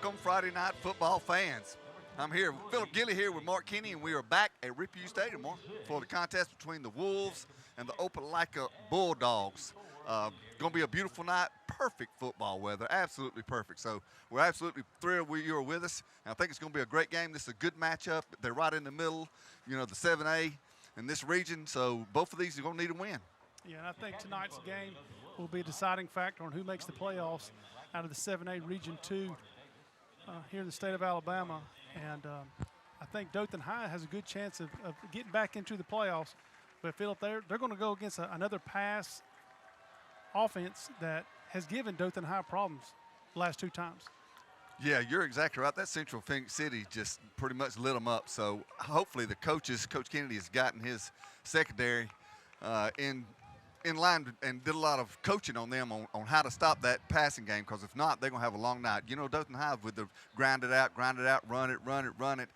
Welcome, Friday Night Football fans. I'm here, Philip Gilly here with Mark Kinney, and we are back at Rippey Stadium, Mark, for the contest between the Wolves and the Opelika Bulldogs. Going to be a beautiful night, perfect football weather, absolutely perfect. So we're absolutely thrilled you're with us. And I think it's going to be a great game. This is a good matchup. They're right in the middle, the 7A in this region. So both of these are going to need a win. Yeah, and I think tonight's game will be a deciding factor on who makes the playoffs out of the 7A Region 2 here in the state of Alabama. And I think Dothan High has a good chance of getting back into the playoffs. But, Philip, they're going to go against another pass offense that has given Dothan High problems the last two times. Yeah, you're exactly right. That Central Phoenix City just pretty much lit them up. So hopefully the Coach Kennedy has gotten his secondary in line and did a lot of coaching on them on how to stop that passing game, because if not, they're going to have a long night. Dothan High with the grind it out, run it.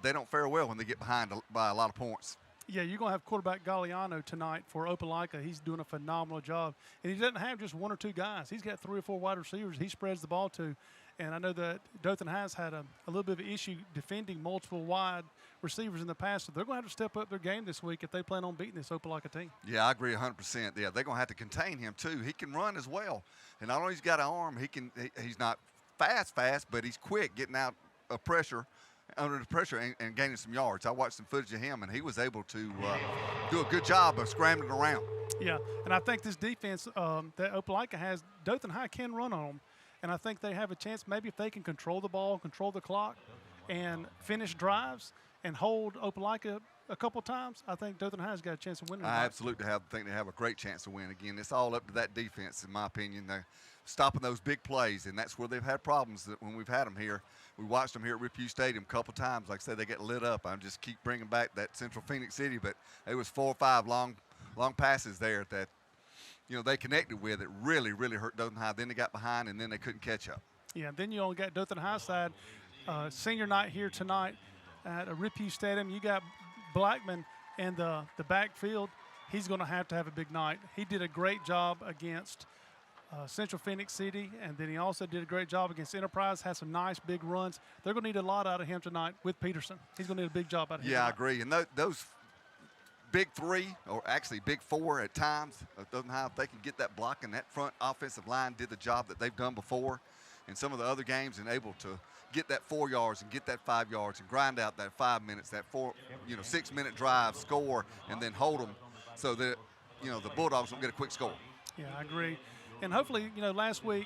They don't fare well when they get behind by a lot of points. Yeah, you're going to have quarterback Galliano tonight for Opelika. He's doing a phenomenal job. And he doesn't have just one or two guys. He's got 3 or 4 wide receivers he spreads the ball to. And I know that Dothan High's had a little bit of an issue defending multiple wide receivers in the past, so they're going to have to step up their game this week if they plan on beating this Opelika team. Yeah, I agree 100%. Yeah, they're going to have to contain him too. He can run as well, and not only he's got an arm, he's not fast, but he's quick getting out of pressure, under the pressure, and gaining some yards. I watched some footage of him, and he was able to do a good job of scrambling around. Yeah, and I think this defense that Opelika has, Dothan High can run on them. And I think they have a chance maybe if they can control the ball, control the clock, and finish drives and hold Opelika a couple times. I think Dothan High's got a chance of winning. I absolutely think they have a great chance to win. Again, it's all up to that defense, in my opinion. They're stopping those big plays, and that's where they've had problems when we've had them here. We watched them here at Rippey Stadium a couple times. Like I said, they get lit up. I just keep bringing back that Central Phoenix City, but it was 4 or 5 long passes there that they connected with. It really hurt Dothan High. Then they got behind, and then they couldn't catch up. Yeah, then you only got Dothan High side. Senior night here tonight at Rippey Stadium. You got Blackman in the backfield. He's going to have a big night. He did a great job against Central Phoenix City, and then he also did a great job against Enterprise, had some nice big runs. They're going to need a lot out of him tonight with Peterson. He's going to need a big job out of him. Yeah, tonight. I agree. And those big 3, or actually big 4 at times, Dothan High, if they can get that block, and that front offensive line did the job that they've done before in some of the other games, and able to get that 4 yards and get that 5 yards and grind out that 5 minutes, that 6-minute drive, score, and then hold them so that, the Bulldogs don't get a quick score. Yeah, I agree. And hopefully, last week,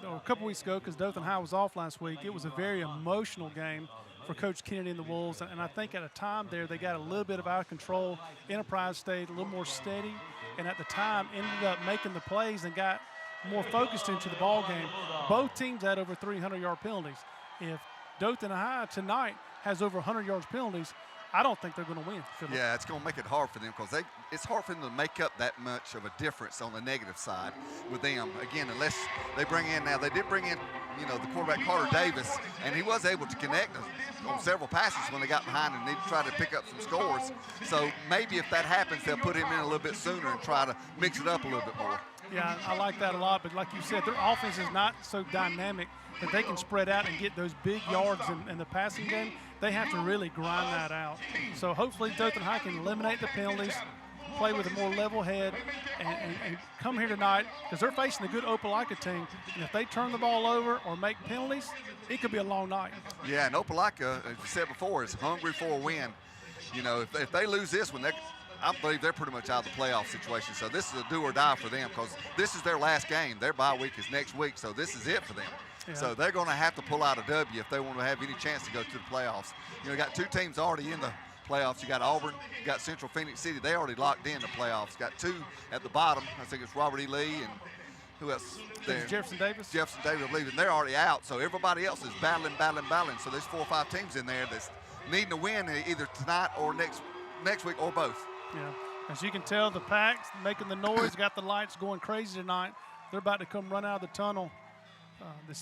or a couple weeks ago, because Dothan High was off last week, it was a very emotional game for Coach Kennedy and the Wolves. And I think at a time there, they got a little bit out of control. Enterprise stayed a little more steady, and at the time ended up making the plays and got more focused into the ball game. Both teams had over 300-yard penalties. If Dothan High tonight has over 100 yards penalties, I don't think they're going to win. Yeah, it's going to make it hard for them, because it's hard for them to make up that much of a difference on the negative side with them. Again, unless they bring in, now they did bring in, the quarterback Carter Davis, and he was able to connect on several passes when they got behind and they tried to pick up some scores. So maybe if that happens, they'll put him in a little bit sooner and try to mix it up a little bit more. Yeah, I like that a lot, but like you said, their offense is not so dynamic that they can spread out and get those big yards in the passing game. They have to really grind that out. So hopefully Dothan High can eliminate the penalties, play with a more level head, and come here tonight, because they're facing a good Opelika team. And if they turn the ball over or make penalties, it could be a long night. Yeah, and Opelika, as you said before, is hungry for a win. If they lose this one, I believe they're pretty much out of the playoff situation. So this is a do or die for them, because this is their last game. Their bye week is next week, so this is it for them. Yeah. So they're going to have to pull out a W if they want to have any chance to go to the playoffs. You got 2 teams already in the playoffs. You got Auburn, you got Central Phoenix City. They already locked in the playoffs. Got 2 at the bottom. I think it's Robert E. Lee and who else there? Jefferson Davis. Jefferson Davis, I believe, and they're already out. So everybody else is battling. So there's 4 or 5 teams in there that's needing to win either tonight or next week or both. Yeah. As you can tell, the Pack's making the noise, got the lights going crazy tonight. They're about to come run out of the tunnel.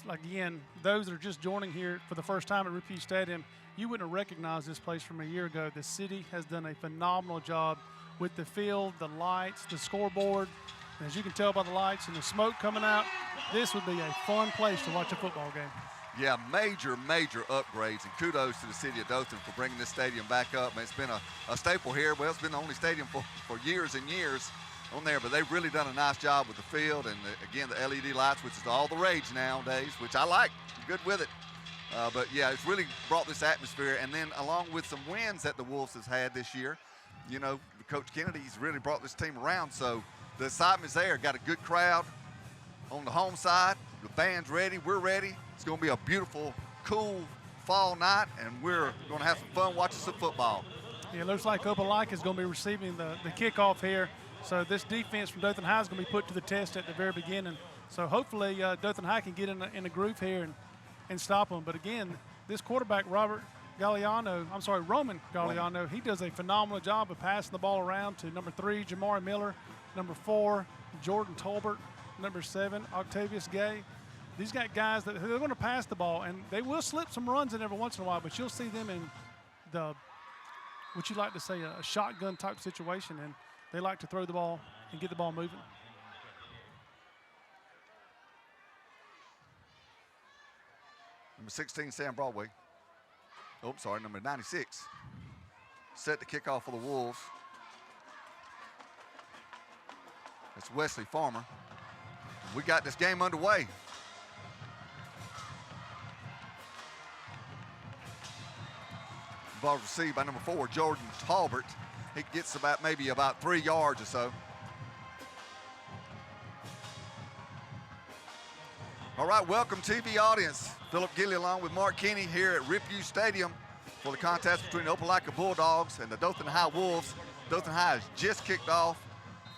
Again, those that are just joining here for the first time at Rippey Stadium, you wouldn't have recognized this place from a year ago. The city has done a phenomenal job with the field, the lights, the scoreboard. And as you can tell by the lights and the smoke coming out, this would be a fun place to watch a football game. Yeah, major upgrades, and kudos to the city of Dothan for bringing this stadium back up. It's been a staple here. Well, it's been the only stadium for years and years on there, but they've really done a nice job with the field and, again, the LED lights, which is all the rage nowadays, which I like. I'm good with it. But, yeah, it's really brought this atmosphere, and then along with some wins that the Wolves has had this year, you know, Coach Kennedy's really brought this team around, so the excitement's there. Got a good crowd on the home side. The band's ready. We're ready. It's going to be a beautiful, cool fall night, and we're going to have some fun watching some football. Yeah, it looks like Opelika is going to be receiving the kickoff here. So this defense from Dothan High is going to be put to the test at the very beginning. So hopefully Dothan High can get in a groove here and stop them. But again, this quarterback, Roman Galliano, he does a phenomenal job of passing the ball around to number 3, Jamari Miller, number 4, Jordan Tolbert, number 7, Octavius Gay. These got guys that they're going to pass the ball, and they will slip some runs in every once in a while, but you'll see them in what you like to say, a shotgun type situation, and they like to throw the ball and get the ball moving. Number 16, Sam Broadway. Oh, sorry, number 96. Set the kickoff for the Wolves. It's Wesley Farmer. We got this game underway. Ball received by number 4, Jordan Talbert. He gets maybe about 3 yards or so. All right, welcome TV audience. Philip Gilly along with Mark Kenny here at Ripview Stadium for the contest between the Opelika Bulldogs and the Dothan High Wolves. Dothan High has just kicked off,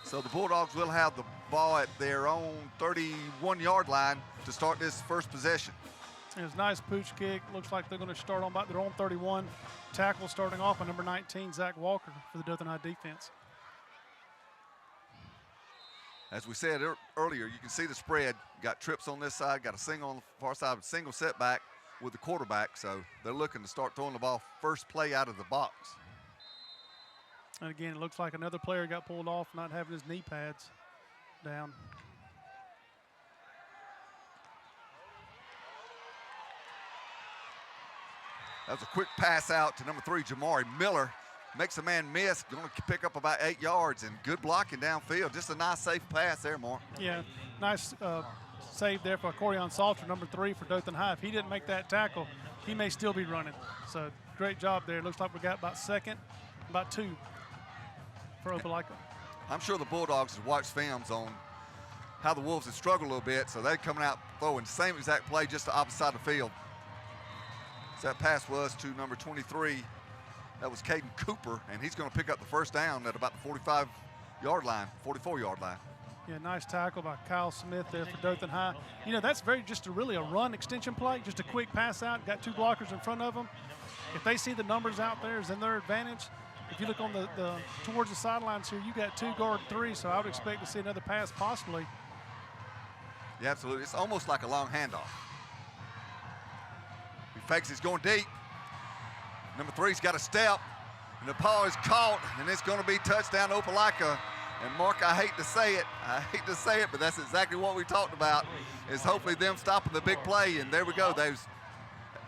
so the Bulldogs will have the ball at their own 31-yard line to start this first possession. It was a nice pooch kick. Looks like they're going to start on about their own 31. Tackle starting off by number 19, Zach Walker, for the Dothan High defense. As we said earlier, you can see the spread. Got trips on this side, got a single on the far side, a single setback with the quarterback. So they're looking to start throwing the ball first play out of the box. And again, it looks like another player got pulled off, not having his knee pads down. That was a quick pass out to number 3, Jamari Miller. Makes a man miss, going to pick up about 8 yards, and good blocking downfield. Just a nice, safe pass there, Mark. Yeah, nice save there for Corian Salter, number 3 for Dothan High. If he didn't make that tackle, he may still be running. So great job there. Looks like we got about 2 for Opelika. I'm sure the Bulldogs have watched films on how the Wolves have struggled a little bit, so they're coming out throwing the same exact play, just the opposite side of the field. So that pass was to number 23. That was Caden Cooper, and he's going to pick up the first down at about the 44-yard line. Yeah, nice tackle by Kyle Smith there for Dothan High. You know, that's really a run extension play, just a quick pass out. Got 2 blockers in front of them. If they see the numbers out there, is in their advantage. If you look on the towards the sidelines here, you got 2 guard 3, so I would expect to see another pass possibly. Yeah, absolutely. It's almost like a long handoff. He fakes, he's going deep. Number 3's got a step, and the ball is caught, and it's going to be touchdown Opelika. And Mark, I hate to say it, but that's exactly what we talked about, is hopefully them stopping the big play. And there we go.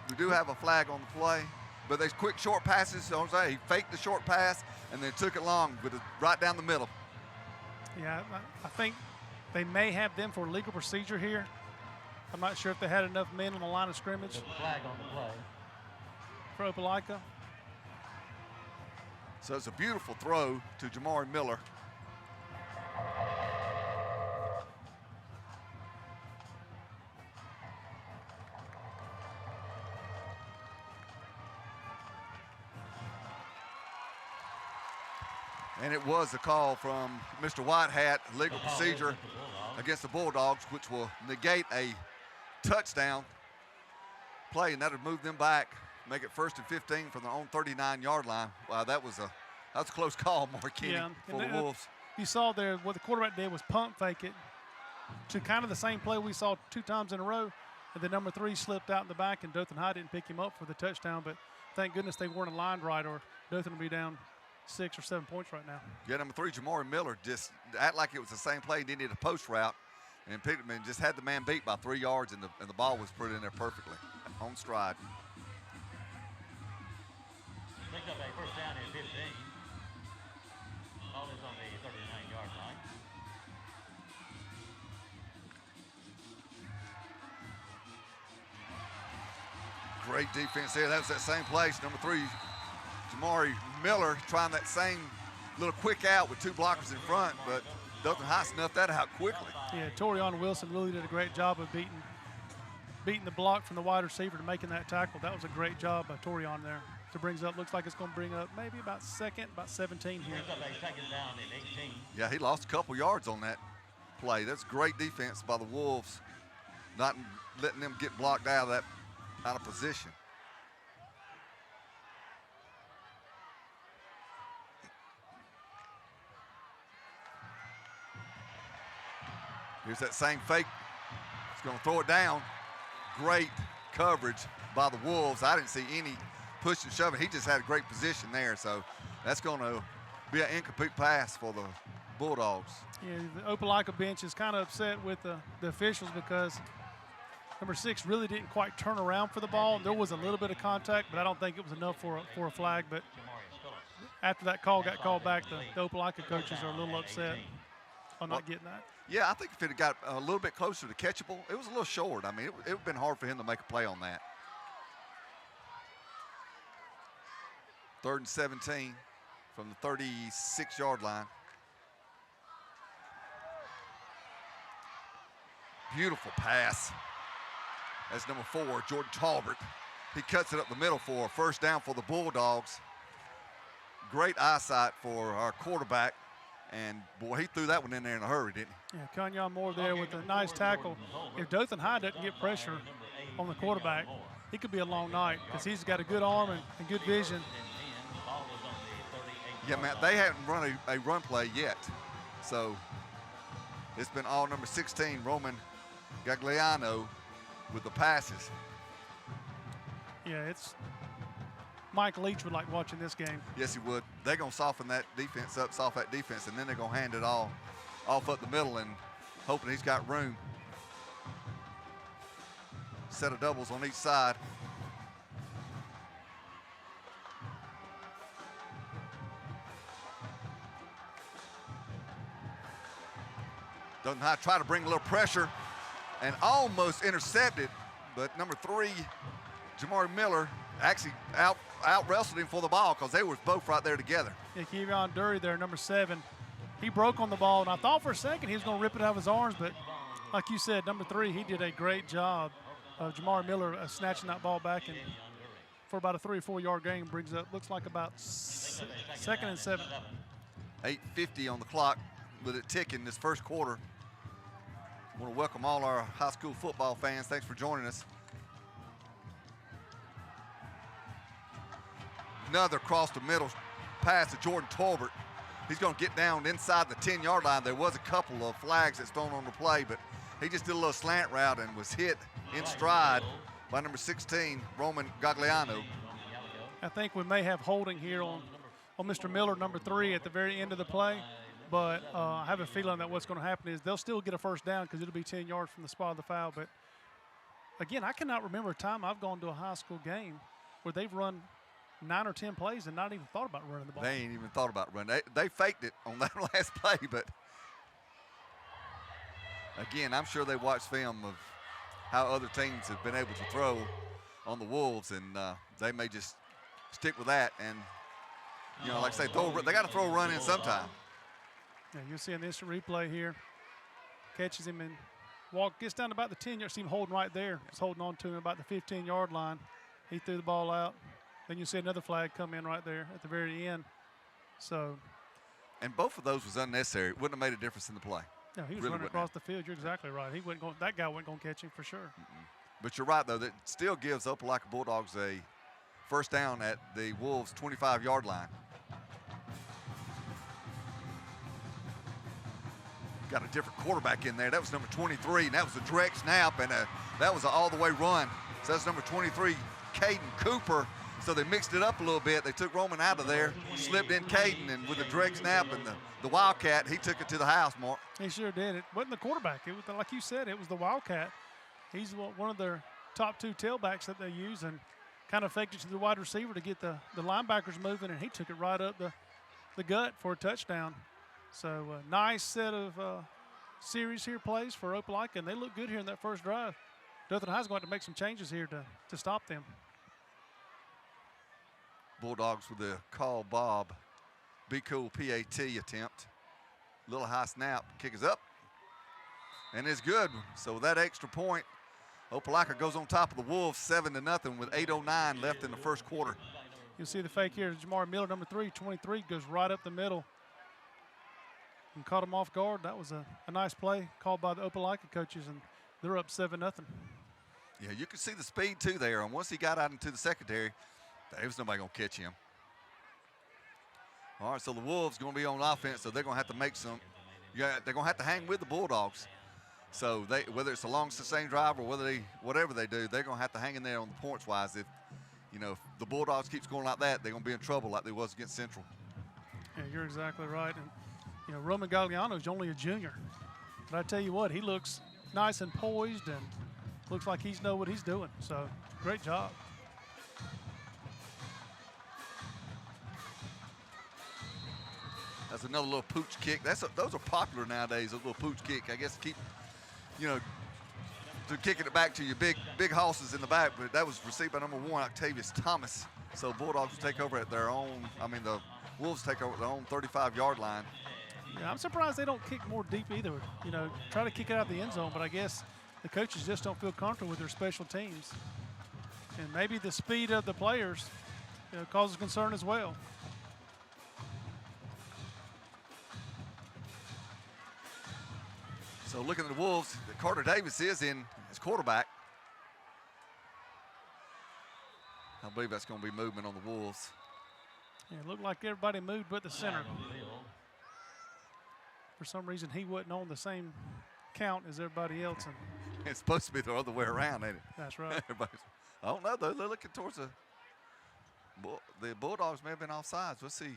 We do have a flag on the play, but there's quick short passes. So he faked the short pass and then took it long, but right down the middle. Yeah, I think they may have them for legal procedure here. I'm not sure if they had enough men on the line of scrimmage. There's a flag on the play for Opelika. So it's a beautiful throw to Jamari Miller. And it was a call from Mr. Whitehat, legal procedure against the Bulldogs, which will negate a touchdown play, and that would move them back, make it 1st and 15 from their own 39-yard line. Wow, that was a close call, Marquini, for the Wolves. You saw there what the quarterback did was pump fake it to kind of the same play we saw 2 times in a row, and the number 3 slipped out in the back, and Dothan High didn't pick him up for the touchdown, but thank goodness they weren't aligned right, or Dothan would be down 6 or 7 points right now. Yeah, number 3, Jamari Miller, just act like it was the same play. He didn't need a post route, and picked him and just had the man beat by 3 yards, and the ball was put in there perfectly. on stride. Picks up a first down at 15. Ball is on the 39-yard line. Great defense there. That was that same place. Number 3, Jamari Miller, trying that same little quick out with 2 blockers in front, but Dothan High snuffed that out quickly. Yeah, Torian Wilson really did a great job of beating the block from the wide receiver to making that tackle. That was a great job by Torian there. To brings up, looks like it's going to bring up maybe about 17 here. Picks up a second down at 18. Yeah, he lost a couple yards on that play. That's great defense by the Wolves, not letting them get blocked out of position. Here's that same fake. He's going to throw it down. Great coverage by the Wolves. I didn't see any push and shoving. He just had a great position there, so that's going to be an incomplete pass for the Bulldogs. Yeah, the Opelika bench is kind of upset with the officials because number 6 really didn't quite turn around for the ball. There was a little bit of contact, but I don't think it was enough for a flag. But after that call got called back, the Opelika coaches are a little upset on not getting that. Yeah, I think if it had got a little bit closer to catchable, it was a little short. I mean, it would have been hard for him to make a play on that. 3rd and 17 from the 36-yard line. Beautiful pass. That's number 4, Jordan Talbert. He cuts it up the middle for a first down for the Bulldogs. Great eyesight for our quarterback. And, boy, he threw that one in there in a hurry, didn't he? Yeah, Kenyon Moore there with a nice tackle. If Dothan High doesn't get pressure on the quarterback, it could be a long night because he's got a good arm and good vision. Yeah, Matt, they haven't run a run play yet. So it's been all number 16, Roman Gagliano, with the passes. Yeah, it's Mike Leach would like watching this game. Yes, he would. They're going to soften that defense up, and then they're going to hand it all off up the middle and hoping he's got room. Set of doubles on each side. Dothan High try to bring a little pressure and almost intercepted, but number 3, Jamari Miller, actually out wrestled him for the ball because they were both right there together. Yeah, Kevion Dury there, number 7. He broke on the ball, and I thought for a second he was going to rip it out of his arms, but like you said, number 3, he did a great job of Jamari Miller snatching that ball back, and for about a 3 or 4 yard gain brings up, looks like about 2nd and 7. 8:50 on the clock with it ticking this first quarter. I want to welcome all our high school football fans. Thanks for joining us. Another across the middle pass to Jordan Talbert. He's going to get down inside the 10-yard line. There was a couple of flags that's thrown on the play, but he just did a little slant route and was hit in stride by number 16, Roman Gagliano. I think we may have holding here on Mr. Miller, number 3, at the very end of the play. But I have a feeling that what's going to happen is they'll still get a first down because it'll be 10 yards from the spot of the foul. But, again, I cannot remember a time I've gone to a high school game where they've run 9 or 10 plays and not even thought about running the ball. They ain't even thought about running. They faked it on that last play, but, again, I'm sure they watched film of how other teams have been able to throw on the Wolves, and they may just stick with that. And, you know, like I say, they got to throw a run in sometime. Yeah, you'll see an instant replay here. Catches him and gets down to about the 10-yard. See him holding right there. Just holding on to him about the 15-yard line. He threw the ball out. Then you see another flag come in right there at the very end. So. And both of those was unnecessary. It wouldn't have made a difference in the play. No, he was really running across the field. You're exactly right. That guy wasn't going to catch him for sure. But you're right, though. That still gives Opelika Bulldogs a first down at the Wolves' 25-yard line. Got a different quarterback in there. That was number 23, and that was a direct snap, and that was an all-the-way run. So that's number 23, Caden Cooper. So they mixed it up a little bit. They took Roman out of there, slipped in Caden, and with the direct snap and the Wildcat, he took it to the house, Mark. He sure did. It wasn't the quarterback. It was, like you said, it was the Wildcat. He's one of their top two tailbacks that they use and kind of faked it to the wide receiver to get the linebackers moving, and he took it right up the gut for a touchdown. So nice set of series here, plays for Opelika, and they look good here in that first drive. Dothan High's going to make some changes here to stop them. Bulldogs with the call Bob. Be cool PAT attempt. Little high snap, kick is up, and it's good. So with that extra point, Opelika goes on top of the Wolves 7-0 with 8:09 left in the first quarter. You'll see the fake here. Jamar Miller, number 3, 23, goes right up the middle and caught him off guard. That was a nice play called by the Opelika coaches, and they're up 7-0. Yeah, you can see the speed too there, and once he got out into the secondary, there was nobody going to catch him. All right, so the Wolves going to be on offense, so they're going to have to make some. They're going to have to hang with the Bulldogs. So whether it's a long sustained drive or whatever they do, they're going to have to hang in there on the points wise. If the Bulldogs keep scoring like that, they're going to be in trouble like they was against Central. Yeah, you're exactly right. And Roman Galliano's only a junior, but I tell you what, he looks nice and poised and looks like he's know what he's doing. So great job. That's another little pooch kick. Those are popular nowadays, those little pooch kick. I guess to keep, to kicking it back to your big horses in the back. But that was received by number 1, Octavius Thomas. So Bulldogs will take over at their own, the Wolves take over at their own 35-yard line. Yeah, I'm surprised they don't kick more deep either. Try to kick it out of the end zone, but I guess the coaches just don't feel comfortable with their special teams. And maybe the speed of the players causes concern as well. So looking at the Wolves, Carter Davis is in as quarterback. I believe that's going to be movement on the Wolves. Yeah, it looked like everybody moved but the center. For some reason, he wasn't on the same count as everybody else. And it's supposed to be the other way around, ain't it? That's right. I don't know, though. They're looking towards the Bulldogs may have been offsides. We'll see.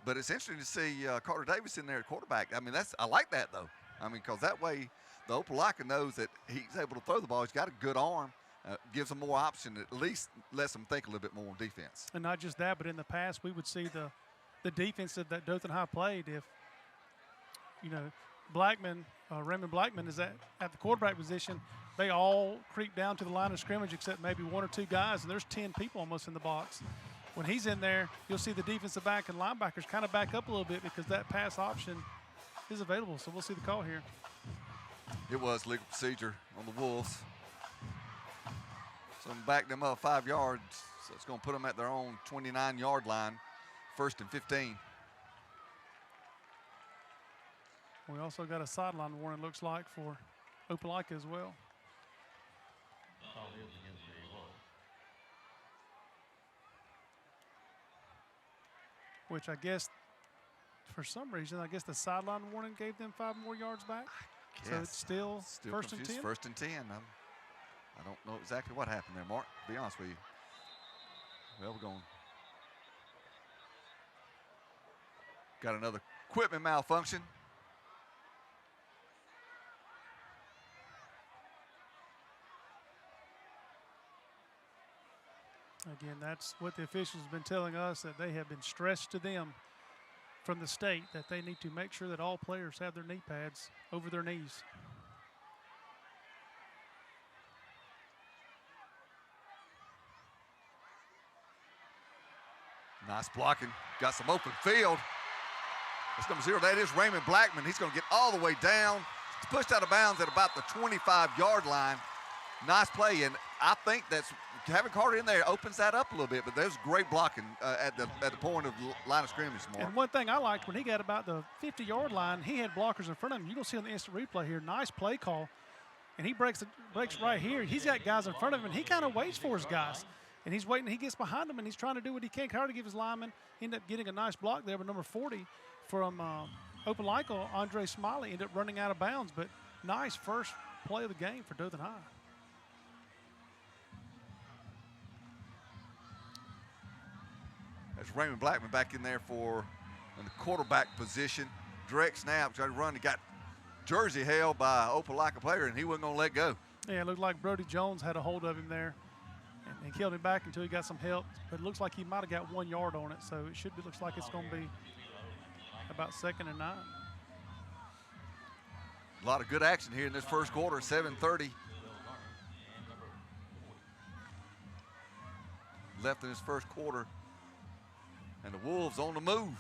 But it's interesting to see Carter Davis in there at quarterback. I like that, though. Because that way the Opelika knows that he's able to throw the ball. He's got a good arm. Gives them more option. At least lets them think a little bit more on defense. And not just that, but in the past we would see the defense that Dothan High played. If Blackman, Raymond Blackman is at the quarterback position, they all creep down to the line of scrimmage except maybe 1 or 2 guys, and there's 10 people almost in the box. When he's in there, you'll see the defensive back and linebackers kind of back up a little bit because that pass option is available. So we'll see the call here. It was legal procedure on the Wolves. So back them up 5 yards. So it's going to put them at their own 29-yard line, 1st and 15. We also got a sideline warning, looks like, for Opelika as well. Which I guess, for some reason, the sideline warning gave them 5 more yards back. So it's still first and 10? 1st and 10. I don't know exactly what happened there, Mark, to be honest with you. Well, we're going. Got another equipment malfunction. Again, that's what the officials have been telling us, that they have been stressed to them from the state that they need to make sure that all players have their knee pads over their knees. Nice blocking. Got some open field. That's number 0. That is Raymond Blackman. He's going to get all the way down. He's pushed out of bounds at about the 25-yard line. Nice play, and I think that's having Carter in there opens that up a little bit, but there's great blocking at the point of line of scrimmage, Mark. And one thing I liked, when he got about the 50-yard line, he had blockers in front of him. You're going to see on the instant replay here, nice play call, and he breaks right here. He's got guys in front of him, and he kind of waits for his guys. And he's waiting. He gets behind them, and he's trying to do what he can. Carter to give his lineman. End up getting a nice block there, but number 40 from Opelika, Andre Smiley, ended up running out of bounds. But nice first play of the game for Dothan High. That's Raymond Blackman back in there in the quarterback position. Direct snap, tried to run. He got jersey held by Opelika player, and he wasn't going to let go. Yeah, it looked like Brody Jones had a hold of him there and held him back until he got some help. But it looks like he might have got 1 yard on it, so looks like it's going to be about 2nd and 9. A lot of good action here in this first quarter, 7:30 left in this first quarter. And the Wolves on the move.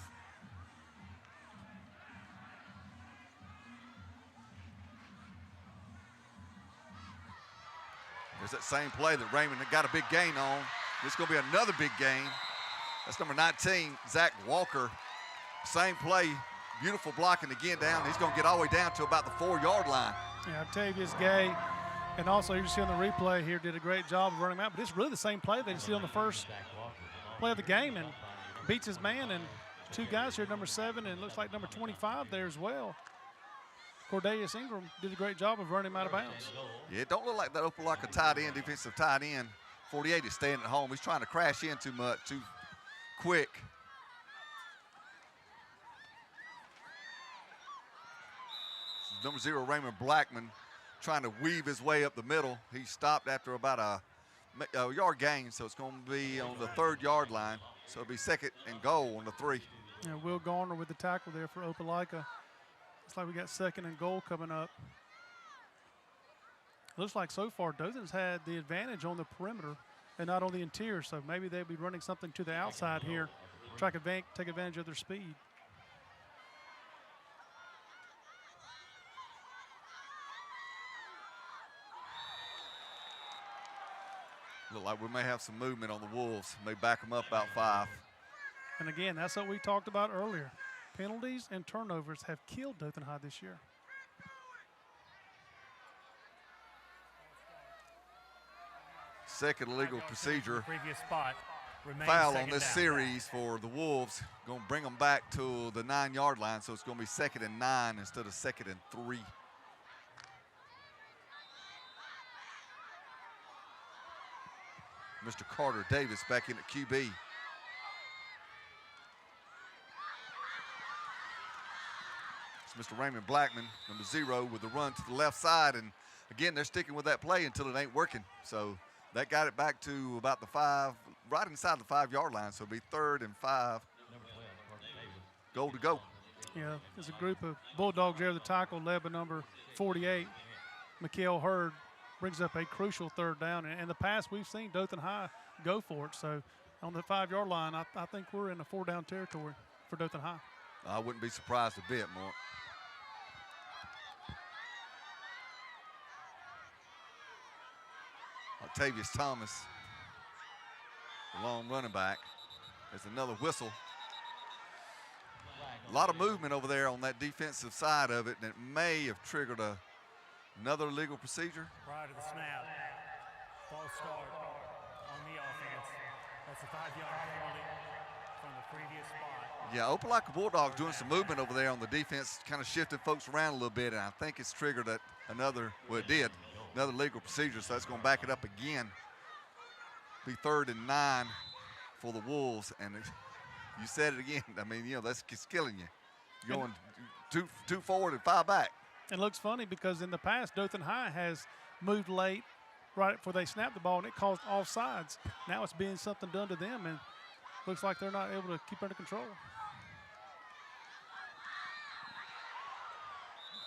There's that same play that Raymond got a big gain on. This is going to be another big gain. That's number 19, Zach Walker. Same play, beautiful blocking again down. He's going to get all the way down to about the 4-yard line. Yeah, Octavius Gay, and also you see on the replay here, did a great job of running him out. But it's really the same play that you see on the first play of the game, and beats his man, and 2 guys here, number 7 and looks like number 25 there as well. Cordelius Ingram did a great job of running him out of bounds. Yeah, it don't look like that Opelika tight end, defensive tight end. 48 is staying at home. He's trying to crash in too much, too quick. Number 0, Raymond Blackman, trying to weave his way up the middle. He stopped after about a yard gain, so it's going to be on the 3rd-yard line. So it'll be 2nd and goal on the 3. Yeah, Will Garner with the tackle there for Opelika. Looks like we got 2nd and goal coming up. Looks like so far Dothan's had the advantage on the perimeter and not on the interior, so maybe they'll be running something to the outside here, try to take advantage of their speed. Look like we may have some movement on the Wolves. May back them up about 5. And again, that's what we talked about earlier. Penalties and turnovers have killed Dothan High this year. Second illegal procedure. Previous spot. Foul on this series for the Wolves. Going to bring them back to the 9-yard line, so it's going to be 2nd and 9 instead of 2nd and 3. Mr. Carter Davis back in at QB. It's Mr. Raymond Blackman, number 0, with the run to the left side. And again, they're sticking with that play until it ain't working. So that got it back to about the 5, right inside the 5-yard line. So it'll be 3rd and 5. Goal to go. Yeah, there's a group of Bulldogs there. The tackle led by number 48, Mikael Hurd, brings up a crucial 3rd down. And in the past, we've seen Dothan High go for it. So on the 5-yard line, I think we're in the 4-down territory for Dothan High. I wouldn't be surprised a bit, Mark. Octavius Thomas, the long running back. There's another whistle. A lot of movement over there on that defensive side of it, and it may have triggered another illegal procedure. Prior to the snap, false start on the offense. That's a 5-yard penalty from the previous spot. Yeah, Opelika Bulldogs doing some movement over there on the defense, kind of shifting folks around a little bit, and I think it's triggered another legal procedure, so that's going to back it up again. Be 3rd and 9 for the Wolves, and you said it again. I mean, that's just killing you. You're going two forward and 5 back. It looks funny because in the past, Dothan High has moved late right before they snap the ball, and it caused offsides. Now it's being something done to them, and looks like they're not able to keep under control.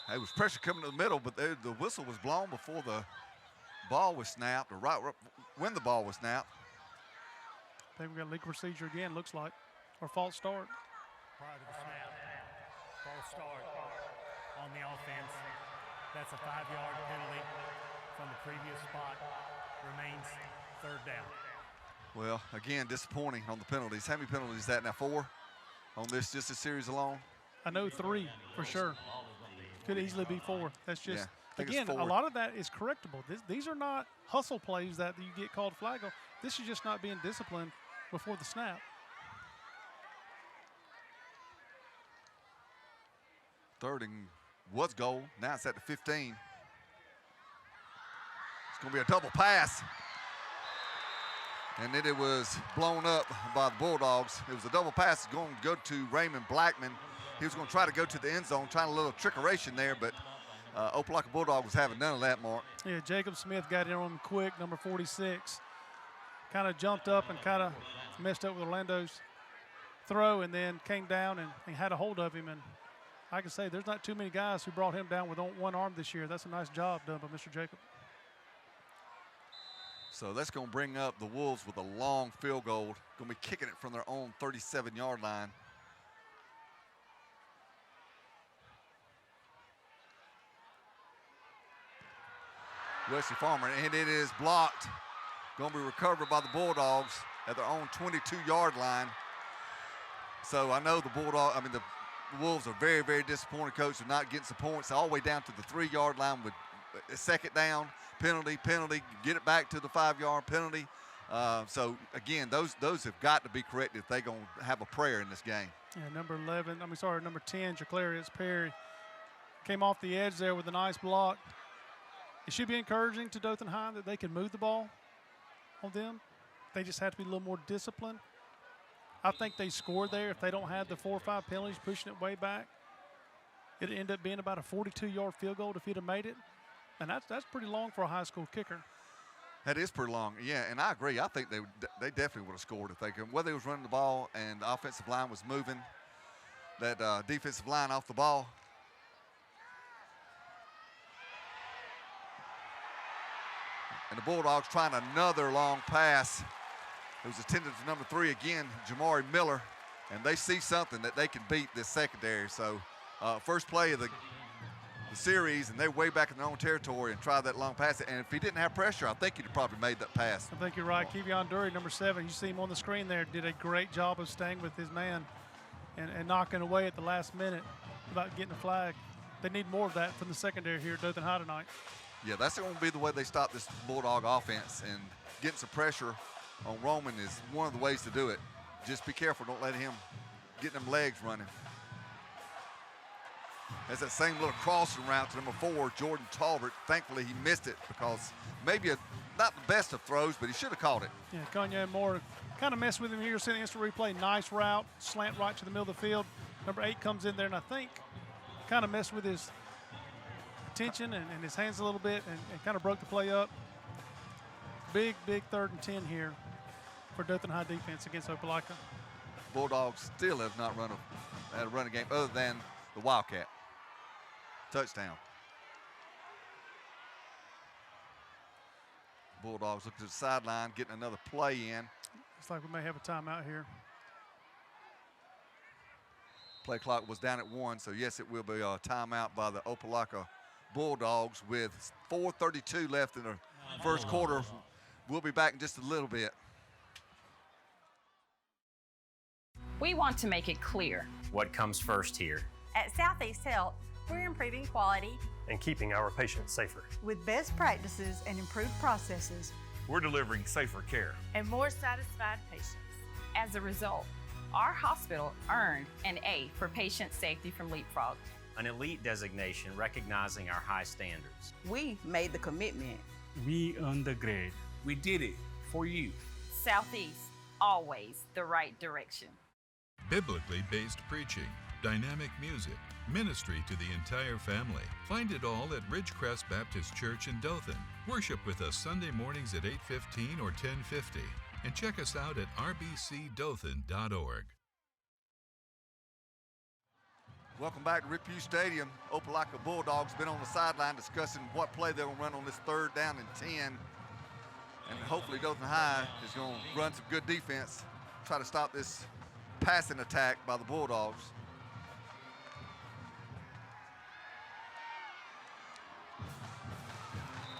There was pressure coming to the middle, but the whistle was blown before the ball was snapped, or right when the ball was snapped. I think we got a legal procedure again, looks like, or false start. Prior to the snap, false start on the offense. That's a 5-yard penalty from the previous spot. Remains 3rd down. Well, again, disappointing on the penalties. How many penalties is that now? 4 on just this series alone? I know 3 for sure. Could easily be 4. That's just, yeah, again, a lot of that is correctable. These are not hustle plays that you get called flag on. This is just not being disciplined before the snap. Third and was goal. Now it's at the 15. It's going to be a double pass. And then it was blown up by the Bulldogs. It was a double pass. It's going to go to Raymond Blackman. He was going to try to go to the end zone, trying a little trickeration there, but Opelika Bulldog was having none of that, Mark. Yeah, Jacob Smith got in on him quick, number 46. Kind of jumped up and kind of messed up with Orlando's throw, and then came down and had a hold of him. And I can say there's not too many guys who brought him down with one arm this year. That's a nice job done by Mr. Jacob. So that's going to bring up the Wolves with a long field goal. Going to be kicking it from their own 37-yard line. Wesley Farmer, and it is blocked. Going to be recovered by the Bulldogs at their own 22-yard line. So I know the Wolves are very, very disappointed, Coach, of not getting some points all the way down to the 3-yard line with a second down, penalty, get it back to the 5-yard penalty. So again, those have got to be corrected if they're going to have a prayer in this game. Yeah, number 10, Jaclarius Perry came off the edge there with a nice block. It should be encouraging to Dothan High that they can move the ball on them. They just have to be a little more disciplined. I think they scored there. If they don't have the 4 or 5 penalties pushing it way back, it'd end up being about a 42-yard field goal if he'd have made it. And that's pretty long for a high school kicker. That is pretty long, yeah, and I agree. I think they definitely would have scored if they could. Whether they was running the ball and the offensive line was moving that defensive line off the ball. And the Bulldogs trying another long pass. It was intended to number 3 again, Jamari Miller, and they see something that they can beat this secondary. So first play of the series, and they're way back in their own territory and try that long pass. And if he didn't have pressure, I think he'd have probably made that pass. I think you're right. Kevion Dury, number 7, you see him on the screen there, did a great job of staying with his man and knocking away at the last minute about getting a flag. They need more of that from the secondary here at Dothan High tonight. Yeah, that's going to be the way they stop this Bulldog offense, and getting some pressure on Roman is one of the ways to do it. Just be careful. Don't let him get them legs running. That's that same little crossing route to number 4, Jordan Talbert. Thankfully, he missed it because maybe not the best of throws, but he should have caught it. Yeah, Kanye Moore kind of messed with him here, seeing the instant replay. Nice route, slant right to the middle of the field. Number 8 comes in there, and I think kind of messed with his attention and his hands a little bit and kind of broke the play up. Big 3rd and 10 here for Dothan High defense against Opelika. Bulldogs still have not had a running game other than the Wildcat. Touchdown. Bulldogs look to the sideline, getting another play in. Looks like we may have a timeout here. Play clock was down at 1, so yes, it will be a timeout by the Opelika Bulldogs with 4:32 left in the first quarter. We'll be back in just a little bit. We want to make it clear what comes first here. At Southeast Health, we're improving quality and keeping our patients safer. with best practices and improved processes. We're delivering safer care and more satisfied patients. as a result. Our hospital earned an A for patient safety from Leapfrog. An elite designation recognizing our high standards. We made the commitment. We earned the grade. We did it for you. Southeast, always the right direction. Biblically based preaching, dynamic music, ministry to the entire family. Find it all at Ridgecrest Baptist Church in Dothan. Worship with us Sunday mornings at 8:15 or 10:50. And check us out at rbcdothan.org. Welcome back to Ripview Stadium. Opelika Bulldogs been on the sideline discussing what play they're going to run on this 3rd down and 10. And hopefully Dothan High is going to run some good defense, try to stop this passing attack by the Bulldogs.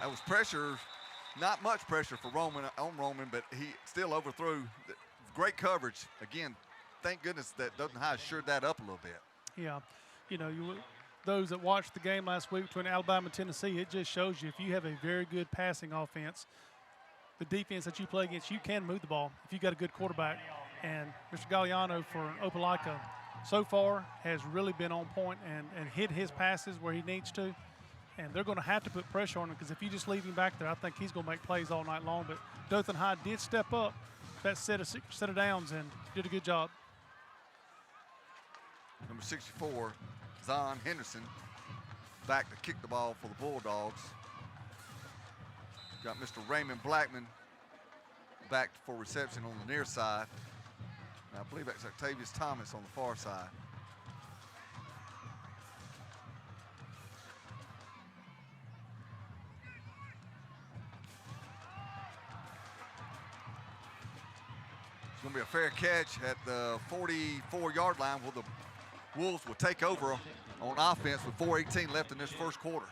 That was pressure, not much pressure for Roman, but he still overthrew. Great coverage. Again, thank goodness that Dothan High shored that up a little bit. Yeah, you know, those that watched the game last week between Alabama and Tennessee, it just shows you if you have a very good passing offense, the defense that you play against, you can move the ball if you got a good quarterback. And Mr. Galliano for Opelika so far has really been on point and hit his passes where he needs to. And they're going to have to put pressure on him because if you just leave him back there, I think he's going to make plays all night long. But Dothan High did step up that set of downs and did a good job. Number 64, Zon Henderson. back to kick the ball for the Bulldogs. Got Mr. Raymond Blackman back for reception on the near side. And I believe that's Octavius Thomas on the far side. It's going to be a fair catch at the 44-yard line where the Wolves will take over on offense with 4:18 left in this first quarter.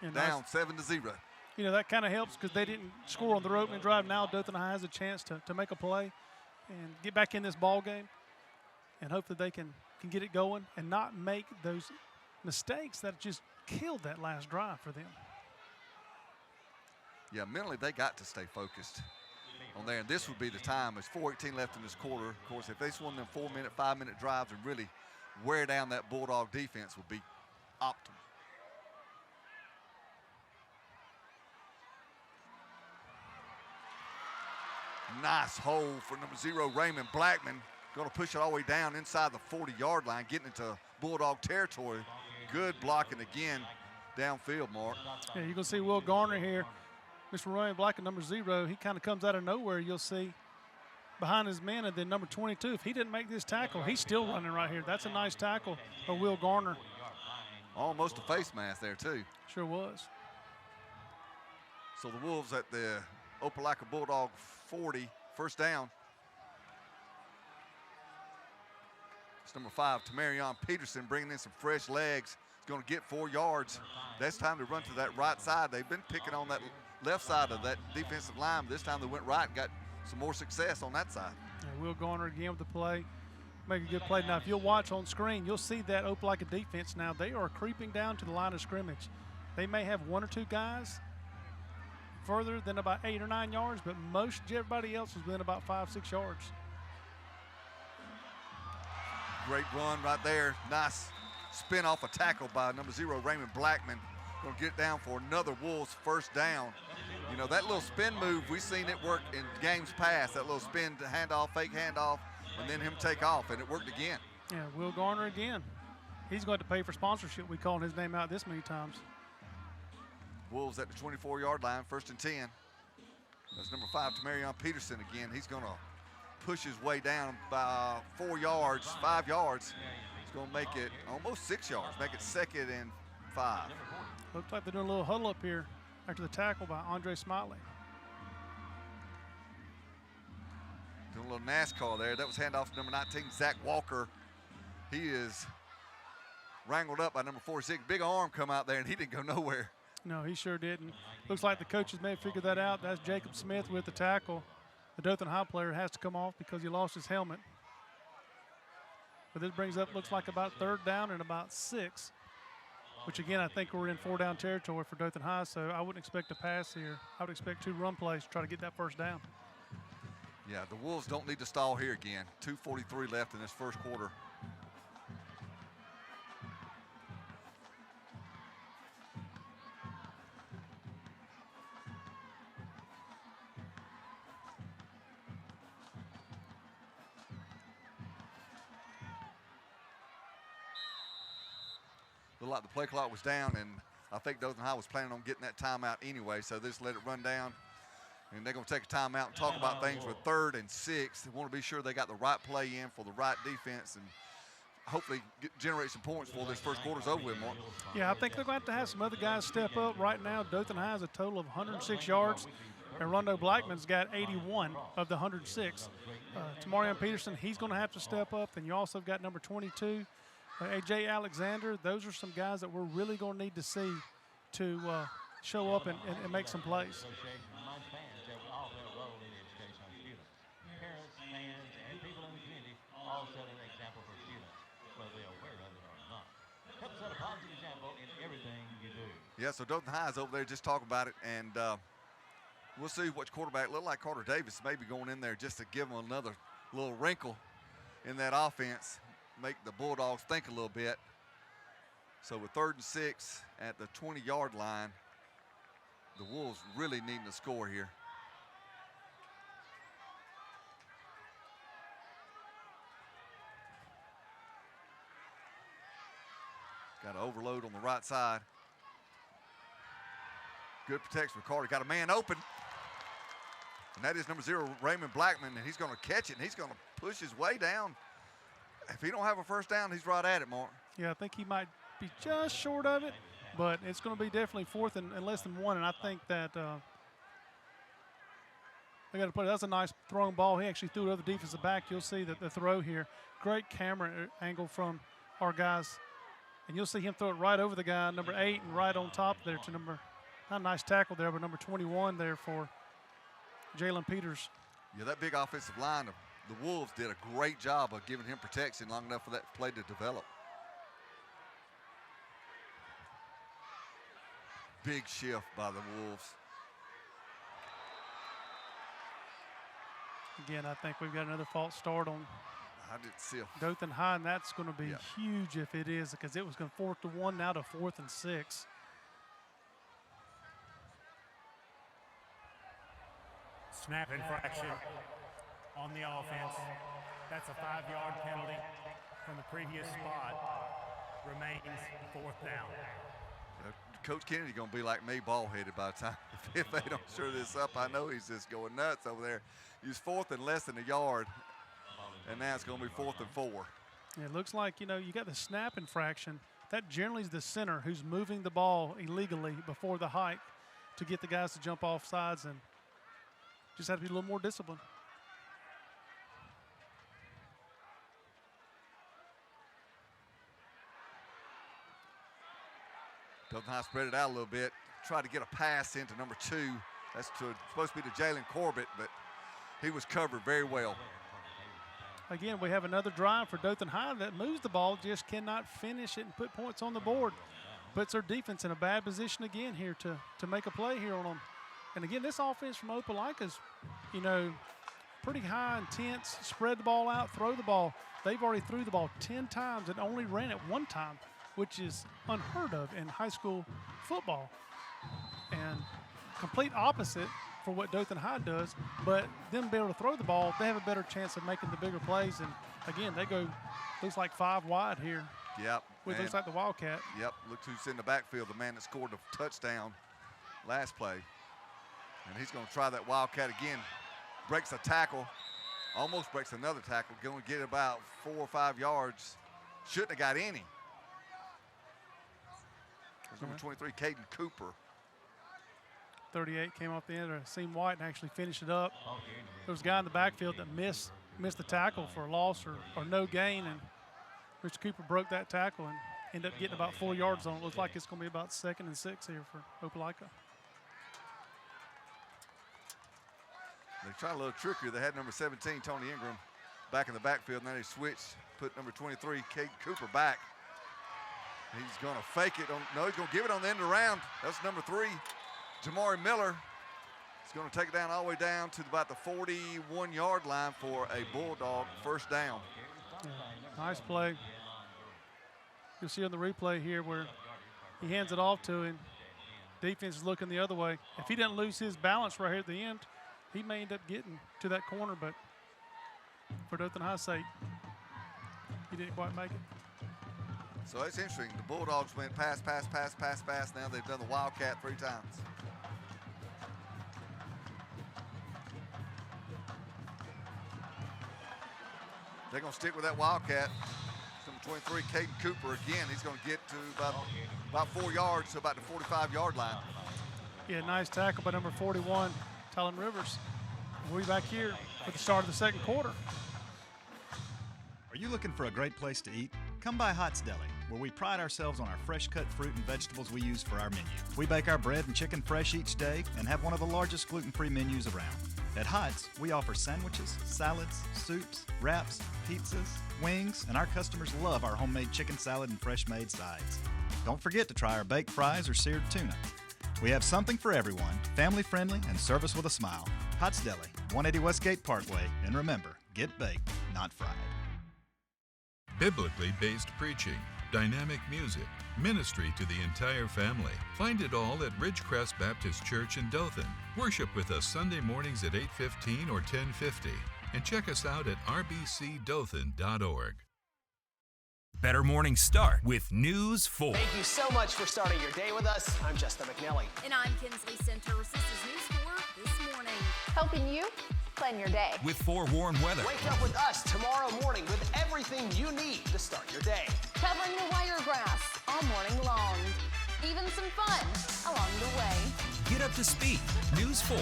And down 7-0. You know, that kind of helps because they didn't score on their opening drive. Now Dothan High has a chance to make a play and get back in this ball game. And hopefully they can get it going and not make those mistakes that just killed that last drive for them. Yeah, mentally they got to stay focused on there. And this would be the time. There's 4:18 left in this quarter. Of course, if they just won them 4-minute, 5-minute drives and really wear down that Bulldog defense would be optimal. Nice hold for number 0, Raymond Blackman. Going to push it all the way down inside the 40-yard line, getting into Bulldog territory. Good blocking again downfield, Mark. Yeah, you're going to see Will Garner here. Mr. Raymond Blackman, number 0, he kind of comes out of nowhere, you'll see, behind his man. And then number 22, if he didn't make this tackle, he's still running right here. That's a nice tackle by Will Garner. Almost a face mask there, too. Sure was. So the Wolves at the Opelika Bulldog 40, first down. It's number 5, Tamarion Peterson, bringing in some fresh legs. He's going to get 4 yards. That's time to run to that right side. They've been picking on that left side of that defensive line. This time they went right and got some more success on that side. Yeah, Will Garner again with the play. Make a good play. Now, if you'll watch on screen, you'll see that Opelika defense now. They are creeping down to the line of scrimmage. They may have 1 or 2 guys further than about 8 or 9 yards, but most everybody else is within about 5-6 yards. Great run right there. Nice spin off a tackle by number 0, Raymond Blackman. Going to get it down for another Wolves first down. You know, that little spin move, we've seen it work in games past, that little spin to handoff, fake handoff, and then him take off, and it worked again. Yeah, Will Garner again. He's going to pay for sponsorship. We called his name out this many times. Wolves at the 24-yard line, 1st and 10. That's number 5, Tamarion Peterson again. He's going to push his way down by 4 yards, 5 yards. He's going to make it almost 6 yards, make it 2nd and 5. Looks like they're doing a little huddle up here after the tackle by Andre Smiley. Doing a little NASCAR there. That was handoff to number 19, Zach Walker. He is wrangled up by number 46. Big arm come out there, and he didn't go nowhere. No, he sure didn't. Looks like the coaches may have figured that out. That's Jacob Smith with the tackle. The Dothan High player has to come off because he lost his helmet. But this brings up, looks like about 3rd down and about 6, which again, I think we're in 4-down territory for Dothan High, so I wouldn't expect a pass here. I would expect 2 run plays to try to get that first down. Yeah, the Wolves don't need to stall here again. 2:43 left in this first quarter. Looked like the play clock was down, and I think Dothan High was planning on getting that timeout anyway, so they just let it run down. And they're going to take a timeout and talk about things with 3rd and 6. They want to be sure they got the right play in for the right defense and hopefully generate some points before this first quarter's over with, Mark. Yeah, I think they're going to have some other guys step up. Right now, Dothan High has a total of 106 yards, and Rondo Blackman's got 81 of the 106. Tamarion Peterson, he's going to have to step up. And you also got number 22, A.J. Alexander. Those are some guys that we're really going to need to see to show up and make some plays. Yeah, so Dothan High is over there just talking about it, and we'll see which quarterback. Look like Carter Davis may be going in there just to give them another little wrinkle in that offense, make the Bulldogs think a little bit. So with 3rd and 6 at the 20-yard line, the Wolves really needing to score here. Got an overload on the right side. Good protection for Carter. Got a man open. And that is number 0, Raymond Blackman, and he's going to catch it, and he's going to push his way down. If he don't have a first down, he's right at it, Mark. Yeah, I think he might be just short of it, but it's going to be definitely 4th and less than 1, and I think that they got to play. That's a nice thrown ball. He actually threw it over the defensive back. You'll see that the throw here. Great camera angle from our guys. And you'll see him throw it right over the guy, number 8, and right on top there to not a nice tackle there, but number 21 there for Jalen Peters. Yeah, that big offensive line of the Wolves did a great job of giving him protection long enough for that play to develop. Big shift by the Wolves. Again, I think we've got another false start on I didn't see a Dothan High, and that's going to be huge if it is, because it was going 4th to 1, now to 4th and 6. Snap infraction on the offense. That's a 5-yard penalty from the previous spot. Remains 4th down. Coach Kennedy going to be like me, ball-headed by the time. If they don't sure this up, I know he's just going nuts over there. He's 4th and less than a yard, and now it's going to be 4th and 4. Yeah, it looks like, you got the snap infraction. That generally is the center who's moving the ball illegally before the hike to get the guys to jump off sides, and just have to be a little more disciplined. Dothan High spread it out a little bit. Tried to get a pass into number 2. That's supposed to be to Jalen Corbett, but he was covered very well. Again, we have another drive for Dothan High that moves the ball, just cannot finish it and put points on the board. Puts their defense in a bad position again here to make a play here on them. And again, this offense from Opelika's, pretty high intense, spread the ball out, throw the ball. They've already threw the ball 10 times and only ran it 1 time, which is unheard of in high school football. And complete opposite for what Dothan High does, but them being able to throw the ball, they have a better chance of making the bigger plays. And again, they go, looks like 5 wide here. Yep. Which looks like the Wildcat. Yep, look who's in the backfield, the man that scored the touchdown last play. And he's going to try that Wildcat again. Breaks a tackle, almost breaks another tackle, going to get about 4 or 5 yards. Shouldn't have got any. There's number 23, Caden Cooper. 38 came off the end of Seam White and actually finished it up. There was a guy in the backfield that missed the tackle for a loss or no gain, and Mr. Cooper broke that tackle and ended up getting about 4 yards on it. Looks like it's going to be about 2nd and 6 here for Opelika. They tried a little trickery. They had number 17, Tony Ingram, back in the backfield, and then they switched, put number 23, Caden Cooper, back. He's going to fake it. No, he's going to give it on the end of the round. That's number 3, Jamari Miller. He's going to take it down all the way down to about the 41-yard line for a Bulldog first down. Yeah, nice play. You'll see on the replay here where he hands it off to him. Defense is looking the other way. If he doesn't lose his balance right here at the end, he may end up getting to that corner, but for Dothan High's sake, he didn't quite make it. So it's interesting. The Bulldogs went pass, pass, pass, pass, pass. Now they've done the Wildcat 3 times. They're going to stick with that Wildcat. Number 23, Caden Cooper, again, he's going to get to about 4 yards, so about the 45-yard line. Yeah, nice tackle by number 41, Talon Rivers. We'll be back here for the start of the 2nd quarter. Are you looking for a great place to eat? Come by Hots Deli, where we pride ourselves on our fresh-cut fruit and vegetables we use for our menu. We bake our bread and chicken fresh each day and have one of the largest gluten-free menus around. At Hots, we offer sandwiches, salads, soups, wraps, pizzas, wings, and our customers love our homemade chicken salad and fresh-made sides. Don't forget to try our baked fries or seared tuna. We have something for everyone, family-friendly, and service with a smile. Hots Deli, 180 Westgate Parkway, and remember, get baked, not fried. Biblically based preaching, dynamic music, ministry to the entire family. Find it all at Ridgecrest Baptist Church in Dothan. Worship with us Sunday mornings at 8:15 or 10:50. And check us out at rbcdothan.org. Better morning start with News 4. Thank you so much for starting your day with us. I'm Justin McNelly. And I'm Kinsley Centers. This is News 4 this morning. Helping you plan your day. With forewarned weather. Wake up with us tomorrow morning with everything you need to start your day. Covering the wire grass all morning long. Even some fun along the way. Get up to speed. News 4,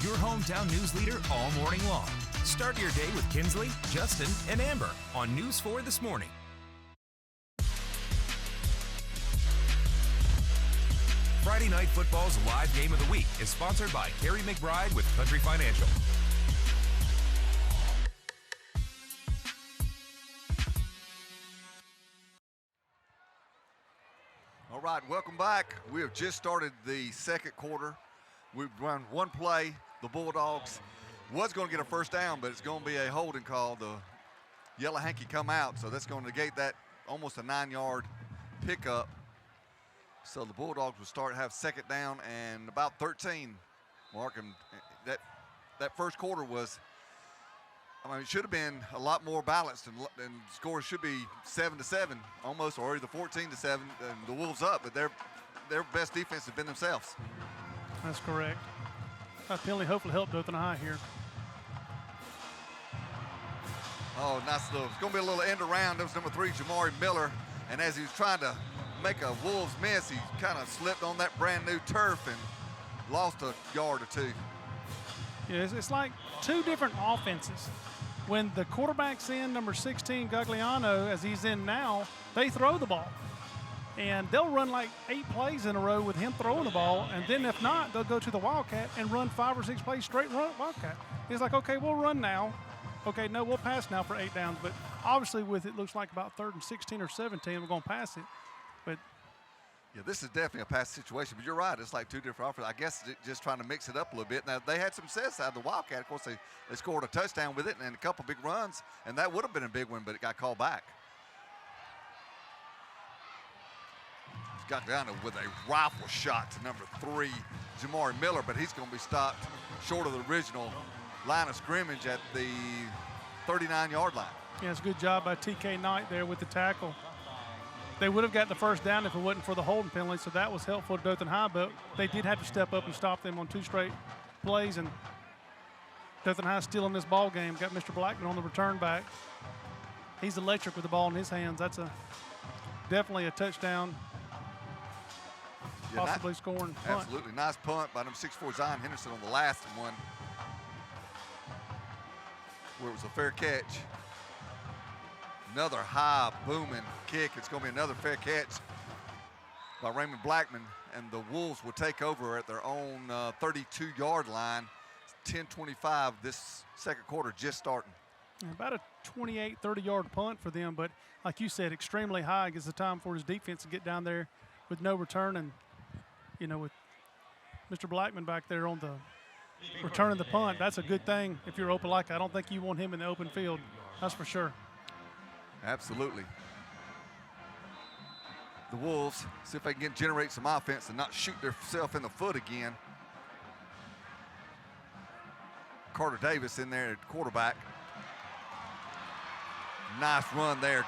your hometown news leader all morning long. Start your day with Kinsley, Justin, and Amber on News 4 this morning. Friday Night Football's live game of the week is sponsored by Kerry McBride with Country Financial. All right, welcome back. We have just started the second quarter. We've run one play. The Bulldogs was going to get a first down, but it's going to be a holding call. The yellow hanky come out, so that's going to negate that almost a 9-yard pickup. So the Bulldogs will have second down and about 13. Mark, and that first quarter was, it should have been a lot more balanced, and score should be 7-7 almost, or either 14-7, and the Wolves up, but their best defense has been themselves. That's correct. That penalty hopefully helped Dothan High here. Oh, nice little, it's going to be a little end around. That was number 3, Jamari Miller, and as he was trying to make a Wolves miss, he kind of slipped on that brand new turf and lost a yard or two. Yeah, it's like two different offenses. When the quarterback's in, number 16, Gagliano, as he's in now, they throw the ball. And they'll run like 8 plays in a row with him throwing the ball, and then if not, they'll go to the Wildcat and run 5 or 6 plays straight run Wildcat. It's like, okay, we'll run now. Okay, no, we'll pass now for 8 downs. But obviously with it looks like about 3rd and 16 or 17, we're going to pass it. But yeah, this is definitely a pass situation, but you're right. It's like two different offenses. I guess just trying to mix it up a little bit. Now, they had some success out of the Wildcat. Of course, they scored a touchdown with it and a couple big runs, and that would have been a big one, but it got called back. Got down with a rifle shot to number 3, Jamari Miller, but he's going to be stopped short of the original line of scrimmage at the 39-yard line. Yeah, it's a good job by TK Knight there with the tackle. They would have got the first down if it wasn't for the holding penalty, so that was helpful to Dothan High, but they did have to step up and stop them on 2 straight plays, and Dothan High still in this ball game. Got Mr. Blackman on the return back. He's electric with the ball in his hands. That's definitely a touchdown, possibly scoring punt. Absolutely. Nice punt by number 6'4", Zion Henderson on the last one, where it was a fair catch. Another high booming kick. It's going to be another fair catch by Raymond Blackman, and the Wolves will take over at their own 32-yard line. 10:25 this second quarter just starting. About a 28, 30-yard punt for them, but like you said, extremely high. Gives the time for his defense to get down there with no return, and with Mr. Blackman back there on the returning the punt, that's a good thing if you're Opelika. I don't think you want him in the open field. That's for sure. Absolutely. The Wolves see if they can generate some offense and not shoot themselves in the foot again. Carter Davis in there at quarterback. Nice run there.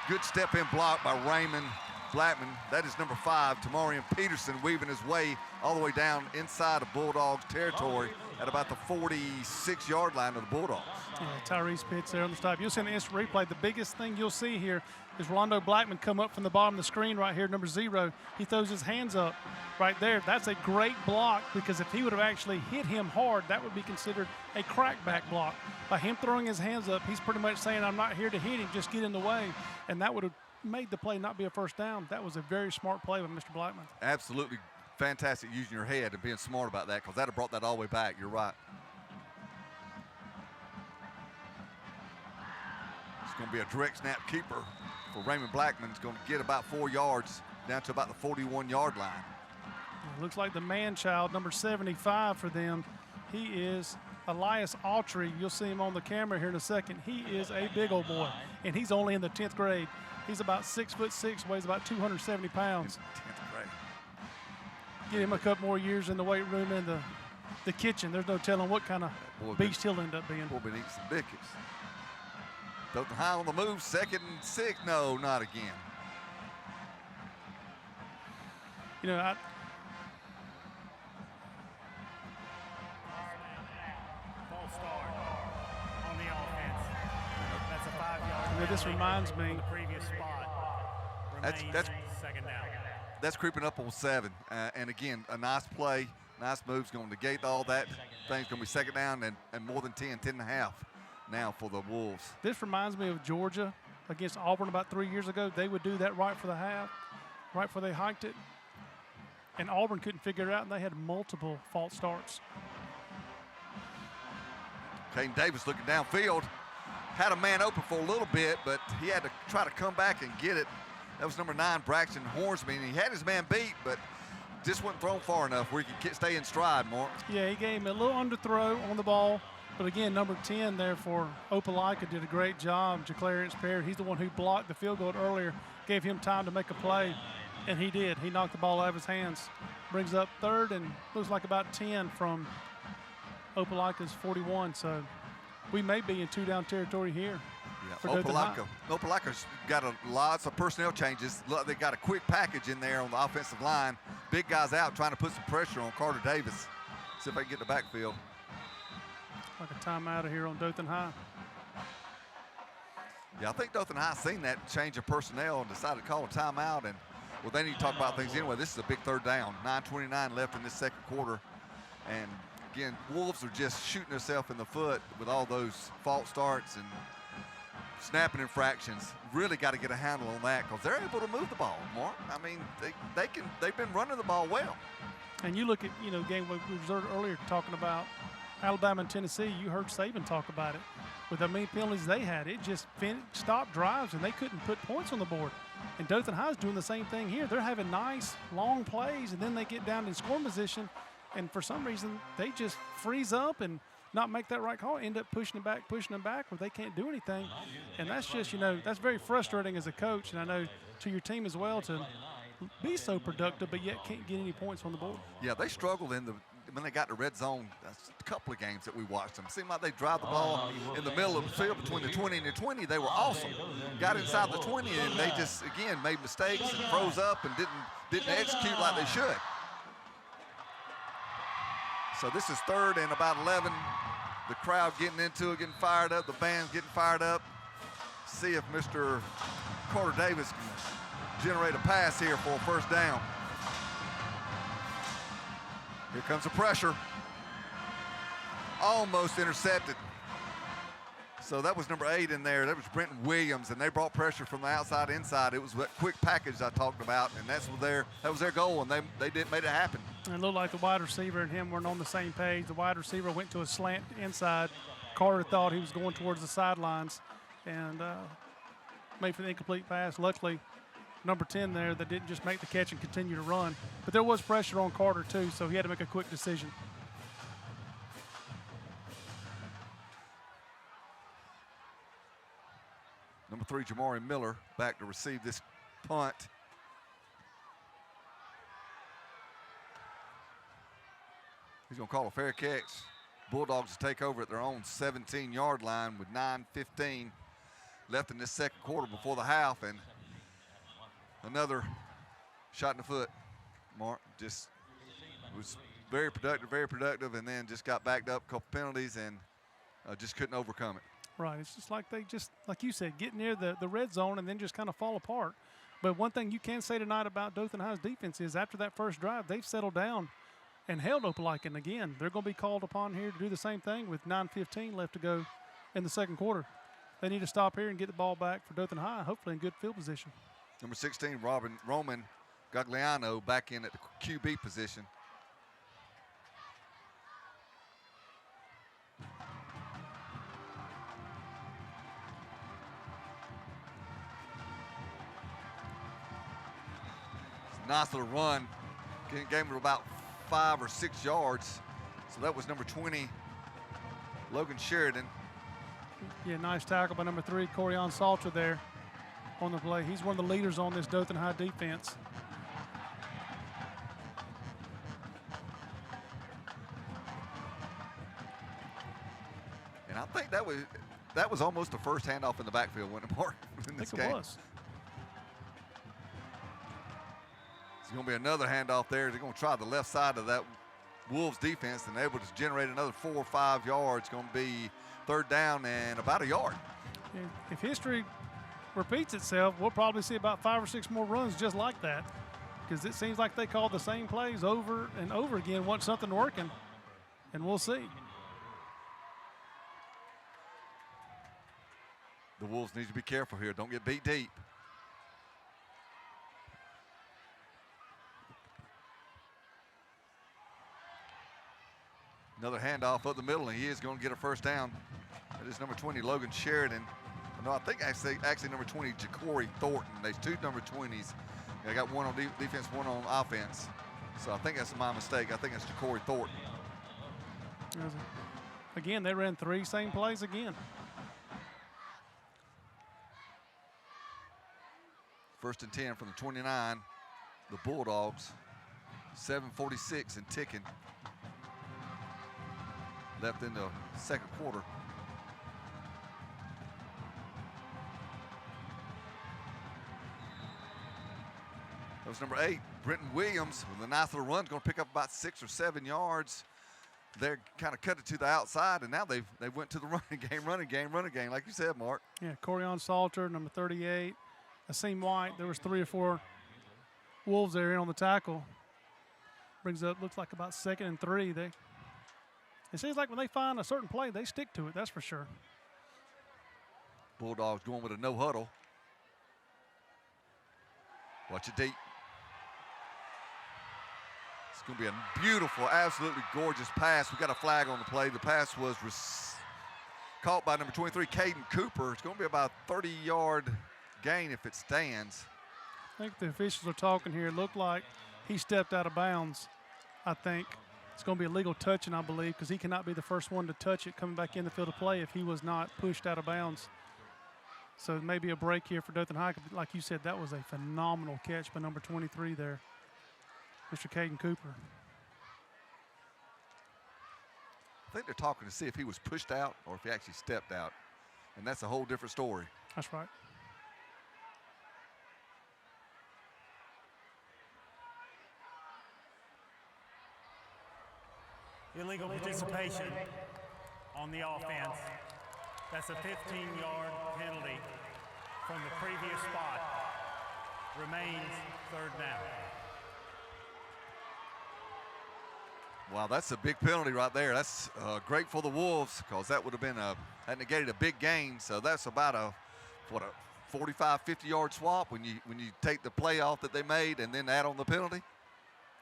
Good step in block by Raymond Blackman. That is number 5, Tamarian Peterson, weaving his way all the way down inside of Bulldogs territory at about the 46-yard line of the Bulldogs. Yeah, Tyrese Pitts there on the stop. You'll see in the instant replay, the biggest thing you'll see here is Rolando Blackman come up from the bottom of the screen right here, number 0. He throws his hands up right there. That's a great block, because if he would have actually hit him hard, that would be considered a crackback block. By him throwing his hands up, he's pretty much saying, I'm not here to hit him, just get in the way. And that would have made the play not be a first down. That was a very smart play by Mr. Blackman. Absolutely fantastic using your head and being smart about that, because that would have brought that all the way back. You're right. It's going to be a direct snap keeper for Raymond Blackman. It's going to get about 4 yards down to about the 41-yard line. It looks like the man-child, number 75 for them. He is Elias Autry. You'll see him on the camera here in a second. He is a big old boy, and he's only in the 10th grade. He's about 6'6", weighs about 270 pounds. 10th grade. Get him a couple more years in the weight room and the kitchen. There's no telling what kind of beast he'll end up being. Boy, been eating some biscuits. Dothan High on the move, 2nd and 6. No, not again. You know, False start on the offense. That's a 5-yard. this reminds me. The previous spot That's 2nd down. That's creeping up on 7. And again, a nice play, nice move's going to negate all that. Thing's going to be 2nd down and more than 10 and a half now for the Wolves. This reminds me of Georgia against Auburn about 3 years ago. They would do that right for the half, right before they hiked it. And Auburn couldn't figure it out, and they had multiple false starts. Caden Davis looking downfield. Had a man open for a little bit, but he had to try to come back and get it. That was number 9, Braxton Hornsby, and he had his man beat, but just wasn't thrown far enough where he could stay in stride, Mark. Yeah, he gave him a little underthrow on the ball. But again, number 10 there for Opelika did a great job. Jaclarius Perry, he's the one who blocked the field goal earlier, gave him time to make a play, and he did. He knocked the ball out of his hands. Brings up 3rd and looks like about 10 from Opelika's 41. So we may be in 2-down territory here. Yeah, Opelika's got lots of personnel changes. Look, they got a quick package in there on the offensive line. Big guys out trying to put some pressure on Carter Davis. See if they can get the backfield. Like a timeout here on Dothan High. Yeah, I think Dothan High seen that change of personnel and decided to call a timeout. And, well, they need to talk about things anyway. This is a big 3rd down. 9:29 left in this 2nd quarter. And, again, Wolves are just shooting themselves in the foot with all those false starts and snapping infractions. Really got to get a handle on that because they're able to move the ball, Mark. I mean, they've been running the ball well. And you look at, game we observed earlier talking about Alabama and Tennessee. You heard Saban talk about it. With how many penalties they had, it just stopped drives, and they couldn't put points on the board. And Dothan High is doing the same thing here. They're having nice, long plays, and then they get down in scoring position, and for some reason, they just freeze up and not make that right call, end up pushing them back where they can't do anything. And that's just, that's very frustrating as a coach, and I know to your team as well to be so productive, but yet can't get any points on the board. Yeah, they struggled when they got to red zone. That's a couple of games that we watched them. Seemed like they drive the ball in the middle of the field between the 20 and the 20. They were awesome. Got inside the 20, and they just, again, made mistakes and froze up and didn't execute like they should. So this is 3rd and about 11. The crowd getting into it, getting fired up. The band's getting fired up. See if Mr. Carter Davis can generate a pass here for a 1st down. Here comes the pressure. Almost intercepted. So that was number 8 in there. That was Brenton Williams, and they brought pressure from the outside inside. It was that quick package I talked about, and that was their goal, and they made it happen. And it looked like the wide receiver and him weren't on the same page. The wide receiver went to a slant inside. Carter thought he was going towards the sidelines and made for the incomplete pass. Luckily, number 10 there that didn't just make the catch and continue to run. But there was pressure on Carter too, so he had to make a quick decision. Number 3, Jamari Miller, back to receive this punt. He's going to call a fair catch. Bulldogs to take over at their own 17-yard line with 9:15 left in this 2nd quarter before the half, and another shot in the foot. Mark just was very productive, and then just got backed up, a couple penalties, and just couldn't overcome it. Right, it's just like they just, like you said, get near the red zone and then just kind of fall apart. But one thing you can say tonight about Dothan High's defense is after that first drive, they've settled down and held Opelika. And again, they're going to be called upon here to do the same thing with 9:15 left to go in the 2nd quarter. They need to stop here and get the ball back for Dothan High, hopefully in good field position. Number 16, Roman Gagliano back in at the QB position. Nice little run. Gave him about 5 or 6 yards. So that was number 20, Logan Sheridan. Yeah, nice tackle by number 3, Corian Salter there on the play. He's one of the leaders on this Dothan High defense. And I think that was that was almost the first handoff in the backfield, wasn't it, Mark, in this game? It was. It's going to be another handoff there. They're going to try the left side of that Wolves defense and able to generate another 4 or 5 yards. Going to be 3rd down and about a yard. If history repeats itself, we'll probably see about 5 or 6 more runs just like that, because it seems like they call the same plays over and over again once something working, and we'll see. The Wolves need to be careful here. Don't get beat deep. Another handoff up the middle, and he is going to get a 1st down. That is number 20, Logan Sheridan. No, I think actually number 20, Ja'Cory Thornton. There's 2 number 20s. I got one on defense, one on offense. So I think that's my mistake. I think it's Ja'Cory Thornton. Again, they ran 3 same plays again. 1st and 10 from the 29. The Bulldogs, 7:46 and ticking. Left in the 2nd quarter. That was number 8, Brenton Williams, with a nice little run. Going to pick up about 6 or 7 yards. They're kind of cut it to the outside, and now they went to the running game, like you said, Mark. Yeah, Corian Salter, number 38. Asim White, there was 3 or 4 Wolves there in on the tackle. Brings up, looks like about 2nd and 3. It seems like when they find a certain play, they stick to it, that's for sure. Bulldogs going with a no huddle. Watch it deep. It's going to be a beautiful, absolutely gorgeous pass. We got a flag on the play. The pass was caught by number 23, Caden Cooper. It's going to be about a 30-yard gain if it stands. I think the officials are talking here. It looked like he stepped out of bounds. I think it's going to be a legal touching, I believe, because he cannot be the first one to touch it coming back in the field of play if he was not pushed out of bounds. So maybe a break here for Dothan High. Like you said, that was a phenomenal catch by number 23 there, Mr. Caden Cooper. I think they're talking to see if he was pushed out or if he actually stepped out. And that's a whole different story. That's right. Illegal participation on the offense. That's a 15-yard penalty from the previous spot. Remains 3rd down. Wow, that's a big penalty right there. That's great for the Wolves because that would have been that negated a big gain. So that's about a 45, 50-yard swap when you take the play off that they made and then add on the penalty.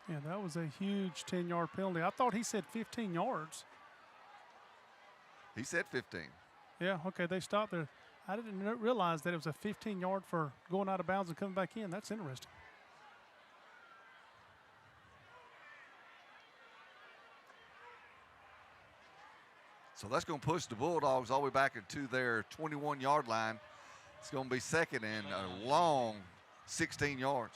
Yeah, that was a huge 10-yard penalty. I thought he said 15 yards. He said 15. Yeah, okay, they stopped there. I didn't realize that it was a 15-yard for going out of bounds and coming back in. That's interesting. So that's going to push the Bulldogs all the way back into their 21-yard line. It's going to be 2nd and a long 16 yards.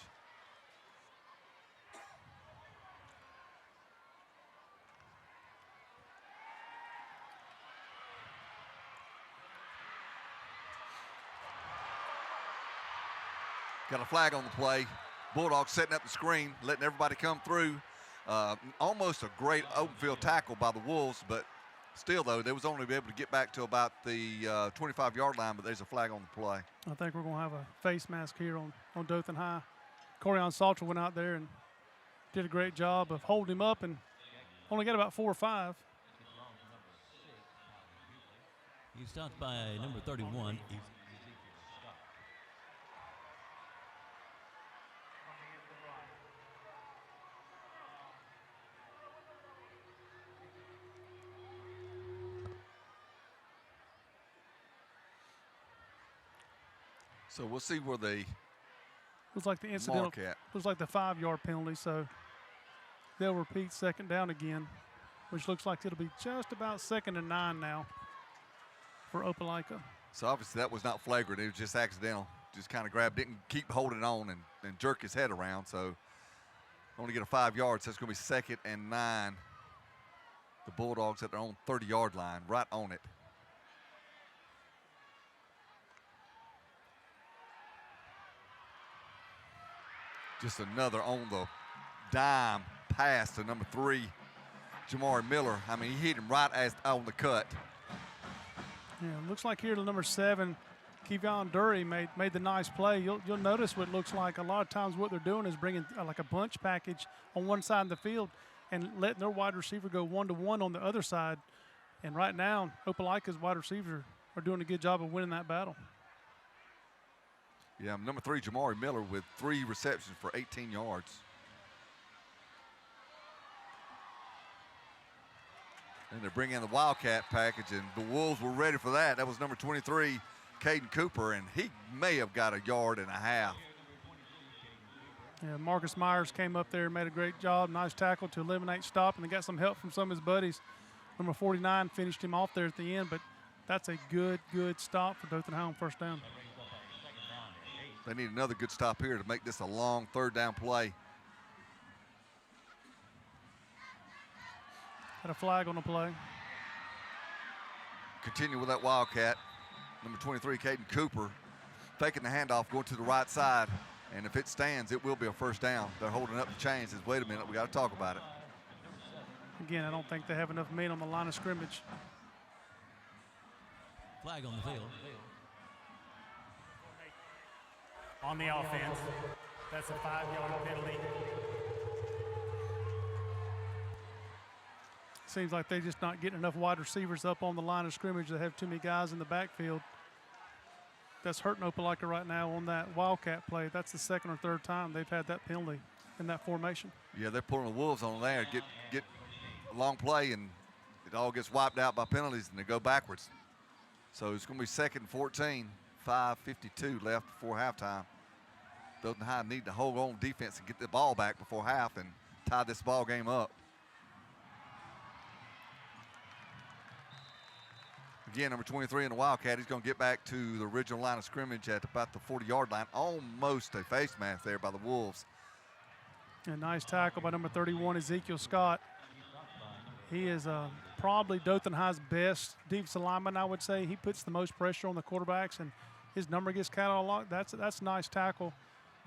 Got a flag on the play. Bulldogs setting up the screen, letting everybody come through. Almost a great open field tackle by the Wolves, but still, though, they was only able to get back to about the 25-yard line, but there's a flag on the play. I think we're going to have a face mask here on Dothan High. Corian Salter went out there and did a great job of holding him up and only got about 4 or 5. He stopped by number 31. So we'll see where they looks like the incidental. mark at. Looks like the 5-yard penalty. So they'll repeat 2nd down again, which looks like it'll be just about 2nd and 9 now for Opelika. So obviously that was not flagrant. It was just accidental. Just kind of grabbed it and keep holding on and jerk his head around. So only get a 5 yards. So it's going to be 2nd and 9. The Bulldogs at their own 30-yard line, right on it. Just another on the dime pass to number 3, Jamari Miller. I mean, he hit him right as on the cut. Yeah, looks like here to number 7, Kevon Dury made the nice play. You'll notice what it looks like. A lot of times what they're doing is bringing like a bunch package on one side of the field and letting their wide receiver go one-to-one on the other side. And right now, Opelika's wide receivers are doing a good job of winning that battle. Yeah, number 3, Jamari Miller with 3 receptions for 18 yards. And they're bringing in the Wildcat package, and the Wolves were ready for that. That was number 23, Caden Cooper, and he may have got 1.5 yards. Yeah, Marcus Myers came up there and made a great job. Nice tackle to eliminate stop, and they got some help from some of his buddies. Number 49 finished him off there at the end, but that's a good stop for Dothan High on first down. They need another good stop here to make this a long third down play. Had a flag on the play. Continue with that Wildcat. Number 23, Caden Cooper, taking the handoff, going to the right side. And if it stands, it will be a first down. They're holding up the chains. Says, wait a minute, we got to talk about it. Again, I don't think they have enough men on the line of scrimmage. Flag on the field. On the offense, that's a 5-yard penalty. Seems like they're just not getting enough wide receivers up on the line of scrimmage. They have too many guys in the backfield. That's hurting Opelika right now on that Wildcat play. That's the second or third time they've had that penalty in that formation. Yeah, they're pulling the Wolves on there. Get a long play, and it all gets wiped out by penalties, and they go backwards. So it's going to be 2nd and 14, 5:52 left before halftime. Dothan High need to hold on defense and get the ball back before half and tie this ball game up. Again, number 23 in the Wildcat, he's going to get back to the original line of scrimmage at about the 40-yard line. Almost a face mask there by the Wolves. A nice tackle by number 31, Ezekiel Scott. He is probably Dothan High's best defensive lineman, I would say. He puts the most pressure on the quarterbacks, and his number gets counted a lot. That's a nice tackle.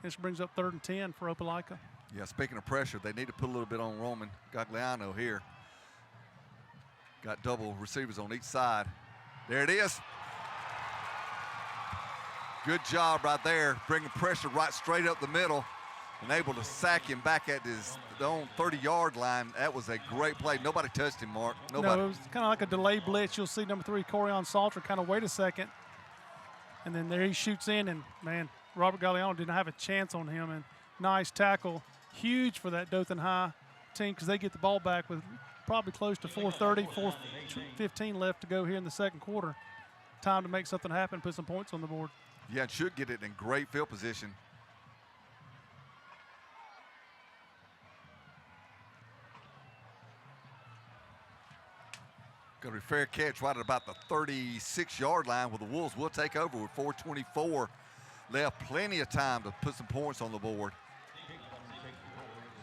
This brings up 3rd and 10 for Opelika. Yeah, speaking of pressure, they need to put a little bit on Roman Gagliano here. Got double receivers on each side. There it is. Good job right there, bringing pressure right straight up the middle and able to sack him back at his own 30-yard line. That was a great play. Nobody touched him, Mark. Nobody. No, it was kind of like a delay blitz. You'll see number 3, Corian Salter, kind of wait a second. And then there he shoots in, and, man, Robert Galliano didn't have a chance on him. And nice tackle. Huge for that Dothan High team because they get the ball back with probably close to 4:30, 4:15 left to go here in the second quarter. Time to make something happen, put some points on the board. Yeah, and should get it in great field position. Going to be fair catch right at about the 36-yard line where the Wolves will take over with 4:24 left. Plenty of time to put some points on the board.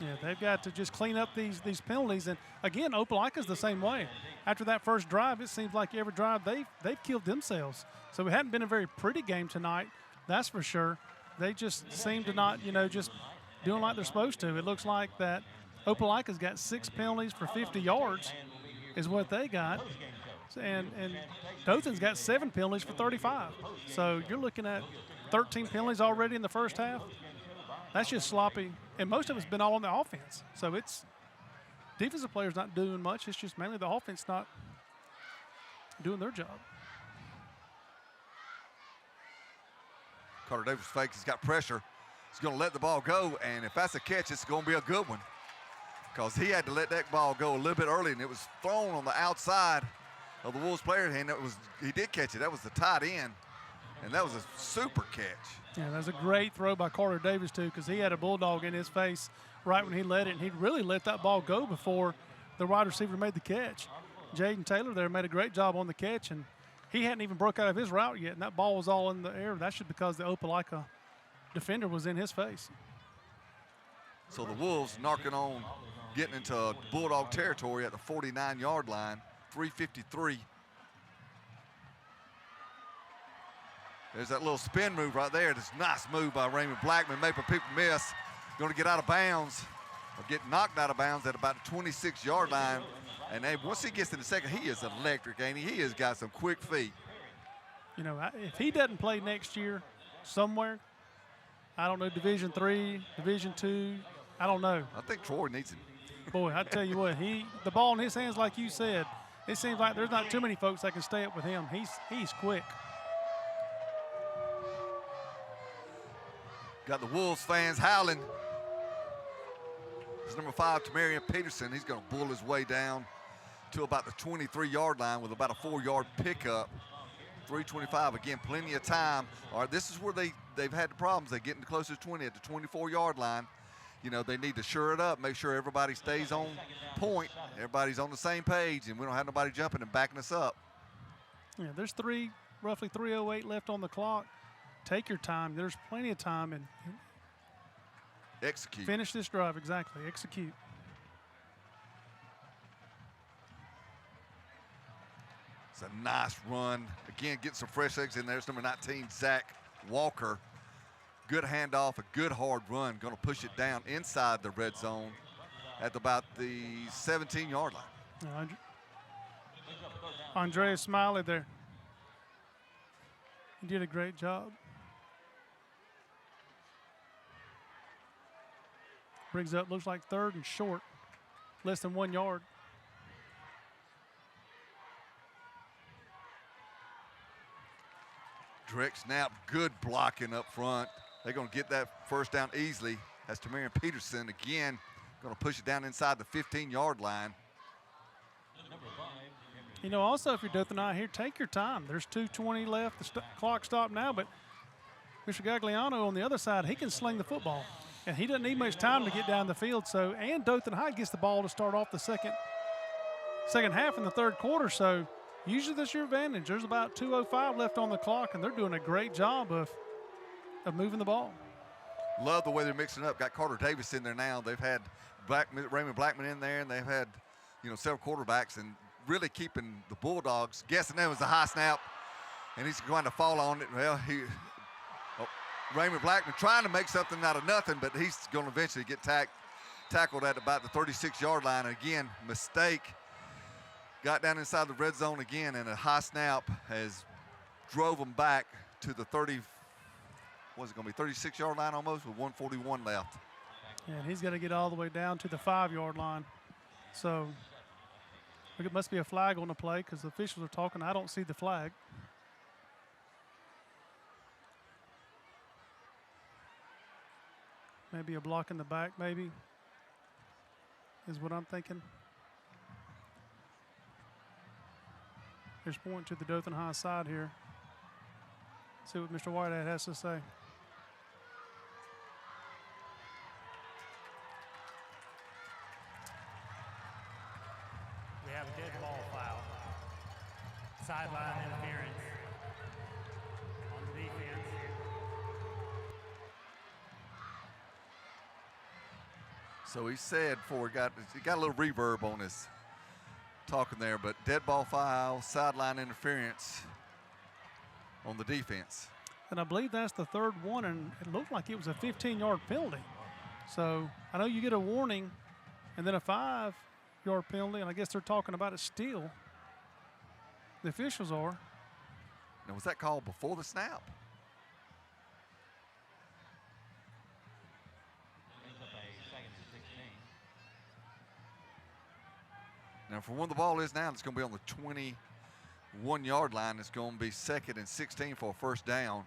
Yeah, they've got to just clean up these penalties. And, again, Opelika's the same way. After that first drive, it seems like every drive they've killed themselves. So it hadn't been a very pretty game tonight, that's for sure. They just seem to not, just doing like they're supposed to. It looks like that Opelika's got 6 penalties for 50 yards is what they got. And Dothan's got 7 penalties for 35. So you're looking at 13 penalties already in the first half. That's just sloppy. And most of it's been all on the offense. So it's defensive players not doing much. It's just mainly the offense not doing their job. Carter Davis fakes. He's got pressure. He's going to let the ball go. And if that's a catch, it's going to be a good one. Because he had to let that ball go a little bit early, and it was thrown on the outside of the Wolves player. And he did catch it. That was the tight end. And that was a super catch. Yeah, that was a great throw by Carter Davis, too, because he had a bulldog in his face right when he let it, and he really let that ball go before the wide receiver made the catch. Jaden Taylor there made a great job on the catch, and he hadn't even broke out of his route yet, and that ball was all in the air. That's just because the Opelika defender was in his face. So the Wolves knocking on, getting into bulldog territory at the 49-yard line, 3:53. There's that little spin move right there. This nice move by Raymond Blackman, making people miss. going to get out of bounds or get knocked out of bounds at about the 26-yard line. And once he gets to the second, he is electric, ain't he? He has got some quick feet. You know, if he doesn't play next year somewhere, I don't know, Division III, Division II, I don't know. I think Troy needs him. Boy, I tell you what, the ball in his hands, like you said, it seems like there's not too many folks that can stay up with him. He's quick. Got the Wolves fans howling. It's number 5, Tamarian Peterson. He's going to bull his way down to about the 23-yard line with about a 4-yard pickup. 3:25, again, plenty of time. All right, this is where they've had the problems. They get closer to 20 at the 24-yard line. You know, they need to shore it up, make sure everybody stays on point, everybody's on the same page, and we don't have nobody jumping and backing us up. Yeah, there's roughly 3:08 left on the clock. Take your time. There's plenty of time, and execute. Finish this drive, exactly. Execute. It's a nice run. Again, getting some fresh legs in there. It's number 19, Zach Walker. Good handoff, a good hard run. Going to push it down inside the red zone at about the 17-yard line. Andreas Smiley there. He did a great job. Brings up, looks like 3rd and short. Less than 1 yard. Direct snap, good blocking up front. They're going to get that first down easily. That's Tamarian Peterson again. Going to push it down inside the 15-yard line. You know, also, if you're Dothan out here, take your time. There's 2:20 left. The clock stopped now, but Mr. Gagliano on the other side, he can sling the football. And he doesn't need much time to get down the field. So, and Dothan High gets the ball to start off the second half in the 3rd quarter. So, usually that's your advantage. There's about 2:05 left on the clock, and they're doing a great job of moving the ball. Love the way they're mixing up. Got Carter Davis in there now. They've had Raymond Blackman in there, and they've had, you know, several quarterbacks, and really keeping the Bulldogs guessing that was a high snap, and he's going to fall on it. Well, Raymond Blackman trying to make something out of nothing, but he's going to eventually get tackled at about the 36-yard line. Again, mistake. Got down inside the red zone again, and a high snap has drove them back to the 36-yard line almost with 1:41 left. Yeah, and he's got to get all the way down to the 5-yard line. So it must be a flag on the play because the officials are talking. I don't see the flag. Maybe a block in the back, maybe, is what I'm thinking. Here's point to the Dothan High side here. See what Mr. Whitehead has to say. We have a dead ball foul. Sideline interference on the defense. So he said before he got a little reverb on his talking there, but dead ball foul, sideline interference on the defense. And I believe that's the 3rd one, and it looked like it was a 15-yard penalty. So I know you get a warning and then a 5-yard penalty, and I guess they're talking about a steal. The officials are. Now, was that called before the snap? Now, for when the ball is now, it's going to be on the 21-yard line. It's going to be 2nd and 16 for a first down.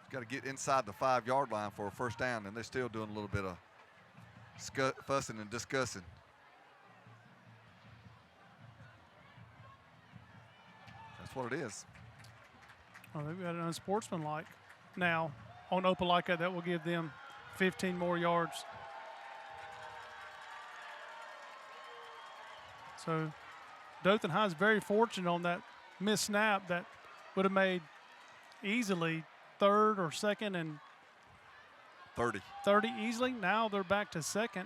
It's got to get inside the 5-yard line for a first down, and they're still doing a little bit of fussing and discussing. That's what it is. Oh, they've got an unsportsmanlike. Now, on Opelika, that will give them 15 more yards. So Dothan High is very fortunate on that missed snap that would have made easily 3rd or 2nd and 30 easily. Now they're back to 2nd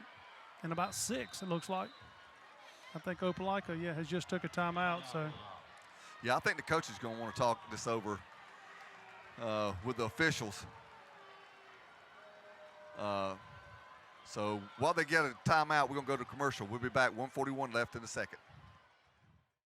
and about 6, it looks like. I think Opelika, has just took a timeout. So, yeah, I think the coach is going to want to talk this over with the officials. So while they get a timeout, we're going to go to commercial. We'll be back. 1:41 left in the second.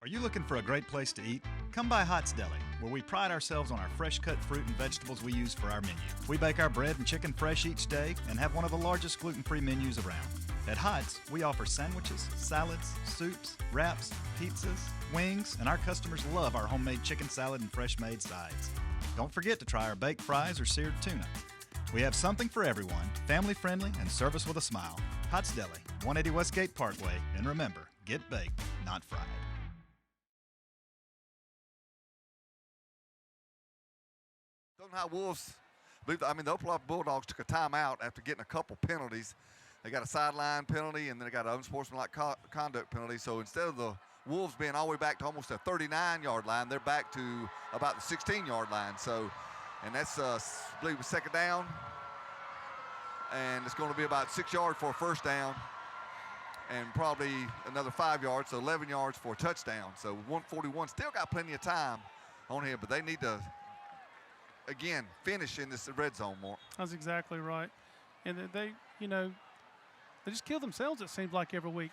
Are you looking for a great place to eat? Come by Hots Deli, where we pride ourselves on our fresh-cut fruit and vegetables we use for our menu. We bake our bread and chicken fresh each day and have one of the largest gluten-free menus around. At Hots, we offer sandwiches, salads, soups, wraps, pizzas, wings, and our customers love our homemade chicken salad and fresh-made sides. Don't forget to try our baked fries or seared tuna. We have something for everyone, family-friendly, and service with a smile. Hots Deli, 180 Westgate Parkway, and remember, get baked, not fried. Dothan High Wolves, the Opelika Bulldogs took a timeout after getting a couple penalties. They got a sideline penalty, and then they got an unsportsmanlike conduct penalty. So instead of the Wolves being all the way back to almost a 39-yard line, they're back to about the 16-yard line. So, and that's, I believe, second down. And it's going to be about 6 yards for a first down and probably another 5 yards, so 11 yards for a touchdown. So 141, still got plenty of time on here, but they need to, again, finish in this red zone more. That's exactly right. And they just kill themselves, it seems like, every week.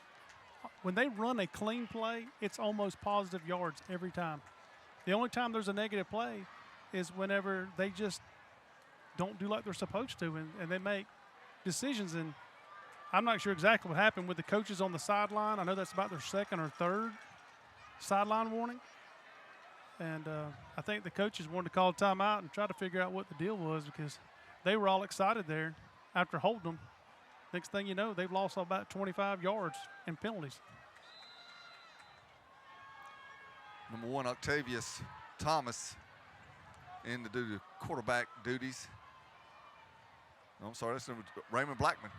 When they run a clean play, it's almost positive yards every time. The only time there's a negative play is whenever they just don't do like they're supposed to, and they make decisions. And I'm not sure exactly what happened with the coaches on the sideline. I know that's about their second or third sideline warning. And I think the coaches wanted to call a timeout and try to figure out what the deal was, because they were all excited there after holding them. Next thing you know, they've lost about 25 yards in penalties. Number 1, Octavius Thomas in to do the quarterback duties. No, I'm sorry, that's Raymond Blackman.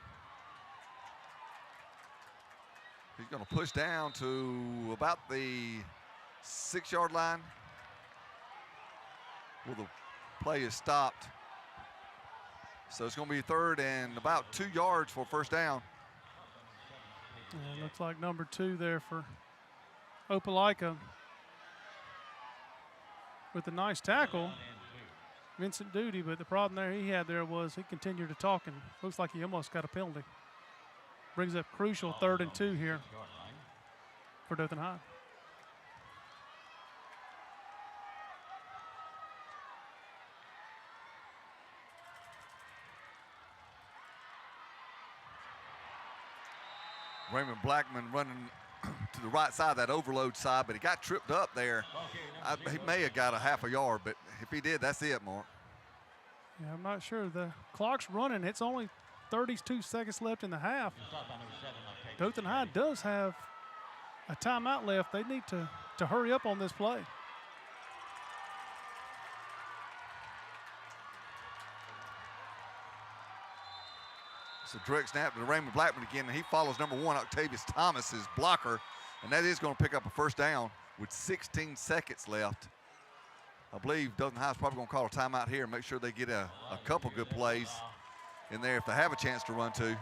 He's going to push down to about the 6-yard line. Well, the play is stopped. So it's going to be third and about 2 yards for first down. Yeah, looks like number 2 there for Opelika with a nice tackle, Vincent Duty, but the problem there he had there was he continued to talk, and looks like he almost got a penalty. Brings up crucial 3rd and 2 here for Dothan High. Raymond Blackman running to the right side of that overload side, but he got tripped up there. He may have got a half a yard, but if he did, that's it, Mark. Yeah, I'm not sure. The clock's running. It's only 32 seconds left in the half. Dothan High does have a timeout left. They need to hurry up on this play. It's a direct snap to Raymond Blackman again, and he follows number 1, Octavius Thomas's blocker, and that is going to pick up a first down with 16 seconds left. I believe Dothan High is probably going to call a timeout here and make sure they get a couple good plays in there if they have a chance to run to.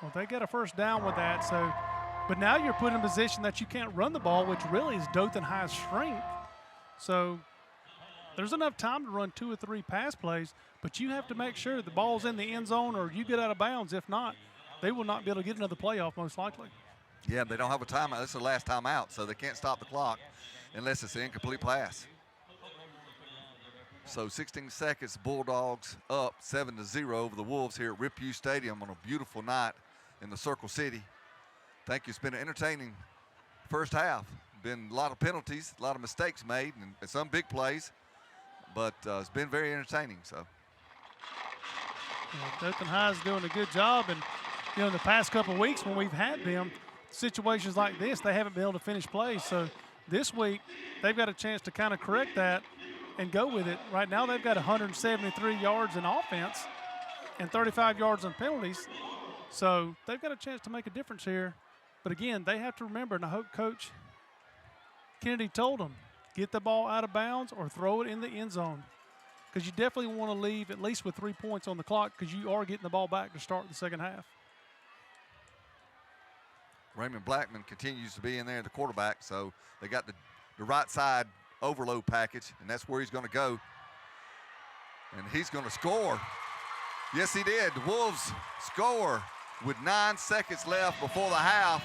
Well, they get a first down with that, so, but now you're put in a position that you can't run the ball, which really is Dothan High's strength. So there's enough time to run 2 or 3 pass plays, but you have to make sure the ball's in the end zone or you get out of bounds. If not, they will not be able to get another playoff most likely. Yeah, they don't have a timeout. This is the last timeout, so they can't stop the clock unless it's an incomplete pass. So 16 seconds, Bulldogs up 7-0 over the Wolves here at Rip U Stadium on a beautiful night in the Circle City. Thank you. It's been an entertaining first half. Been a lot of penalties, a lot of mistakes made, and some big plays, but it's been very entertaining. So yeah, Dothan High is doing a good job, and in the past couple of weeks when we've had them situations like this, they haven't been able to finish plays. So this week they've got a chance to kind of correct that and go with it. Right now they've got 173 yards in offense and 35 yards on penalties. So they've got a chance to make a difference here. But again, they have to remember, and I hope Coach Kennedy told them, get the ball out of bounds or throw it in the end zone, because you definitely want to leave at least with 3 points on the clock, because you are getting the ball back to start the second half. Raymond Blackman continues to be in there at the quarterback, so they got the right side overload package, and that's where he's going to go. And he's going to score. Yes, he did. The Wolves score with 9 seconds left before the half.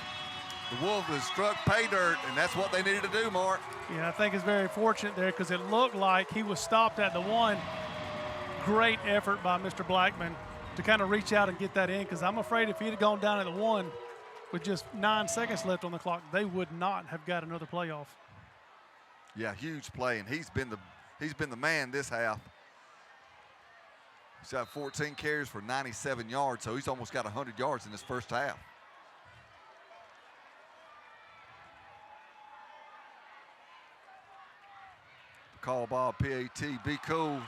The Wolves have struck pay dirt, and that's what they needed to do, Mark. Yeah, I think it's very fortunate there because it looked like he was stopped at the 1. Great effort by Mr. Blackman to kind of reach out and get that in, because I'm afraid if he'd have gone down at the 1 with just 9 seconds left on the clock, they would not have got another playoff. Yeah, huge play, and he's been the man this half. He's got 14 carries for 97 yards, so he's almost got 100 yards in this first half. Call ball, PAT, be cool.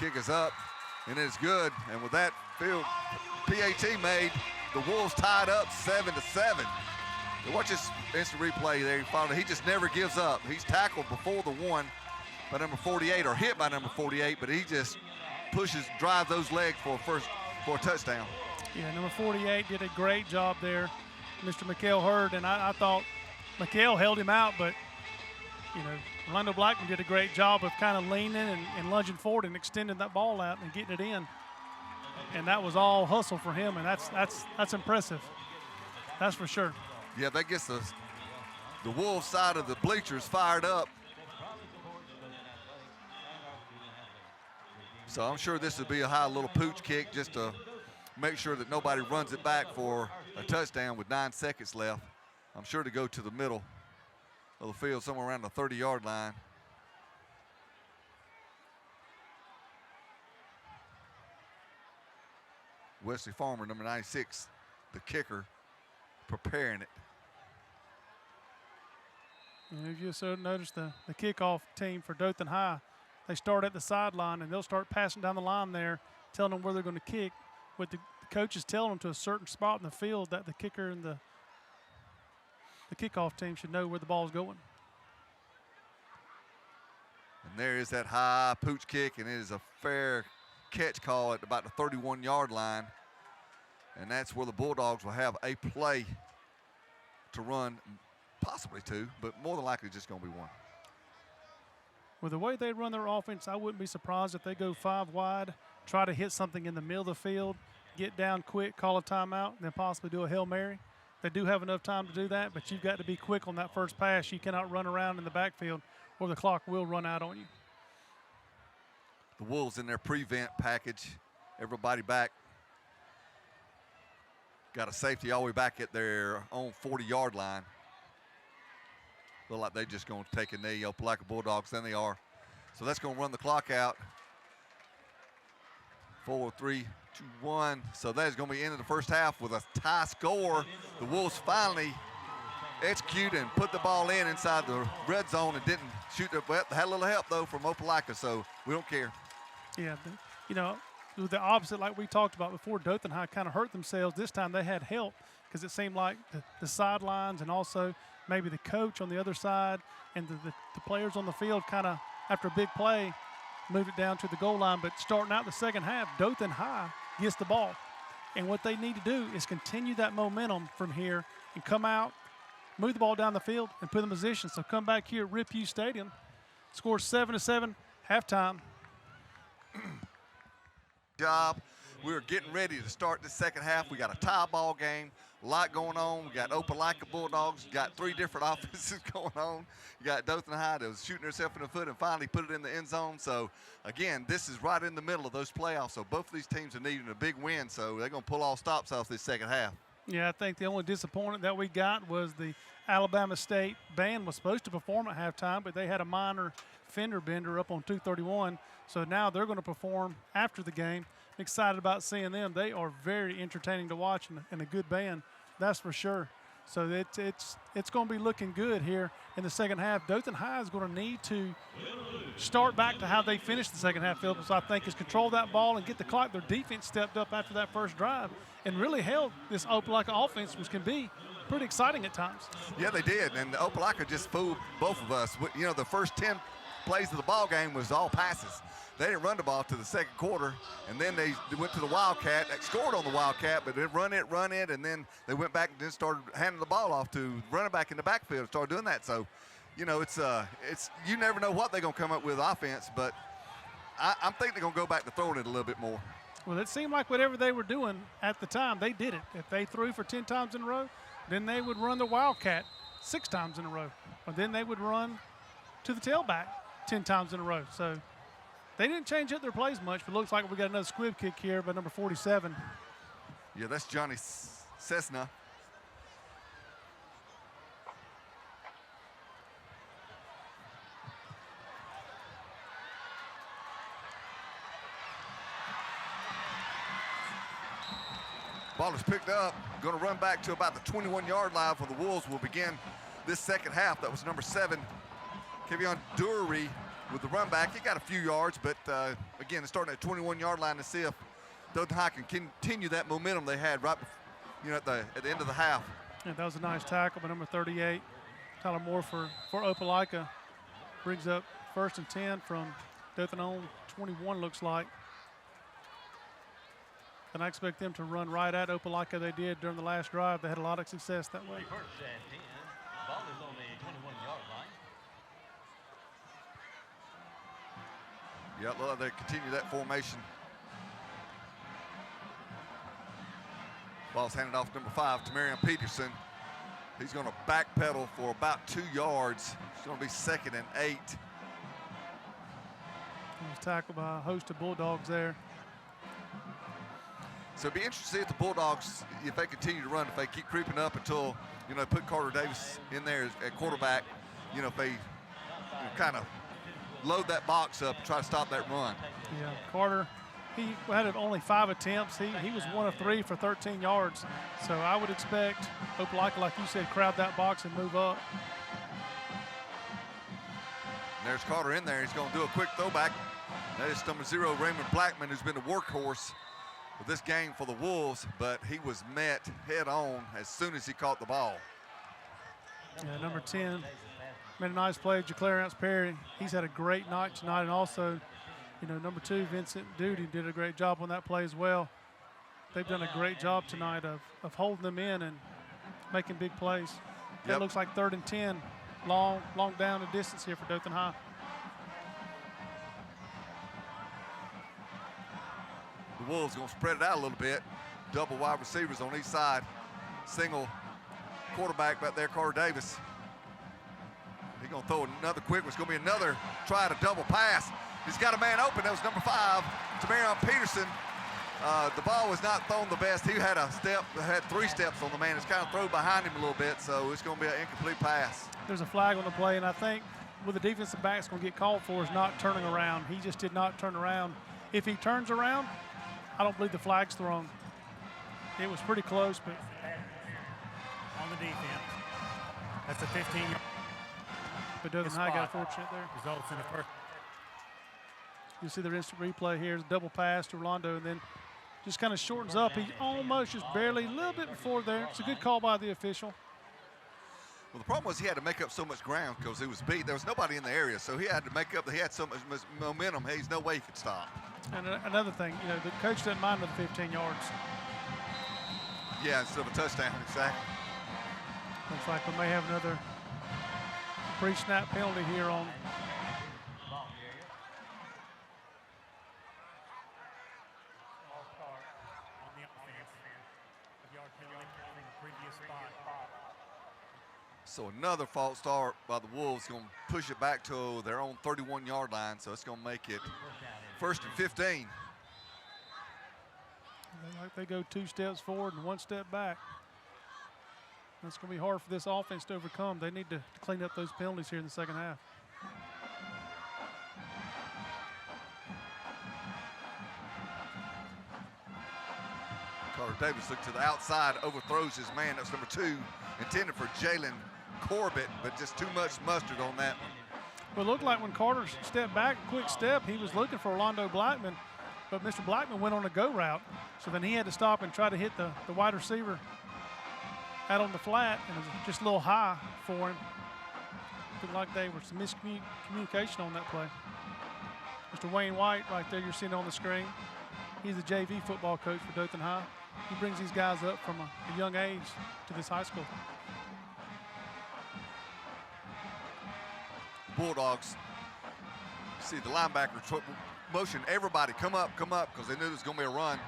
Kick is up, and it's good. And with that field PAT made, the Wolves tied up 7-7. Watch this instant replay there. He just never gives up. He's tackled before the 1 by number 48, or hit by number 48, but he just drives those legs for a touchdown. Yeah, number 48 did a great job there, Mr. McHale Hurd, and I thought McHale held him out, but Orlando Blackman did a great job of kind of leaning and lunging forward and extending that ball out and getting it in. And that was all hustle for him, and that's impressive. That's for sure. Yeah, that gets the Wolves side of the bleachers fired up. So I'm sure this would be a high little pooch kick just to make sure that nobody runs it back for a touchdown with 9 seconds left. I'm sure to go to the middle of the field, somewhere around the 30-yard line. Wesley Farmer, number 96, the kicker, preparing it. And if you just notice the kickoff team for Dothan High, they start at the sideline and they'll start passing down the line there, telling them where they're going to kick. With the coaches telling them to a certain spot in the field that the kicker and the kickoff team should know where the ball's going. And there is that high pooch kick, and it is a fair catch call at about the 31-yard line. And that's where the Bulldogs will have a play to run, possibly 2, but more than likely just going to be 1. With the way they run their offense, I wouldn't be surprised if they go 5 wide, try to hit something in the middle of the field, get down quick, call a timeout, and then possibly do a Hail Mary. They do have enough time to do that, but you've got to be quick on that first pass. You cannot run around in the backfield or the clock will run out on you. The Wolves in their prevent package, everybody back. Got a safety all the way back at their own 40-yard line. Look like they're just going to take a knee, Opelika Bulldogs, then they are. So that's going to run the clock out. 4, 3, 2, 1. So that is going to be the end of the first half with a tie score. The Wolves finally execute and put the ball inside the red zone and didn't shoot. Well, they had a little help, though, from Opelika, so we don't care. Yeah, the opposite, like we talked about before, Dothan High kind of hurt themselves. This time they had help because it seemed like the sidelines and also maybe the coach on the other side and the players on the field kind of, after a big play, moved it down to the goal line. But starting out the second half, Dothan High gets the ball. And what they need to do is continue that momentum from here and come out, move the ball down the field, and put in position. So come back here at Rip U Stadium, score 7-7, halftime. Job. We're getting ready to start the second half. We got a tie ball game, a lot going on. We got Opelika Bulldogs, got 3 different offenses going on. You got Dothan High that was shooting herself in the foot and finally put it in the end zone. So again, this is right in the middle of those playoffs. So both of these teams are needing a big win. So they're going to pull all stops off this second half. Yeah, I think the only disappointment that we got was the Alabama State band was supposed to perform at halftime, but they had a minor fender bender up on 231. So now they're going to perform after the game. I'm excited about seeing them. They are very entertaining to watch and a good band, that's for sure. So it's going to be looking good here in the second half. Dothan High is going to need to start back to how they finished the second half, Phillips, I think, is control that ball and get the clock. Their defense stepped up after that first drive and really held this Opelika offense, which can be pretty exciting at times. Yeah, they did, and Opelika just fooled both of us. You know, the first 10 plays of the ball game was all passes. They didn't run the ball to the second quarter, and then they went to the Wildcat, scored on the Wildcat, but they run it, and then they went back and then started handing the ball off to running back in the backfield and started doing that. So, you know, it's you never know what they're going to come up with offense, but I'm thinking they're going to go back to throwing it a little bit more. Well, it seemed like whatever they were doing at the time, they did it. If they threw for 10 times in a row, then they would run the Wildcat 6 times in a row. Or then they would run to the tailback 10 times in a row. So they didn't change up their plays much, but it looks like we got another squib kick here by number 47. Yeah, that's Johnny Cessna. Ball is picked up, going to run back to about the 21-yard line for the Wolves. Will begin this second half. That was number 7, Kevion Dury with the run back. He got a few yards, but again, it's starting at 21-yard line to see if Dothan High can continue that momentum they had right, at the end of the half. Yeah, that was a nice tackle by number 38, Tyler Moore for Opelika. Brings up 1st and 10 from Dothan on 21, looks like. And I expect them to run right at Opelika. They did during the last drive. They had a lot of success that way. First and 10. Ball is on the 21-yard line. Yeah, look like they continue that formation. Ball's handed off to number 5, Tamarion Peterson. He's going to backpedal for about 2 yards. It's going to be 2nd and 8. He was tackled by a host of Bulldogs there. So it'd be interesting to see if the Bulldogs, if they continue to run, if they keep creeping up until, they put Carter Davis in there at quarterback, if they kind of load that box up and try to stop that run. Yeah, Carter, he had only 5 attempts. He was 1 of 3 for 13 yards. So I would expect Opelika, like you said, crowd that box and move up. And there's Carter in there. He's going to do a quick throwback. That is number 0, Raymond Blackman, who's been the workhorse with this game for the Wolves, but he was met head on as soon as he caught the ball. Yeah, number 10 made a nice play, Jaclarence Perry. He's had a great night tonight, and also, number 2, Vincent Duty, did a great job on that play as well. They've done a great job tonight of holding them in and making big plays. That looks like 3rd and 10, long down the distance here for Dothan High. The Wolves going to spread it out a little bit. Double wide receivers on each side. Single quarterback back there, Carter Davis. He's going to throw another quick one. It's going to be another try to double pass. He's got a man open. That was number 5, Tamarion Peterson. The ball was not thrown the best. He had had 3 steps on the man. It's kind of thrown behind him a little bit, so it's going to be an incomplete pass. There's a flag on the play, and I think what the defensive back's going to get called for is not turning around. He just did not turn around. If he turns around, I don't believe the flag's thrown. It was pretty close, but on the defense. That's a 15-yard. But Dothan High got fortunate there. Results in the first. You see the instant replay here. It's a double pass to Orlando, and then just kind of shortens up. He almost just barely, a little bit before there. It's a good call by the official. Well, the problem was he had to make up so much ground because he was beat. There was nobody in the area, so he had to make up. He had so much momentum. There's no way he could stop. And another thing, the coach doesn't mind the 15 yards. Yeah, instead of a touchdown, exactly. Looks like we may have another pre-snap penalty here on. So another false start by the Wolves, going to push it back to their own 31-yard line, so it's going to make it 1st and 15. They go 2 steps forward and 1 step back. That's going to be hard for this offense to overcome. They need to clean up those penalties here in the second half. Carter Davis looks to the outside, overthrows his man. That's number 2, intended for Jalen Corbett, but just too much mustard on that one. Well, it looked like when Carter stepped back, quick step, he was looking for Orlando Blackman, but Mr. Blackman went on a go route. So then he had to stop and try to hit the wide receiver out on the flat, and it was just a little high for him. Looked like they were some miscommunication on that play. Mr. Wayne White, right there, you're seeing on the screen. He's the JV football coach for Dothan High. He brings these guys up from a young age to this high school. Bulldogs See the linebacker motion everybody, come up, because they knew it was going to be a run.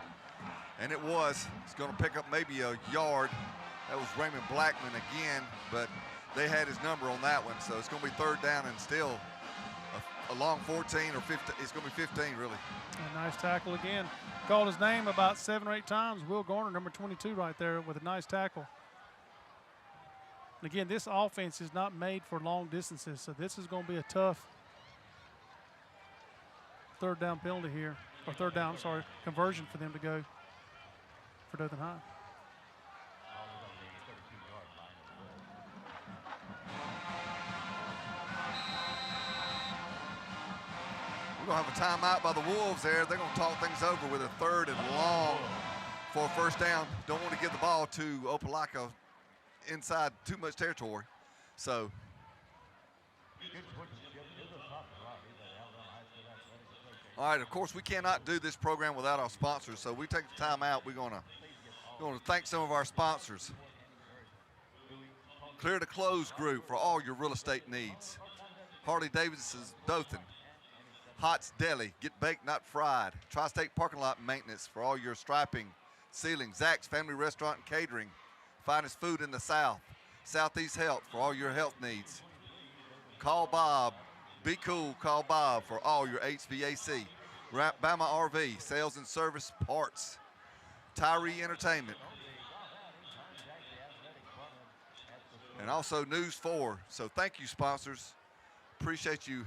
And it was. It's going to pick up maybe a yard. That was Raymond Blackman again, but they had his number on that one. So it's going to be 3rd down and still a long 14 or 15. It's going to be 15, really. A nice tackle again. Called his name about 7 or 8 times. Will Garner, number 22 right there with a nice tackle. And again, this offense is not made for long distances, so this is going to be a tough 3rd down penalty here, or 3rd down, conversion for them to go for Dothan High. We're going to have a timeout by the Wolves there. They're going to talk things over with a 3rd and long for a 1st down. Don't want to give the ball to Opelika inside too much territory. So all right, of course, we cannot do this program without our sponsors, so we take the time out. We're going to thank some of our sponsors. Clear to Close Group for all your real estate needs. Harley Davidson's Dothan. Hots Deli, get baked, not fried. Tri-State Parking Lot Maintenance for all your striping, sealing. Zach's Family Restaurant and Catering, finest food in the South. Southeast Health for all your health needs. Call Bob. Be cool, call Bob for all your HVAC. Bama RV, sales and service parts. Tyree Entertainment. And also News 4. So thank you, sponsors. Appreciate you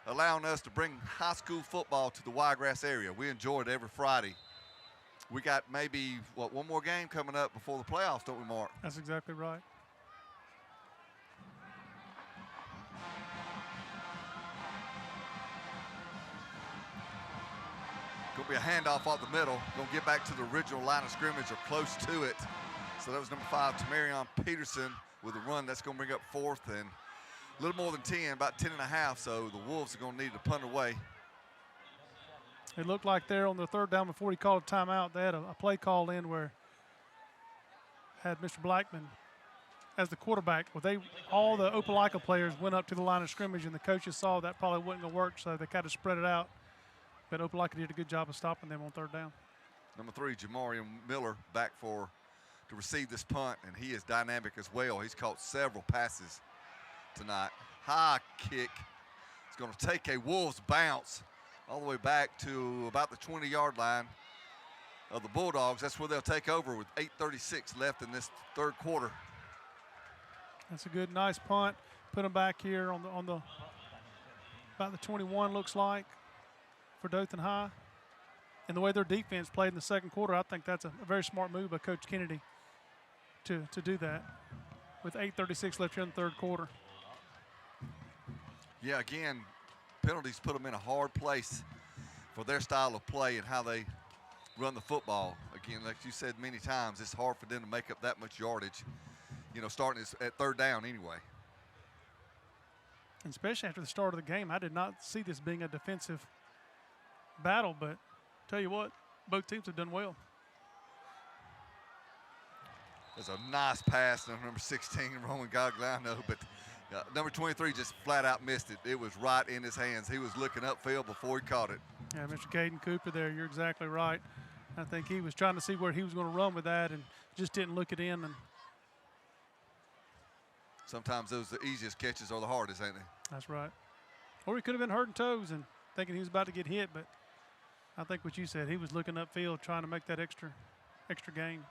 allowing us to bring high school football to the Wiregrass area. We enjoy it every Friday. We got maybe, one more game coming up before the playoffs, don't we, Mark? That's exactly right. Going to be a handoff off the middle. Going to get back to the original line of scrimmage or close to it. So that was number 5, Tamarion Peterson with a run. That's going to bring up 4th and a little more than 10, about 10 and a half. So the Wolves are going to need to punt away. It looked like there on the 3rd down before he called a timeout, they had a play called in where had Mr. Blackman as the quarterback. Well, all the Opelika players went up to the line of scrimmage, and the coaches saw that probably wasn't going to work, so they kind of spread it out. But Opelika did a good job of stopping them on 3rd down. Number 3, Jamarian Miller back to receive this punt, and he is dynamic as well. He's caught several passes tonight. High kick. It's going to take a Wolves bounce all the way back to about the 20-yard line of the Bulldogs. That's where they'll take over with 8:36 left in this 3rd quarter. That's a good, nice punt. Put them back here on the about the 21, looks like, for Dothan High. And the way their defense played in the 2nd quarter, I think that's a very smart move by Coach Kennedy to do that with 8:36 left here in the 3rd quarter. Yeah, again, penalties put them in a hard place for their style of play and how they run the football. Again, like you said many times, it's hard for them to make up that much yardage, starting at 3rd down anyway. And especially after the start of the game, I did not see this being a defensive battle, but tell you what, both teams have done well. There's a nice pass to number 16, Roman Gagliano, but number 23 just flat out missed it. It was right in his hands. He was looking upfield before he caught it. Yeah, Mr. Caden Cooper there, you're exactly right. I think he was trying to see where he was going to run with that and just didn't look it in. And sometimes those the easiest catches are the hardest, ain't they? That's right. Or he could have been hurting toes and thinking he was about to get hit, but I think what you said, he was looking upfield trying to make that extra gain.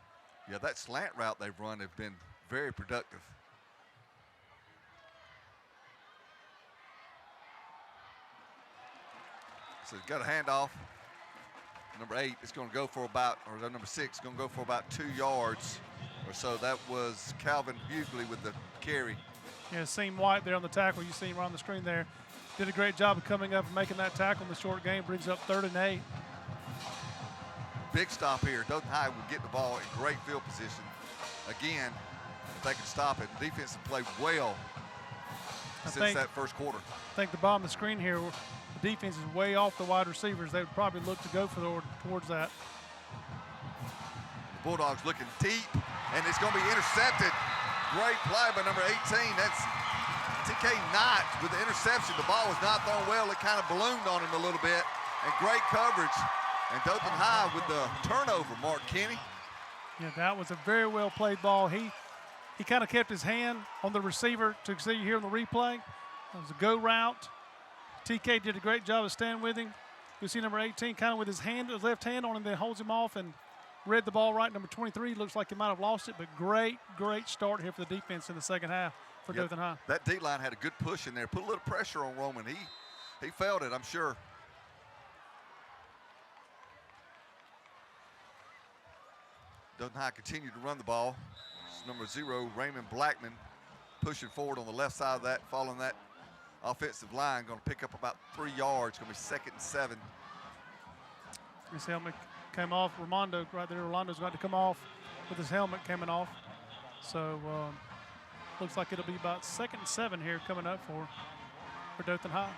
Yeah, that slant route they've run have been very productive. So he's got a handoff. Number 8 is going to go for about, or number 6 is going to go for about 2 yards or so. That was Calvin Hughley with the carry. Yeah, Seam White there on the tackle. You see him right on the screen there. Did a great job of coming up and making that tackle in the short game. Brings up 3rd and 8. Big stop here. Dothan High will get the ball in great field position. Again, if they can stop it. Defense has played well since that 1st quarter. I think the bottom of the screen here, the defense is way off the wide receivers. They would probably look to go towards that. The Bulldogs looking deep, and it's going to be intercepted. Great play by number 18. That's TK Knott with the interception. The ball was not thrown well. It kind of ballooned on him a little bit. And great coverage. And Dothan High with the turnover, Mark Kenny. Yeah, that was a very well played ball. He kind of kept his hand on the receiver to see here in the replay. It was a go route. TK did a great job of staying with him. You see number 18 kind of with his left hand on him, then holds him off and read the ball right. Number 23 looks like he might have lost it, but great start here for the defense in the second half for Dothan High. That D-line had a good push in there. Put a little pressure on Roman. He felt it, I'm sure. Dothan High continued to run the ball. It's number 0, Raymond Blackman, pushing forward on the left side of that, following that offensive line. Going to pick up about 3 yards. Going to be 2nd and 7. His helmet came off. Ramondo right there. Rolando's got to come off with his helmet coming off. So looks like it'll be about 2nd and 7 here coming up for Dothan High.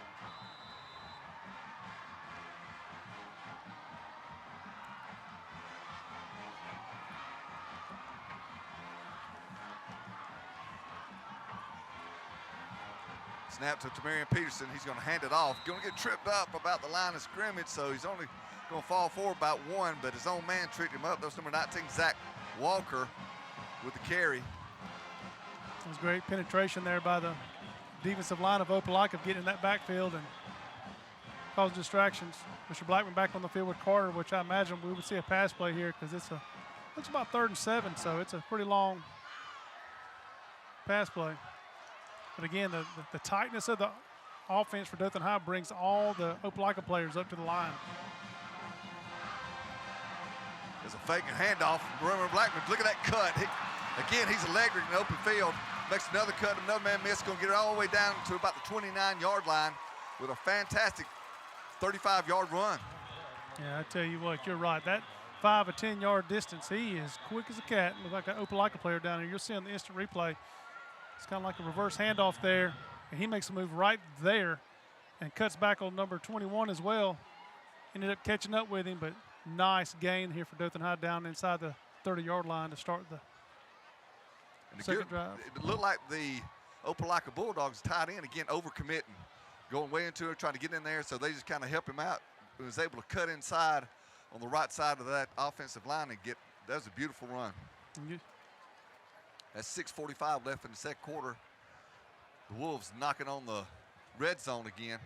Snap to Tamarian Peterson. He's going to hand it off. Going to get tripped up about the line of scrimmage, so he's only going to fall forward about 1, but his own man tripped him up. That's number 19, Zach Walker, with the carry. It was great penetration there by the defensive line of Opelika of getting in that backfield and causing distractions. Mr. Blackman back on the field with Carter, which I imagine we would see a pass play here because looks about 3rd and 7, so it's a pretty long pass play. But again, the tightness of the offense for Dothan High brings all the Opelika players up to the line. There's a fake and handoff from Raymond Blackman. Look at that cut. Again, he's electric in the open field. Makes another cut, another man miss. Going to get it all the way down to about the 29-yard line with a fantastic 35-yard run. Yeah, I tell you what, you're right. That 5 or 10-yard distance, he is quick as a cat. Looks like an Opelika player down there. You'll see on the instant replay. It's kind of like a reverse handoff there, and he makes a move right there and cuts back on number 21 as well. Ended up catching up with him, but nice gain here for Dothan High down inside the 30-yard line to start the second drive. It looked like the Opelika Bulldogs tied in again, overcommitting, going way into it, trying to get in there, so they just kind of help him out. He was able to cut inside on the right side of that offensive line and get. That was a beautiful run. That's 6:45 left in the second quarter. The Wolves knocking on the red zone again.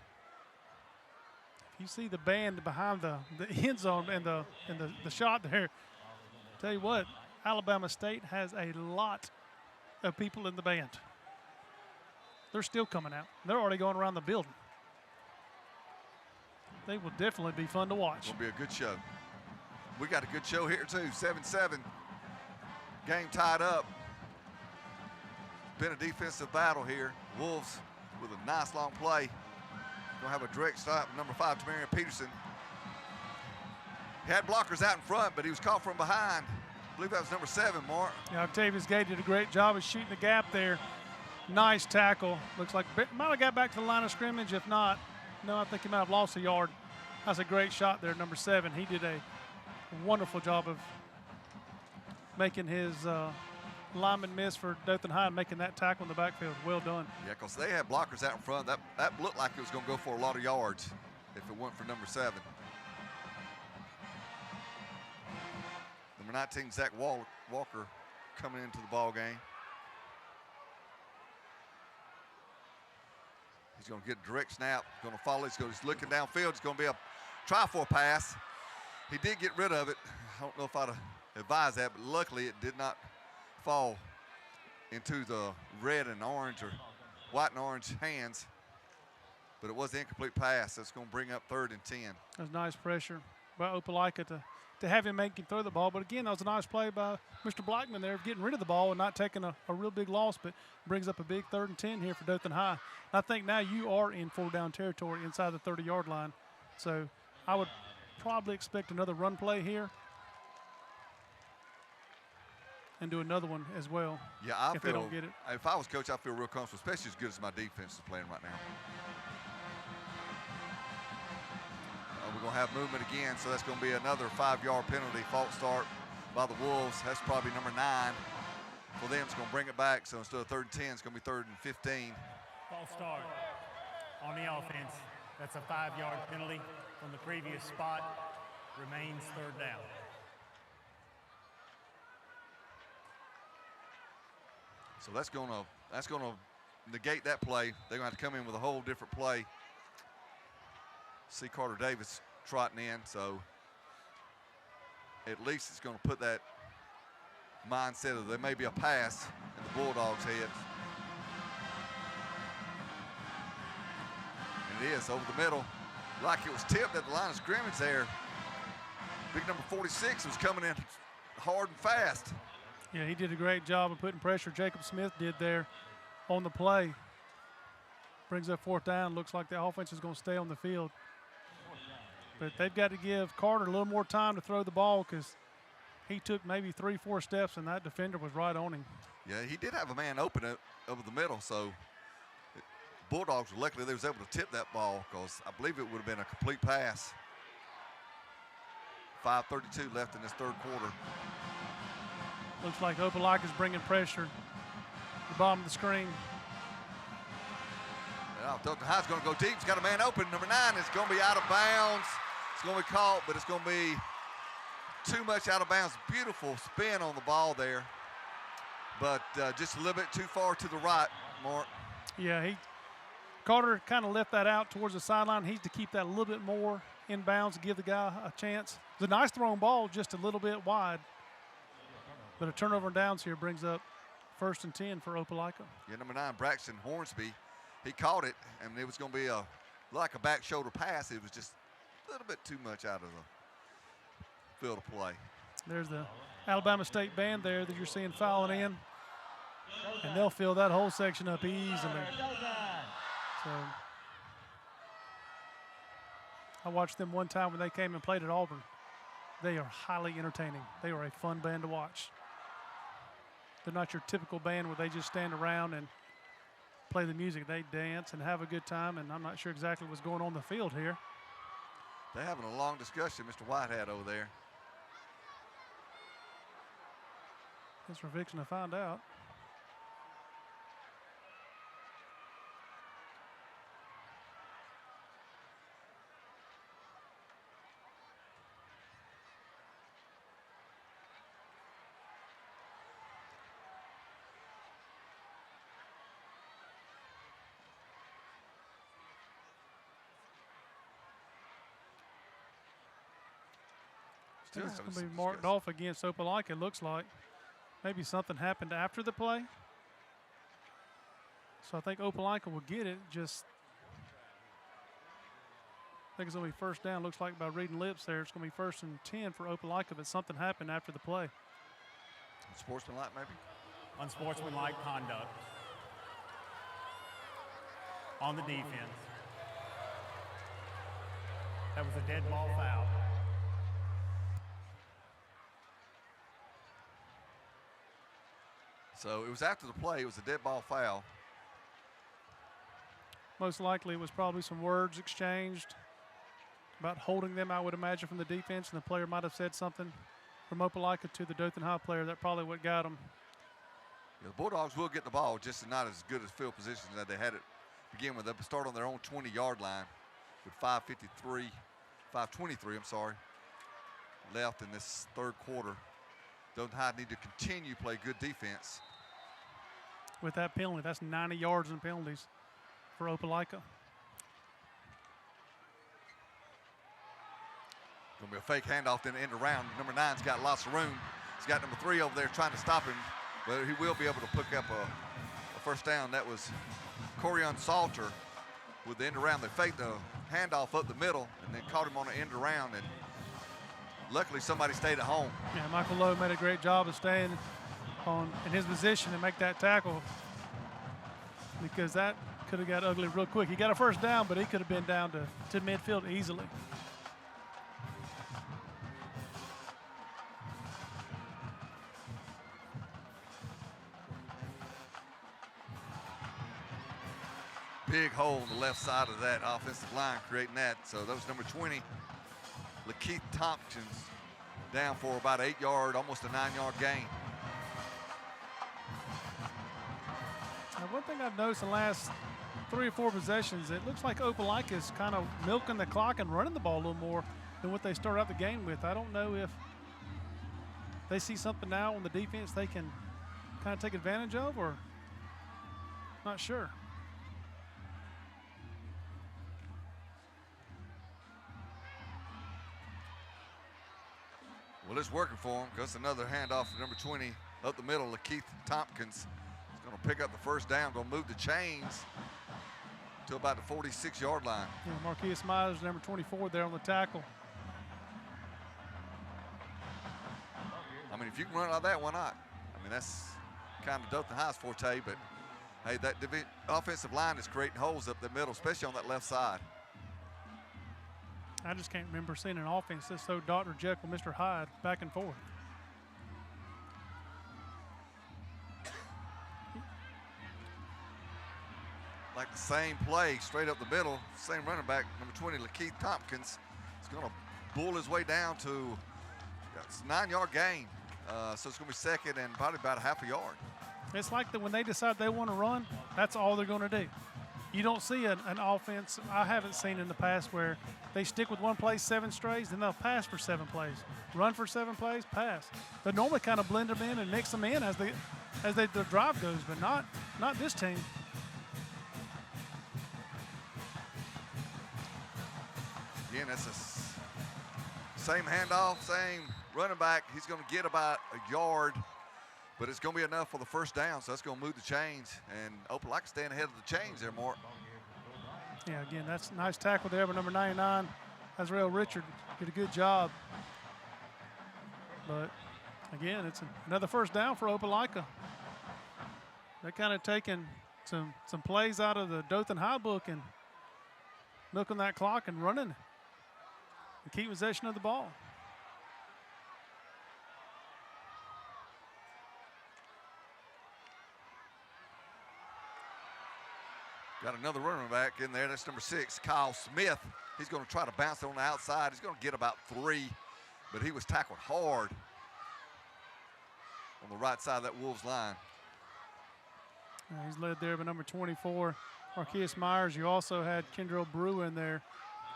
You see the band behind the end zone and the shot there. Tell you what, Alabama State has a lot of people in the band. They're still coming out. They're already going around the building. They will definitely be fun to watch. It'll be a good show. We got a good show here too. 7-7. Game tied up. Been a defensive battle here. Wolves with a nice long play. Gonna have a direct stop. Number 5, Tamarian Peterson. He had blockers out in front, but he was caught from behind. I believe that was number 7, Mark. Yeah, Octavius Gay did a great job of shooting the gap there. Nice tackle. Looks like might have got back to the line of scrimmage. If not, no, I think he might have lost a yard. That's a great shot there, number 7. He did a wonderful job of making his lineman miss for Dothan High and making that tackle in the backfield. Well done. Yeah, because they had blockers out in front. That looked like it was going to go for a lot of yards if it weren't for number 7. Number 19, Zach Walker, coming into the ball game. He's going to get a direct snap. Going to follow. He's looking downfield. It's going to be a try for a pass. He did get rid of it. I don't know if I'd advise that, but luckily it did not fall into the red and orange or white and orange hands, but it was an incomplete pass. That's going to bring up 3rd and 10. That was nice pressure by Opelika to have him make him throw the ball. But again, that was a nice play by Mr. Blackman there of getting rid of the ball and not taking a real big loss, but brings up a big 3rd and 10 here for Dothan High. I think now you are in 4-down territory inside the 30-yard line. So I would probably expect another run play here and do another one as well. Yeah, if they don't get it. If I was coach, I feel real comfortable, especially as good as my defense is playing right now. We're going to have movement again, so that's going to be another 5-yard penalty. False start by the Wolves. That's probably number 9 for them. It's going to bring it back, so instead of 3rd and 10, it's going to be 3rd and 15. False False start on the offense. That's a 5-yard penalty from the previous spot. Remains third down. So that's gonna negate that play. They're gonna have to come in with a whole different play. See Carter Davis trotting in, so at least it's gonna put that mindset of there may be a pass in the Bulldogs' heads. And it is over the middle, like it was tipped at the line of scrimmage there. Big number 46 was coming in hard and fast. Yeah, he did a great job of putting pressure. Jacob Smith did there on the play. Brings up fourth down. Looks like the offense is going to stay on the field. But they've got to give Carter a little more time to throw the ball because he took maybe 3-4 steps and that defender was right on him. Yeah, he did have a man open it over the middle, so Bulldogs were lucky they was able to tip that ball because I believe it would have been a complete pass. 5:32 left in this third quarter. Looks like Opelika is bringing pressure. The bottom of the screen. Well, Dothan High's going to go deep. He's got a man open. Number 9 is going to be out of bounds. It's going to be caught, but it's going to be too much out of bounds. Beautiful spin on the ball there, but just a little bit too far to the right, Mark. Yeah, Carter kind of left that out towards the sideline. He's to keep that a little bit more in bounds to give the guy a chance. It's a nice thrown ball, just a little bit wide. But a turnover and downs here brings up 1st and 10 for Opelika. Yeah, number 9, Braxton Hornsby, he caught it, and it was going to be like a back shoulder pass. It was just a little bit too much out of the field of play. There's the Alabama State band there that you're seeing fouling in, and they'll fill that whole section up easily. So I watched them one time when they came and played at Auburn. They are highly entertaining. They are a fun band to watch. They're not your typical band where they just stand around and play the music. They dance and have a good time, and I'm not sure exactly what's going on the field here. They're having a long discussion, Mr. Whitehead over there. Guess we're fixing to find out. It's going to be marked off against Opelika, it looks like. Maybe something happened after the play. So I think Opelika will get it. Just, I think it's going to be first down. Looks like by reading lips there, it's going to be 1st and 10 for Opelika, but something happened after the play. Unsportsmanlike, maybe? Unsportsmanlike conduct on the defense. That was a dead ball foul. So it was after the play. It was a dead ball foul. Most likely it was probably some words exchanged about holding them, I would imagine, from the defense, and the player might have said something from Opelika to the Dothan High player. That probably what got them. Yeah, the Bulldogs will get the ball, just not as good as field position that they had it begin with. They'll start on their own 20-yard line with 5:23, 5:23, I'm sorry, left in this third quarter. Dothan High need to continue to play good defense. With that penalty, that's 90 yards in penalties for Opelika. Going to be a fake handoff, then end around. Number 9's got lots of room. He's got number 3 over there trying to stop him, but he will be able to pick up a first down. That was Corian Salter with the end around. They faked the handoff up the middle and then caught him on the end around, and luckily somebody stayed at home. Yeah, Michael Lowe made a great job of staying in his position and make that tackle, because that could have got ugly real quick. He got a first down, but he could have been down to midfield easily. Big hole on the left side of that offensive line, creating that. So that was number 20, Lakeith Tompkins, down for about 8-yard, almost a 9-yard gain. Now, one thing I've noticed in the last 3 or 4 possessions, it looks like Opelika is kind of milking the clock and running the ball a little more than what they started out the game with. I don't know if they see something now on the defense they can kind of take advantage of, or not sure. Well, it's working for him because another handoff to number 20 up the middle. Lakeith Tompkins is going to pick up the first down, going to move the chains to about the 46-yard line. Yeah, Marquise Myers, number 24, there on the tackle. I mean, if you can run like that, why not? I mean, that's kind of Dothan High's forte, but hey, that offensive line is creating holes up the middle, especially on that left side. I just can't remember seeing an offense that's so Dr. Jekyll, Mr. Hyde, back and forth. Like the same play, straight up the middle, same running back, number 20, Lakeith Tompkins, is going to bull his way down to it's a 9-yard gain. So it's going to be second and probably about a half a yard. It's like that when they decide they want to run, that's all they're going to do. You don't see an offense, I haven't seen in the past, where they stick with one play 7 strays, then they'll pass for 7 plays. Run for 7 plays, pass. They normally kind of blend them in and mix them in as the drive goes, but not this team. Again, that's the same handoff, same running back. He's going to get about a yard, but it's going to be enough for the first down, so that's going to move the chains. And Opelika staying ahead of the chains there, Mark. Yeah, again, that's a nice tackle there, but number 99, Azrael Richard, did a good job. But, again, it's another first down for Opelika. They're kind of taking some plays out of the Dothan High book and milking that clock and running and keep possession of the ball. Got another running back in there. That's number 6, Kyle Smith. He's going to try to bounce it on the outside. He's going to get about 3, but he was tackled hard on the right side of that Wolves line. He's led there by number 24, Marquise Myers. You also had Kendrell Brew in there,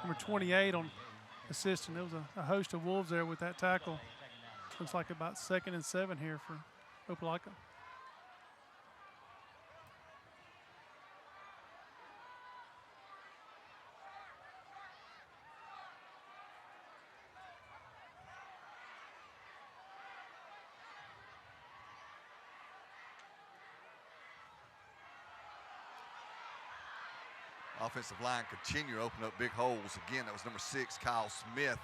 number 28 on assistant. There was a host of Wolves there with that tackle. Looks like about 2nd and 7 here for Opelika. Offensive line continue to open up big holes. Again, that was number 6, Kyle Smith.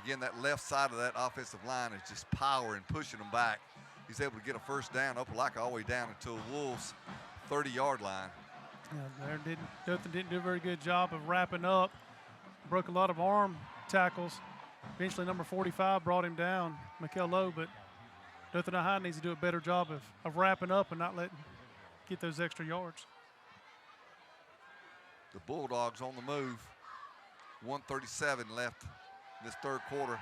Again, that left side of that offensive line is just power and pushing them back. He's able to get a first down. Opelika all the way down until Wolves' 30-yard line. Yeah, Dothan didn't do a very good job of wrapping up. Broke a lot of arm tackles. Eventually, number 45 brought him down, Mikael Lowe, but Dothan High needs to do a better job of wrapping up and not letting get those extra yards. The Bulldogs on the move. 1:37 left in this third quarter.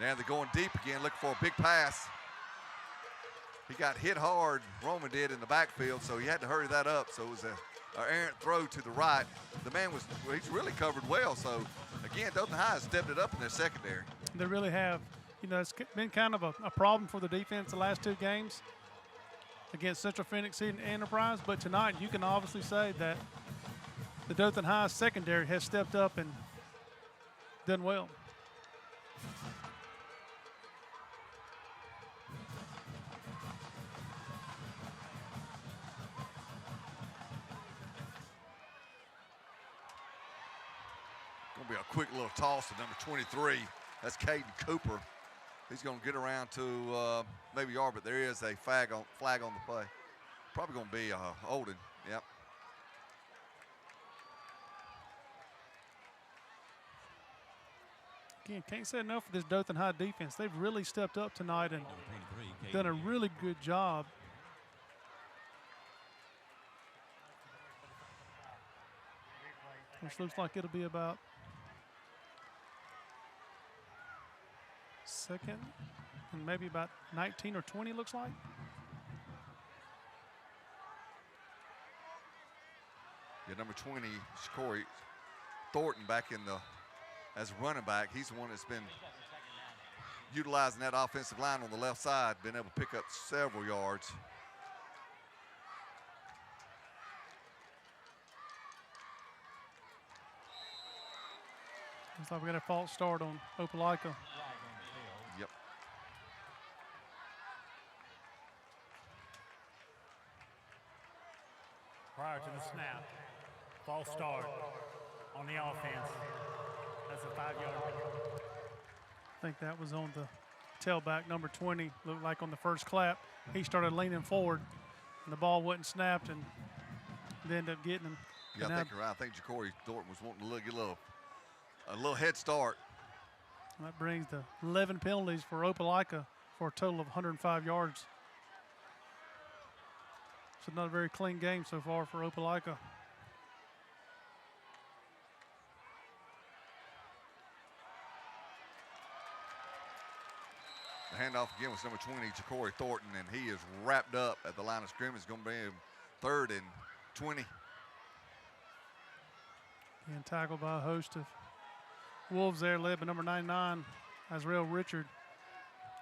Now they're going deep again, looking for a big pass. He got hit hard, Roman did, in the backfield, so he had to hurry that up. So it was an errant throw to the right. The man he's really covered well. So again, Dothan High has stepped it up in their secondary. They really have. You know, it's been kind of a problem for the defense the last 2 games against Central Phoenix and Enterprise. But tonight, you can obviously say that the Dothan High secondary has stepped up and done well. Going to be a quick little toss to number 23. That's Caden Cooper. He's going to get around to maybe yard, but there is a flag on the play. Probably going to be holding. Yep. Again, can't say enough for this Dothan High defense. They've really stepped up tonight and done a really good job. Which looks like it'll be about 2nd and maybe about 19 or 20, looks like. Get number 20, Corey Thornton, back in as a running back. He's the one that's been utilizing that offensive line on the left side, been able to pick up several yards. Looks like we got a false start on Opelika. Yep. Prior to the snap, false start on the offense. That's a 5-yard. I think that was on the tailback, number 20. Looked like on the first clap, he started leaning forward, and the ball wasn't snapped, and they ended up getting him. Yeah, I think you're right. I think Ja'Cory Thornton was wanting to get a little head start. That brings the 11 penalties for Opelika for a total of 105 yards. So not a very clean game so far for Opelika. The handoff again was number 20, Ja'Cory Thornton, and he is wrapped up at the line of scrimmage. It's going to be 3rd and 20. And tackled by a host of Wolves there, led by number 99, Azrael Richard.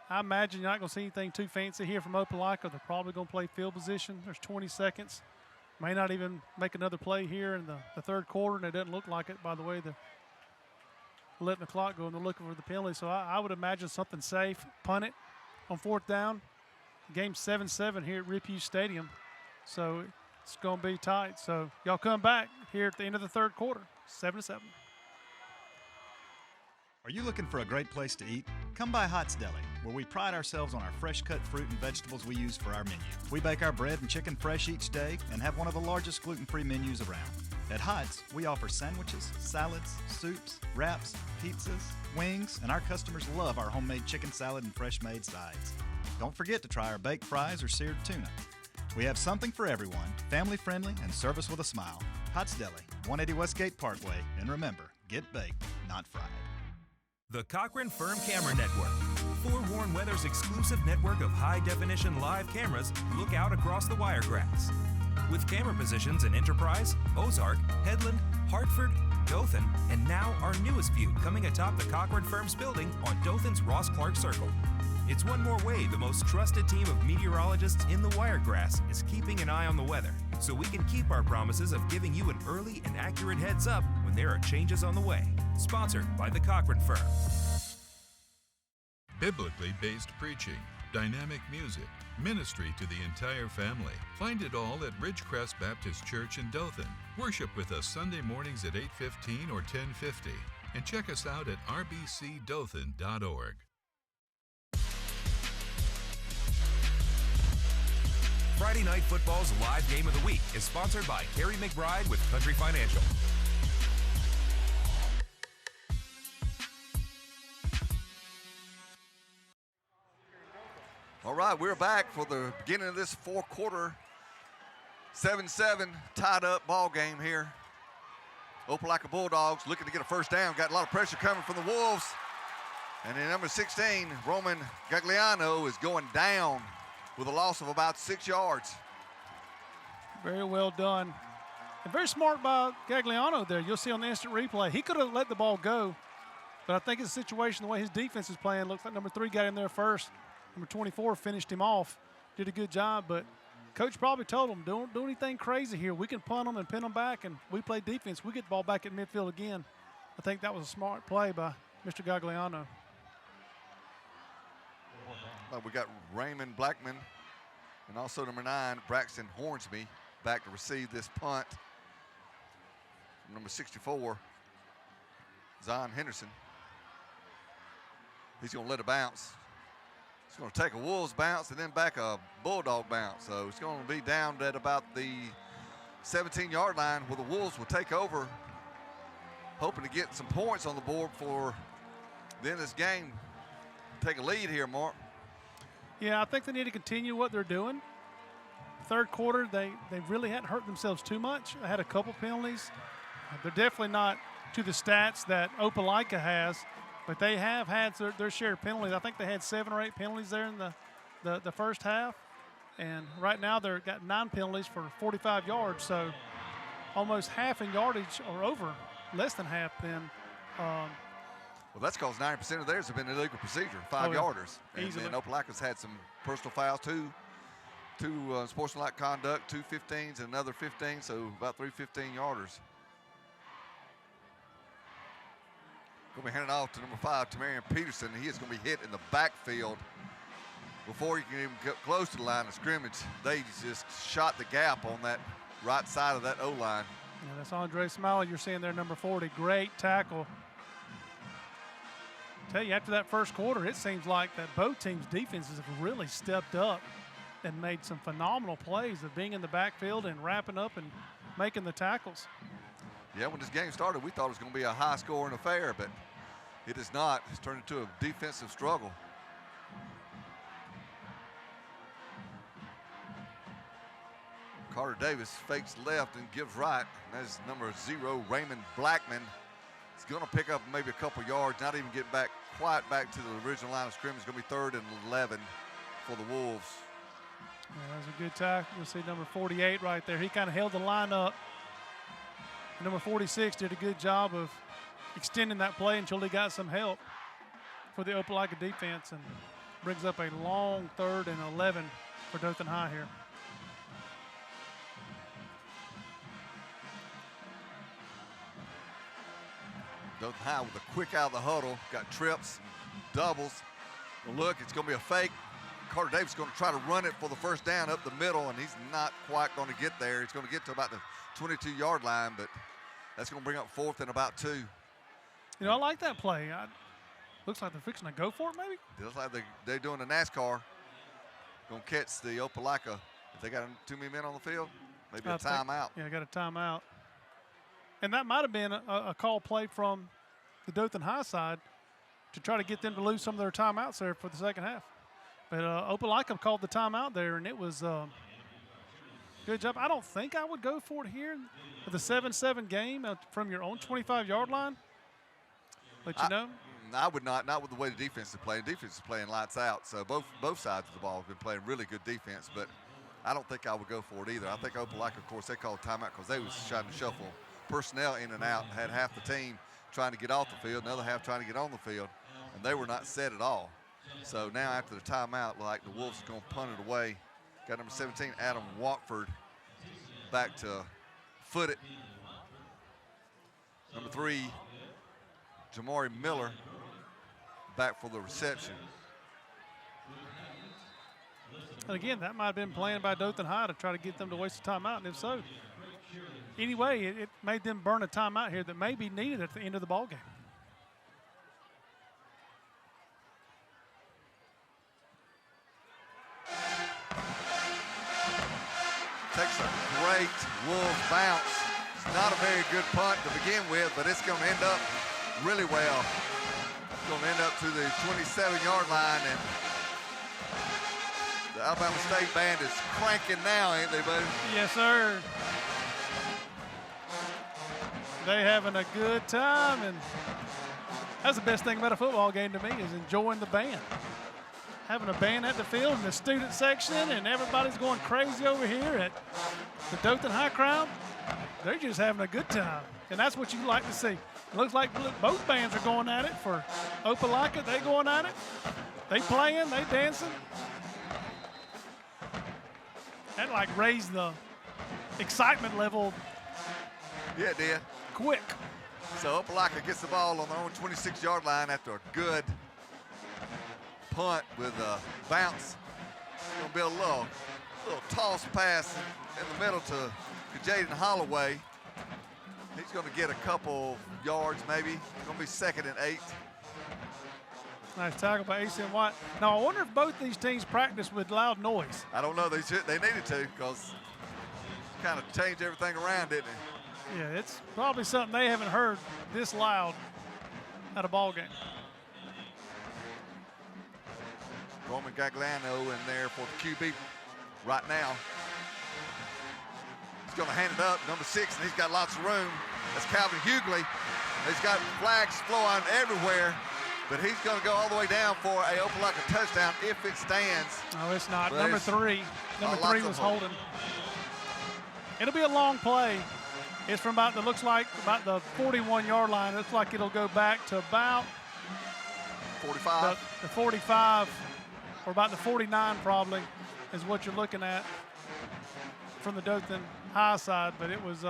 I imagine you're not going to see anything too fancy here from Opelika. They're probably going to play field position. There's 20 seconds. May not even make another play here in the third quarter, and it doesn't look like it by the way they're letting the clock go and they're looking for the penalty. So I would imagine something safe. Punt it on 4th down. Game 7-7 here at Ripuse Stadium. So it's going to be tight. So y'all come back here at the end of the third quarter, 7-7. Are you looking for a great place to eat? Come by Hots Deli, where we pride ourselves on our fresh cut fruit and vegetables we use for our menu. We bake our bread and chicken fresh each day and have one of the largest gluten-free menus around. At Hots, we offer sandwiches, salads, soups, wraps, pizzas, wings, and our customers love our homemade chicken salad and fresh-made sides. Don't forget to try our baked fries or seared tuna. We have something for everyone, family-friendly, and service with a smile. Hots Deli, 180 Westgate Parkway, and remember, get baked, not fried. The Cochran Firm Camera Network. Forewarn Weather's exclusive network of high-definition live cameras look out across the Wiregrass. With camera positions in Enterprise, Ozark, Headland, Hartford, Dothan, and now our newest view coming atop the Cochran Firm's building on Dothan's Ross Clark Circle. It's one more way the most trusted team of meteorologists in the Wiregrass is keeping an eye on the weather, so we can keep our promises of giving you an early and accurate heads up when there are changes on the way. Sponsored by the Cochran Firm. Biblically based preaching, dynamic music, ministry to the entire family. Find it all at Ridgecrest Baptist Church in Dothan. Worship with us Sunday mornings at 8:15 or 10:50. And check us out at rbcdothan.org. Friday Night Football's live game of the week is sponsored by Kerry McBride with Country Financial. All right, we're back for the beginning of this fourth quarter. 7-7, tied up ball game here. Opelika Bulldogs looking to get a first down. Got a lot of pressure coming from the Wolves. And then number 16, Roman Gagliano, is going down with a loss of about 6 yards. Very well done. And very smart by Gagliano there. You'll see on the instant replay. He could have let the ball go, but I think it's a situation, the way his defense is playing, looks like number 3 got in there first. Number 24 finished him off, did a good job, but coach probably told him, don't do anything crazy here. We can punt them and pin them back, and we play defense. We get the ball back at midfield again. I think that was a smart play by Mr. Gagliano. We got Raymond Blackman and also number 9, Braxton Hornsby, back to receive this punt. Number 64, Zion Henderson. He's going to let it bounce. It's going to take a Wolves bounce and then back a Bulldog bounce. So it's going to be down at about the 17-yard line where the Wolves will take over, hoping to get some points on the board for the end of this game. Take a lead here, Mark. Yeah, I think they need to continue what they're doing. Third quarter, they really hadn't hurt themselves too much. They had a couple penalties. They're definitely not to the stats that Opelika has, but they have had their share of penalties. I think they had 7 or 8 penalties there in the first half. And right now they've got 9 penalties for 45 yards. So almost half in yardage or over, less than half then. Well, that's because 90% of theirs have been illegal procedure, 5-yarders. And Opelika's had some personal fouls, two sportsmanlike conduct, 2 15s, and another 15, so about 3 15-yarders. Going to be handing off to number 5, Tamarian Peterson. He is going to be hit in the backfield before he can even get close to the line of scrimmage. They just shot the gap on that right side of that O-line. Yeah, that's Andre Smiley you're seeing there, number 40. Great tackle. Tell you, after that first quarter, it seems like that both teams' defenses have really stepped up and made some phenomenal plays of being in the backfield and wrapping up and making the tackles. Yeah, when this game started, we thought it was going to be a high-scoring affair, but it is not. It's turned into a defensive struggle. Carter Davis fakes left and gives right. And that's number 0, Raymond Blackman. He's going to pick up maybe a couple yards, not even get back quite back to the original line of scrimmage. It's going to be 3rd and 11 for the Wolves. Yeah, that was a good tackle. You'll see number 48 right there. He kind of held the line up. Number 46 did a good job of extending that play until he got some help for the Opelika defense and brings up a long 3rd and 11 for Dothan High here. Dothan High with a quick out of the huddle, got trips, doubles. Look, it's going to be a fake. Carter Davis is going to try to run it for the first down up the middle, and he's not quite going to get there. He's going to get to about the 22-yard line, but that's going to bring up 4th and about 2. You know, I like that play. Looks like they're fixing to go for it, maybe? It looks like they're doing a NASCAR. Going to catch the Opelika. If they got too many men on the field, maybe a timeout. Yeah, got a timeout. And that might have been a call play from the Dothan High side to try to get them to lose some of their timeouts there for the second half. But Opelika called the timeout there, and it was good job. I don't think I would go for it here with a 7-7 game from your own 25-yard line. But I would not with the way the defense is playing. The defense is playing lights out, so both sides of the ball have been playing really good defense. But I don't think I would go for it either. I think Opelika, of course, they called timeout because they was trying to shuffle personnel in and out, had half the team trying to get off the field, another half trying to get on the field, and they were not set at all. So now after the timeout, like the Wolves are going to punt it away. Got number 17, Adam Watford, back to foot it. Number 3, Jamari Miller, back for the reception. And again, that might have been planned by Dothan High to try to get them to waste a timeout, and if so, anyway, it made them burn a timeout here that may be needed at the end of the ball game. Takes a great Wolf bounce. It's not a very good punt to begin with, but it's going to end up really well. It's going to end up to the 27-yard line, and the Alabama State band is cranking now, ain't they, buddy? Yes, sir. They having a good time, and that's the best thing about a football game to me is enjoying the band. Having a band at the field in the student section, and everybody's going crazy over here at the Dothan High crowd. They're just having a good time, and that's what you like to see. It looks like both bands are going at it. For Opelika, they going at it. They playing, they dancing. That like raised the excitement level. Yeah, it did. Quick. So Opelika gets the ball on their own 26-yard line after a good punt with a bounce. It's going to be a little toss pass in the middle to Jaden Holloway. He's going to get a couple yards maybe. It's going to be 2nd and 8. Nice tackle by A.C. White. Now, I wonder if both these teams practice with loud noise. I don't know. They needed to because it kind of changed everything around, didn't it? Yeah, it's probably something they haven't heard this loud at a ball game. Roman Gagliano in there for the QB right now. He's going to hand it up, number 6, and he's got lots of room. That's Calvin Hughley. He's got flags flowing everywhere, but he's going to go all the way down for a Opelika touchdown if it stands. No, it's not. But Number 3 was holding. It'll be a long play. It's from about, it looks like about the 41-yard line. It looks like it'll go back to about 45. The 45, or about the 49 probably, is what you're looking at from the Dothan high side. But it was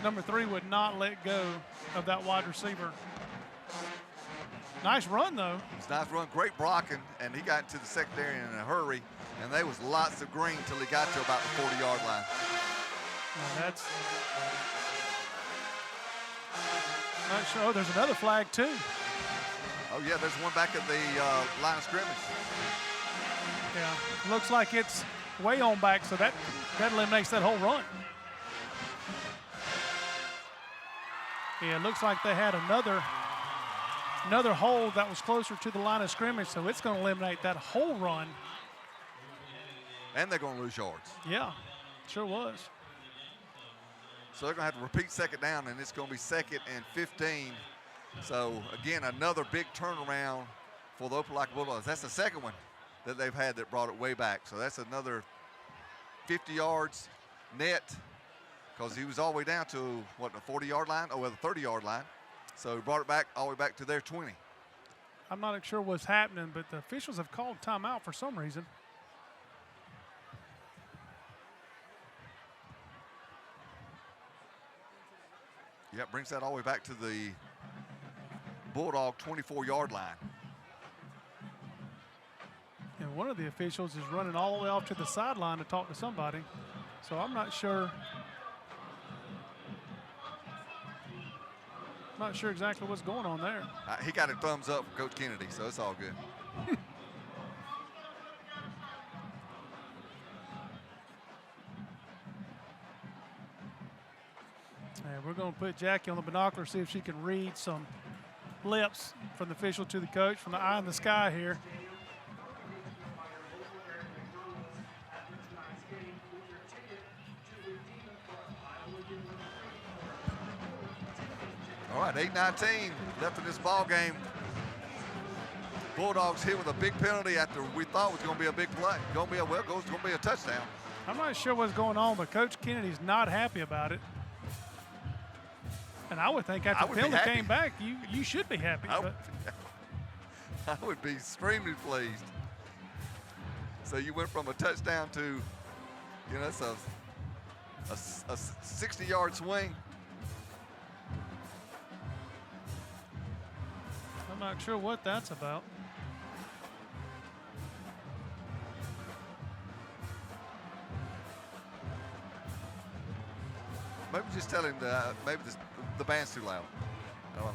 number 3 would not let go of that wide receiver. Nice run, though. It's a nice run, great blocking, and he got into the secondary in a hurry, and there was lots of green till he got to about the 40-yard line. Now that's not sure. Oh, there's another flag, too. Oh, yeah, there's one back at the line of scrimmage. Yeah, looks like it's way on back, so that eliminates that whole run. Yeah, it looks like they had another hole that was closer to the line of scrimmage, so it's going to eliminate that whole run. And they're going to lose yards. Yeah, sure was. So they're going to have to repeat second down, and it's going to be 2nd and 15. So, again, another big turnaround for the Opelika Bulldogs. That's the second one that they've had that brought it way back. So that's another 50 yards net, because he was all the way down to, what, the 40-yard line? Oh, well, the 30-yard line. So he brought it back all the way back to their 20. I'm not sure what's happening, but the officials have called timeout for some reason. Yeah, brings that all the way back to the Bulldog 24-yard line. And one of the officials is running all the way off to the sideline to talk to somebody. So I'm not sure. Not sure exactly what's going on there. He got a thumbs up from Coach Kennedy, so it's all good. And we're going to put Jackie on the binocular, see if she can read some lips from the official to the coach, from the eye in the sky here. All right, 8:19 left in this ball game. Bulldogs hit with a big penalty after we thought was going to be a big play. Going to be a touchdown. I'm not sure what's going on, but Coach Kennedy's not happy about it. And I would think after the penalty came back, you should be happy. I would be extremely pleased. So you went from a touchdown to, it's a 60-yard swing. I'm not sure what that's about. Maybe just tell him that maybe the band's too loud. Well,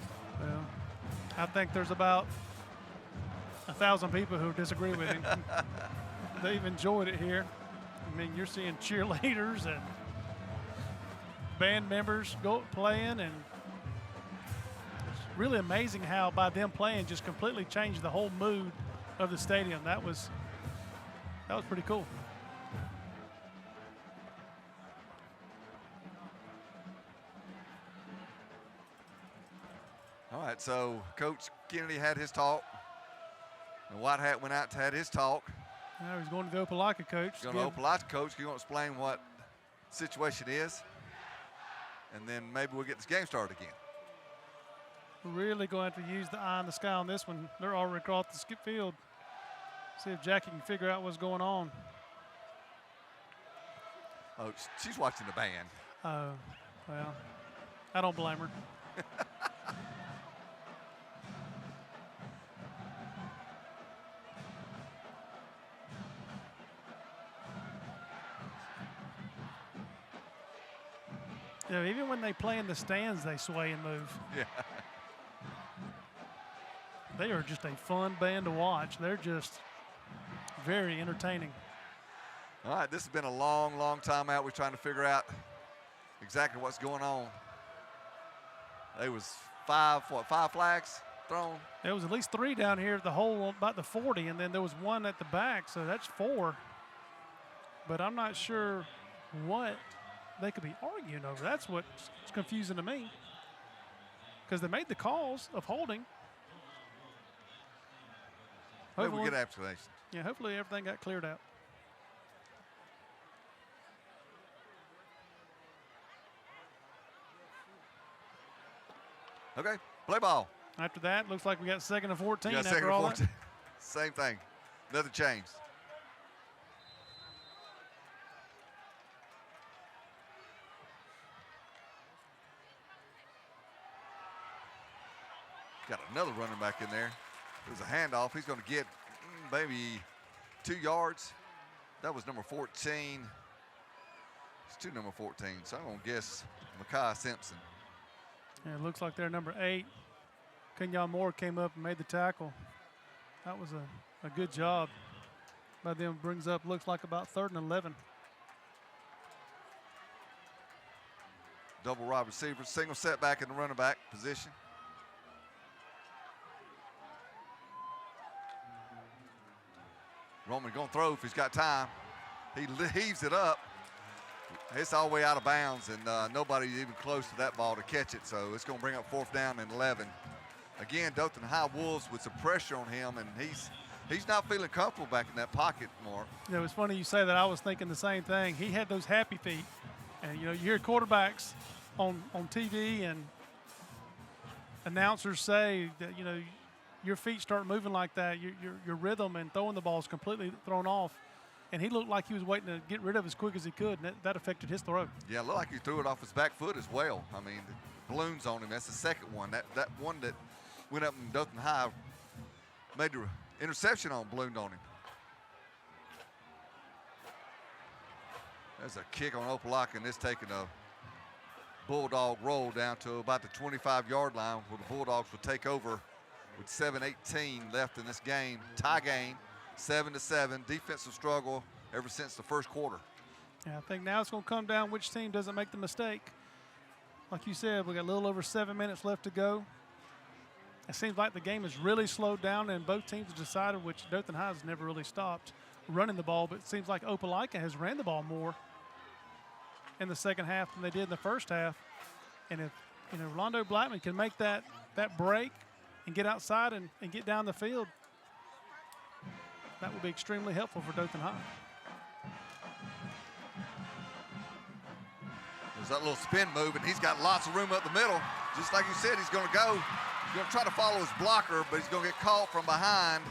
I think there's about 1,000 people who disagree with him. They've enjoyed it here. I mean, you're seeing cheerleaders and band members playing, and it's really amazing how by them playing just completely changed the whole mood of the stadium. That was pretty cool. All right, so Coach Kennedy had his talk, and White Hat went out to had his talk. Now he's going to the Opelika coach. Going to Opelika coach. He's going to explain what the situation is, and then maybe we'll get this game started again. We're really going to have to use the eye in the sky on this one. They're already across the skip field. See if Jackie can figure out what's going on. Oh, she's watching the band. Oh, well, I don't blame her. Even when they play in the stands, they sway and move. Yeah. They are just a fun band to watch. They're just very entertaining. All right, this has been a long, long time out. We're trying to figure out exactly what's going on. There was five flags thrown? There was at least 3 down here at the hole about the 40, and then there was 1 at the back, so that's 4. But I'm not sure what they could be arguing over. That's what's confusing to me, because they made the calls of holding. Maybe we get explanations. Yeah, hopefully everything got cleared out. Okay, play ball. After that, looks like we got 2nd and 14 You got after 2nd all and 14. Same thing. Another change. Got another running back in there. There's a handoff. He's going to get maybe 2 yards. That was number 14. It's to number 14, so I'm going to guess Mekhi Simpson. Yeah, it looks like they're number 8. Kenyon Moore came up and made the tackle. That was a good job by them. Brings up, looks like about 3rd and 11. Double wide receiver, single setback in the running back position. Roman going to throw if he's got time. He heaves it up. It's all the way out of bounds, and nobody's even close to that ball to catch it, so it's going to bring up 4th down and 11. Again, Dothan High Wolves with some pressure on him, and he's not feeling comfortable back in that pocket, Mark. You know, it's funny you say that. I was thinking the same thing. He had those happy feet, and you know, you hear quarterbacks on TV and announcers say that, you know, your feet start moving like that, your rhythm and throwing the ball is completely thrown off. And he looked like he was waiting to get rid of it as quick as he could, and that affected his throw. Yeah, it looked like he threw it off his back foot as well. I mean, the balloons on him. That's the second one. That one that went up in Dothan High made the interception on, ballooned on him. There's a kick on Opelika, and it's taking a Bulldog roll down to about the 25-yard line where the Bulldogs will take over with 7:18 left in this game. Tie game, 7-7. Defensive struggle ever since the first quarter. Yeah, I think now it's going to come down which team doesn't make the mistake. Like you said, we got a little over 7 minutes left to go. It seems like the game has really slowed down, and both teams have decided, which Dothan High has never really stopped running the ball, but it seems like Opelika has ran the ball more in the second half than they did in the first half. And if, you know, Rolando Blackman can make that break and get outside and get down the field, that would be extremely helpful for Dothan High. There's that little spin move, and he's got lots of room up the middle. Just like you said, he's going to go. He's going to try to follow his blocker, but he's going to get caught from behind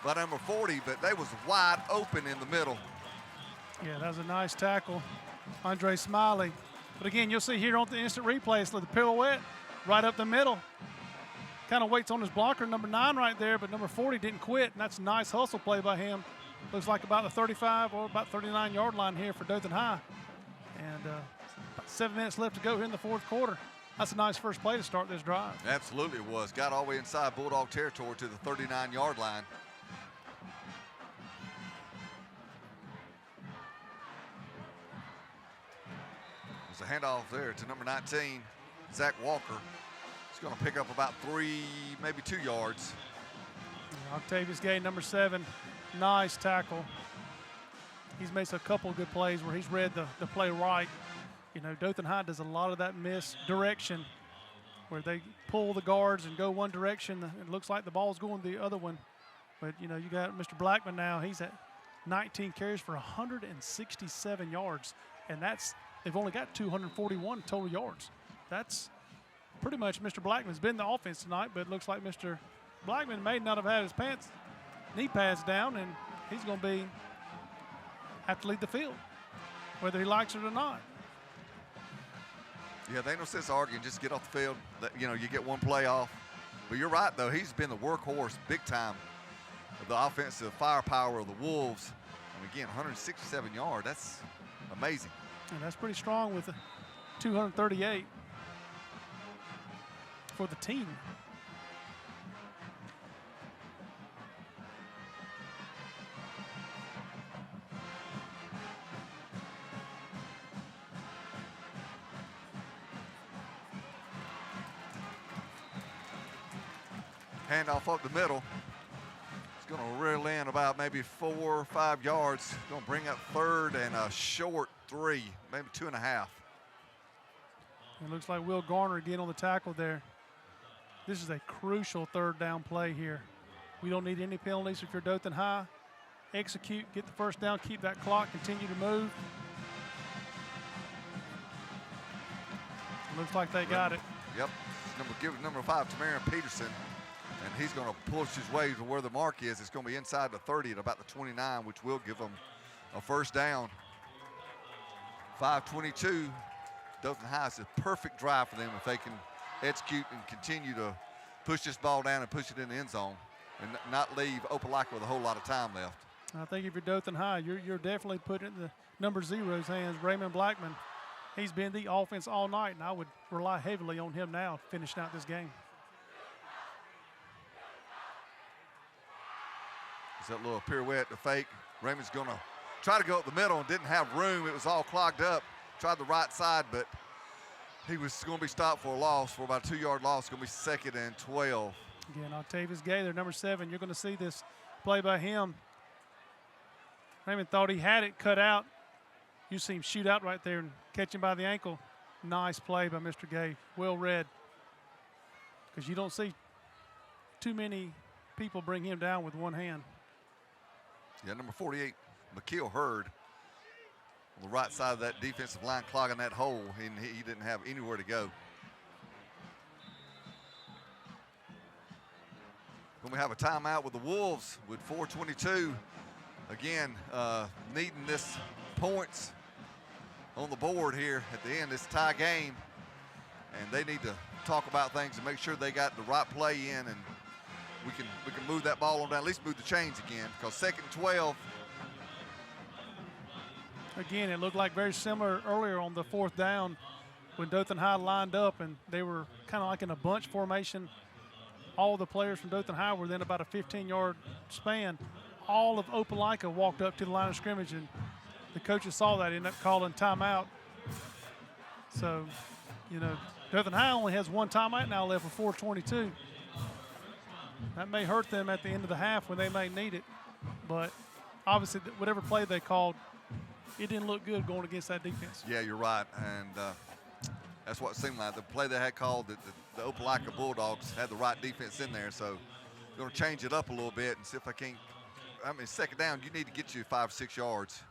by number 40, but they was wide open in the middle. Yeah, that was a nice tackle, Andre Smiley. But again, you'll see here on the instant replay, it's like the pirouette right up the middle. Kind of waits on his blocker, number 9 right there, but number 40 didn't quit, and that's a nice hustle play by him. Looks like about the 35 or about 39-yard line here for Dothan High. And about 7 minutes left to go here in the fourth quarter. That's a nice first play to start this drive. Absolutely it was. Got all the way inside Bulldog territory to the 39-yard line. There's a handoff there to number 19, Zach Walker. He's going to pick up about 3, maybe 2 yards. Octavius Gay, number 7, nice tackle. He's made a couple of good plays where he's read the play right. You know, Dothan High does a lot of that misdirection where they pull the guards and go one direction. It looks like the ball's going the other one. But, you know, you got Mr. Blackman now. He's at 19 carries for 167 yards. And they've only got 241 total yards. That's pretty much Mr. Blackman's been the offense tonight, but it looks like Mr. Blackman may not have had his knee pads down, and he's going to have to lead the field, whether he likes it or not. Yeah, they ain't no sense arguing. Just get off the field. You know, you get one play off. But you're right, though. He's been the workhorse big time of the offensive firepower of the Wolves. And again, 167 yards. That's amazing. And that's pretty strong with 238 for the team. Handoff up the middle. It's going to reel in about maybe 4 or 5 yards. Going to bring up 3rd and a short 3, maybe 2.5. It looks like Will Garner again on the tackle there. This is a crucial 3rd down play here. We don't need any penalties if you're Dothan High. Execute, get the first down, keep that clock, continue to move. It looks like they got it. Yep. Number 5, Tamarion Peterson. And he's going to push his way to where the mark is. It's going to be inside the 30 at about the 29, which will give them a first down. 5:22. Dothan High is a perfect drive for them if they can execute and continue to push this ball down and push it in the end zone and not leave Opelika with a whole lot of time left. I think if you're Dothan High, you're definitely putting it in the number 0's hands. Raymond Blackman, he's been the offense all night, and I would rely heavily on him now finishing out this game. It's that little pirouette, the fake. Raymond's going to try to go up the middle and didn't have room. It was all clogged up. Tried the right side, but he was going to be stopped for a loss, for about a 2-yard loss. It's going to be 2nd and 12. Again, Octavius Gaither, number 7. You're going to see this play by him. Raymond thought he had it cut out. You see him shoot out right there and catch him by the ankle. Nice play by Mr. Gay. Well read. Because you don't see too many people bring him down with one hand. Yeah, number 48, McKeel Hurd, on the right side of that defensive line, clogging that hole, and he didn't have anywhere to go. When we have a timeout with the Wolves with 4:22, again, needing this points on the board here at the end. It's a tie game, and they need to talk about things and make sure they got the right play in, and we can move that ball on down, at least move the chains again, because 2nd and 12. Again, it looked like very similar earlier on the 4th down when Dothan High lined up, and they were kind of like in a bunch formation. All the players from Dothan High were then about a 15-yard span. All of Opelika walked up to the line of scrimmage, and the coaches saw that, ended up calling timeout. So, you know, Dothan High only has one timeout now left with 4:22. That may hurt them at the end of the half when they may need it. But obviously, whatever play they called, it didn't look good going against that defense. Yeah, you're right. And that's what it seemed like. The play they had called, the Opelika Bulldogs had the right defense in there. So we're going to change it up a little bit and see if I can't. I mean, 2nd down, you need to get you 5 or 6 yards.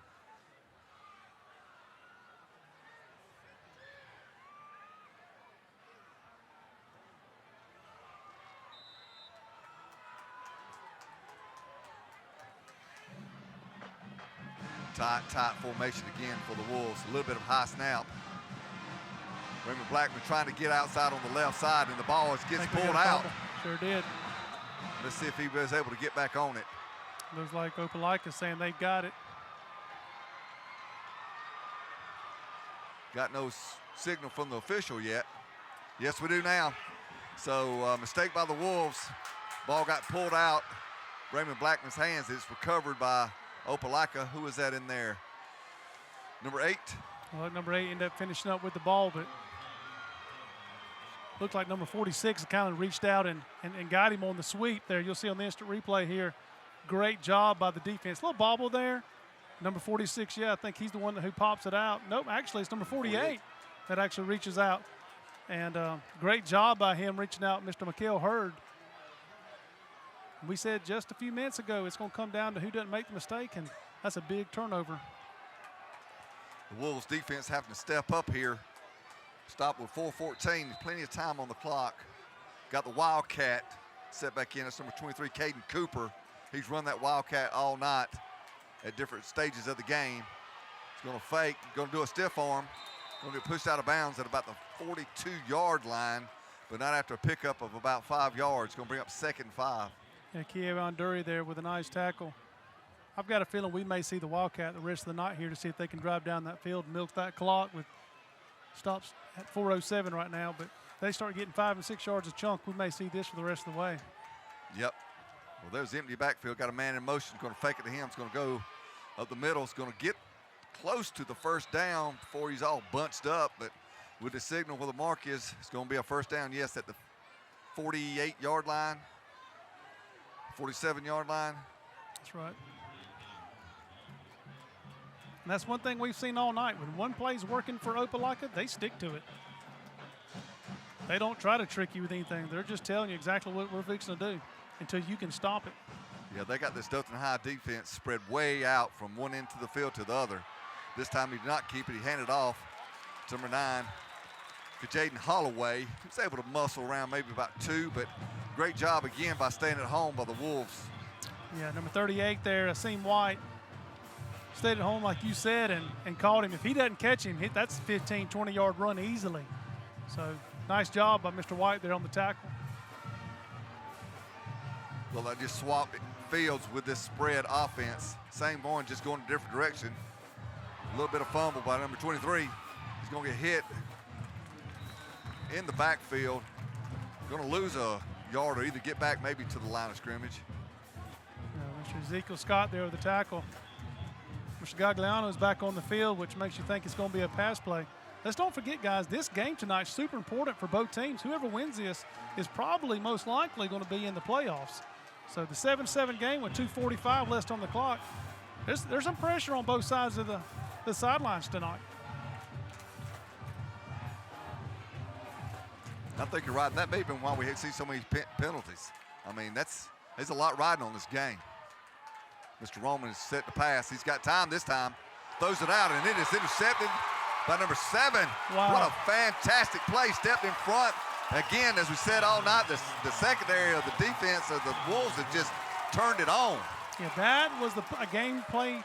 Tight formation again for the Wolves. A little bit of high snap. Raymond Blackman trying to get outside on the left side, and the ball gets pulled out. Sure did. Let's see if he was able to get back on it. Looks like Opelika saying they got it. Got no signal from the official yet. Yes, we do now. So mistake by the Wolves. Ball got pulled out. Raymond Blackman's hands. It's recovered by Opelika. Who was that in there? Number 8. Well, number 8 ended up finishing up with the ball, but looked like number 46 kind of reached out and got him on the sweep there. You'll see on the instant replay here. Great job by the defense. A little bobble there. Number 46, yeah, I think he's the one who pops it out. Nope, actually it's number 48 that actually reaches out. And great job by him reaching out, Mr. McKeel Hurd. We said just a few minutes ago it's going to come down to who doesn't make the mistake, and that's a big turnover. The Wolves defense having to step up here. Stop with 4:14. Plenty of time on the clock. Got the Wildcat set back in. It's number 23, Caden Cooper. He's run that Wildcat all night at different stages of the game. He's going to fake, going to do a stiff arm. Going to get pushed out of bounds at about the 42-yard line, but not after a pickup of about 5 yards. Going to bring up 2nd and 5. Yeah, Kievan Dury there with a nice tackle. I've got a feeling we may see the Wildcat the rest of the night here to see if they can drive down that field and milk that clock. With stops at 4:07 right now, but they start getting 5 and 6 yards a chunk, we may see this for the rest of the way. Yep. Well, there's the empty backfield. Got a man in motion. Going to fake it to him. It's going to go up the middle. It's going to get close to the first down before he's all bunched up, but with the signal where the mark is, it's going to be a first down, yes, at the 48-yard line, 47-yard line. That's right. And that's one thing we've seen all night. When one play's working for Opelika, they stick to it. They don't try to trick you with anything. They're just telling you exactly what we're fixing to do until you can stop it. Yeah, they got this Dothan High defense spread way out from one end of the field to the other. This time he did not keep it. He handed off to number 9, for Jaden Holloway. He was able to muscle around maybe about 2, but great job again by staying at home by the Wolves. Yeah, number 38 there, Asim White, stayed at home like you said and caught him. If he doesn't catch him, that's a 15, 20-yard run easily. So nice job by Mr. White there on the tackle. Well, I just swapped fields with this spread offense. Same going, just going a different direction. A little bit of fumble by number 23. He's going to get hit in the backfield. Going to lose a yard or either get back maybe to the line of scrimmage. Mr. Ezekiel Scott there with the tackle. Mr. Gagliano is back on the field, which makes you think it's going to be a pass play. Let's don't forget, guys, this game tonight is super important for both teams. Whoever wins this is probably most likely going to be in the playoffs. So the 7-7 game with 2:45 left on the clock, there's some pressure on both sides of the sidelines tonight. I think you're right, and that may have been why we see so many penalties. I mean, there's a lot riding on this game. Mr. Roman is set to pass. He's got time this time. Throws it out, and it is intercepted by number 7. Wow. What a fantastic play. Stepped in front. Again, as we said all night, the secondary of the defense of the Wolves have just turned it on. Yeah, that was a game play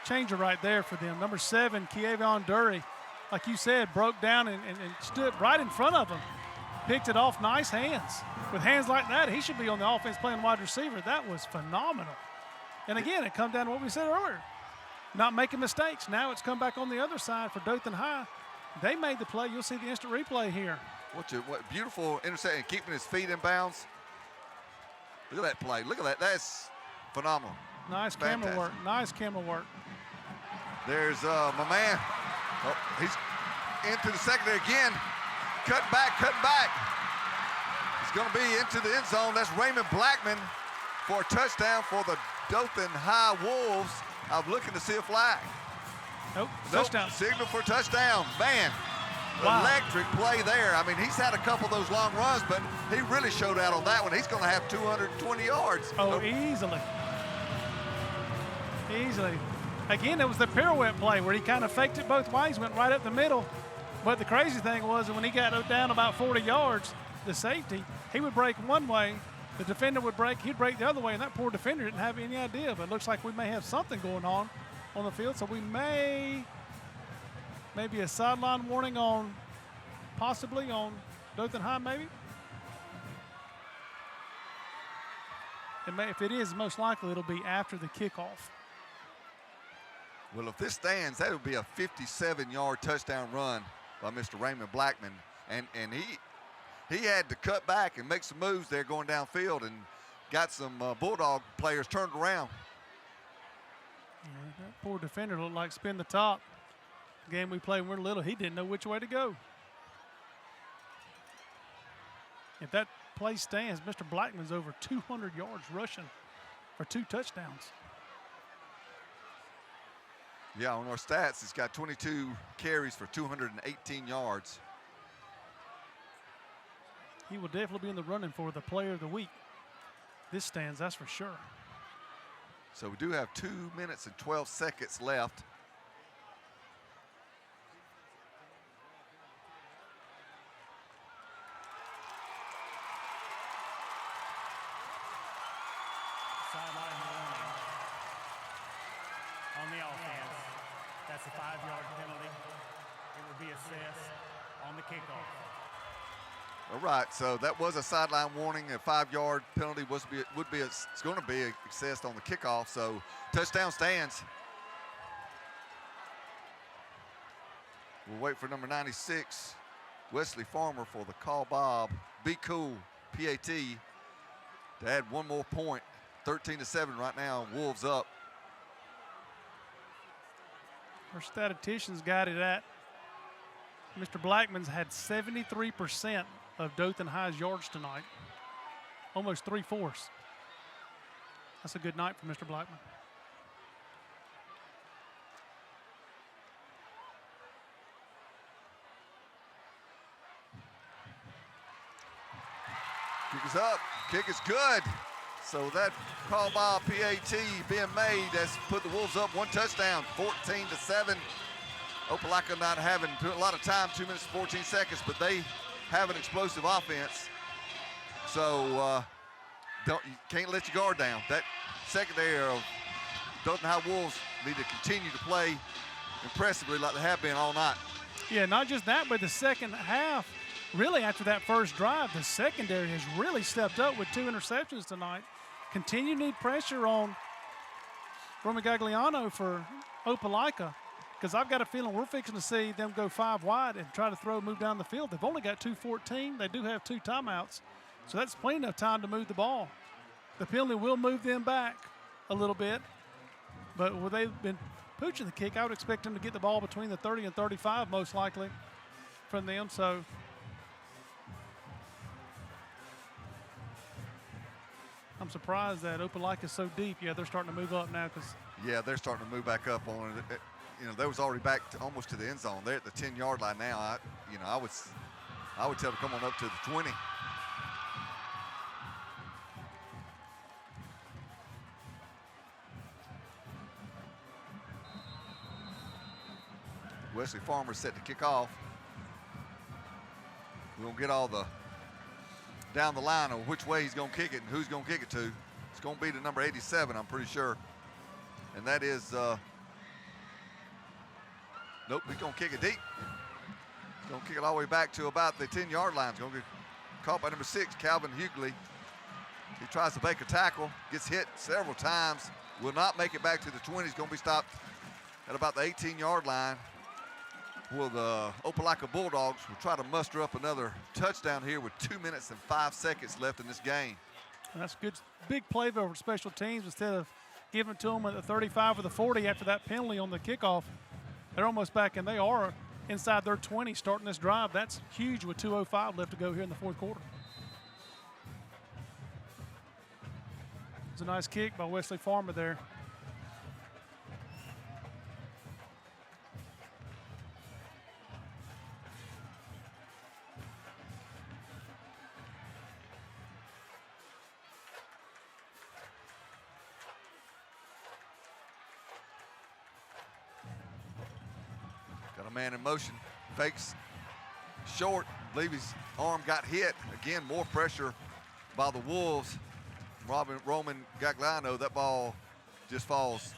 changer right there for them. Number 7, Kievan Dury, like you said, broke down and stood right in front of him. Picked it off, nice hands. With hands like that, he should be on the offense playing wide receiver. That was phenomenal. And again, it comes down to what we said earlier, not making mistakes. Now it's come back on the other side for Dothan High. They made the play. You'll see the instant replay here. What beautiful interception, keeping his feet in bounds. Look at that play. Look at that. That's phenomenal. Nice camera work. Nice camera work. There's my man. Oh, he's into the secondary again. Cutting back. He's going to be into the end zone. That's Raymond Blackman for a touchdown for the Dothan High Wolves. I'm looking to see a flag. Nope, touchdown. Signal for touchdown. Man, wow. Electric play there. I mean, he's had a couple of those long runs, but he really showed out on that one. He's going to have 220 yards. Oh, easily. Again, it was the pirouette play where he kind of faked it both ways, went right up the middle. But the crazy thing was that when he got down about 40 yards, the safety, he would break one way, the defender would break, he'd break the other way, and that poor defender didn't have any idea. But it looks like we may have something going on the field, so we maybe a sideline warning possibly on Dothan High, maybe. If it is, most likely it'll be after the kickoff. Well, if this stands, that would be a 57-yard touchdown run by Mr. Raymond Blackman. And he had to cut back and make some moves there going downfield and got some Bulldog players turned around. Yeah, that poor defender looked like spin the top. The game we played when we were little, he didn't know which way to go. If that play stands, Mr. Blackman's over 200 yards rushing for 2 touchdowns. Yeah, on our stats, he's got 22 carries for 218 yards. He will definitely be in the running for the player of the week. This stands, that's for sure. So we do have 2 minutes and 12 seconds left. Sideline warning on the offense. That's a 5-yard penalty. It will be assessed on the kickoff. All right, so that was a sideline warning. A 5-yard penalty it's going to be assessed on the kickoff. So touchdown stands. We'll wait for number 96, Wesley Farmer, for the call Bob. Be cool, PAT, to add one more point. 13-7 right now. Wolves up. Our statisticians got it at Mr. Blackman's had 73% of Dothan High's yards tonight. Almost 3/4. That's a good night for Mr. Blackman. Kick is up. Kick is good. So that call by PAT being made has put the Wolves up 1 touchdown, 14-7. Opelika not having a lot of time, 2 minutes and 14 seconds, but they have an explosive offense. So you can't let your guard down. That secondary of Dothan High Wolves need to continue to play impressively like they have been all night. Yeah, not just that, but the second half, really after that first drive, the secondary has really stepped up with 2 interceptions tonight. Continue to need pressure on Roman Gagliano for Opelika, because I've got a feeling we're fixing to see them go 5 wide and try to move down the field. They've only got 2:14. They do have 2 timeouts, so that's plenty of time to move the ball. The penalty will move them back a little bit, but where they've been pooching the kick, I would expect them to get the ball between the 30 and 35 most likely from them. So I'm surprised that Opelika is so deep. Yeah, they're starting to move up now because. Yeah, they're starting to move back up on it. You know, they was already back almost to the end zone. They're at the 10-yard line now. I would tell them to come on up to the 20. Wesley Farmer set to kick off. We're going to get all the down the line of which way he's going to kick it and who's going to kick it to. It's going to be to number 87, I'm pretty sure. And that is, nope, he's going to kick it deep. He's going to kick it all the way back to about the 10-yard line. He's going to get caught by number 6, Calvin Hughley. He tries to make a tackle, gets hit several times, will not make it back to the 20. He's going to be stopped at about the 18-yard line. Well, the Opelika Bulldogs will try to muster up another touchdown here with 2 minutes and 5 seconds left in this game. And that's a good, big play over special teams. Instead of giving it to them at the 35 or the 40 after that penalty on the kickoff, they're almost back, and they are inside their 20 starting this drive. That's huge with 2:05 left to go here in the fourth quarter. It's a nice kick by Wesley Farmer there. Man in motion, fakes short. I believe his arm got hit. Again, more pressure by the Wolves. Roman Gagliano, that ball just falls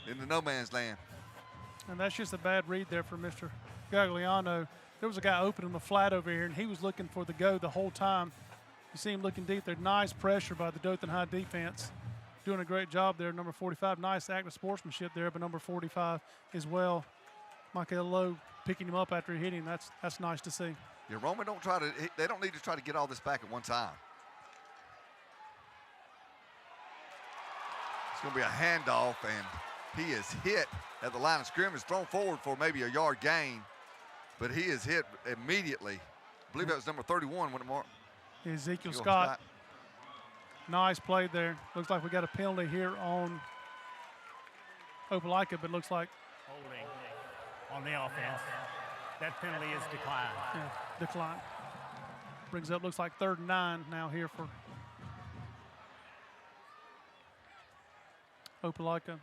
into no man's land. And that's just a bad read there for Mr. Gagliano. There was a guy open in the flat over here, and he was looking for the go the whole time. You see him looking deep there. Nice pressure by the Dothan High defense. Doing a great job there, number 45. Nice active sportsmanship there, but number 45 as well. Michael Lowe picking him up after he hit him. That's nice to see. Yeah, Roman they don't need to try to get all this back at one time. It's going to be a handoff, and he is hit at the line of scrimmage, thrown forward for maybe a yard gain, but he is hit immediately. I believe that was number 31 when it marked. Ezekiel Scott. Nice play there. Looks like we got a penalty here on Opelika, but looks like holding on the offense. That penalty is declined. Yeah, decline. Brings up, looks like 3rd and 9 now here for Opelika.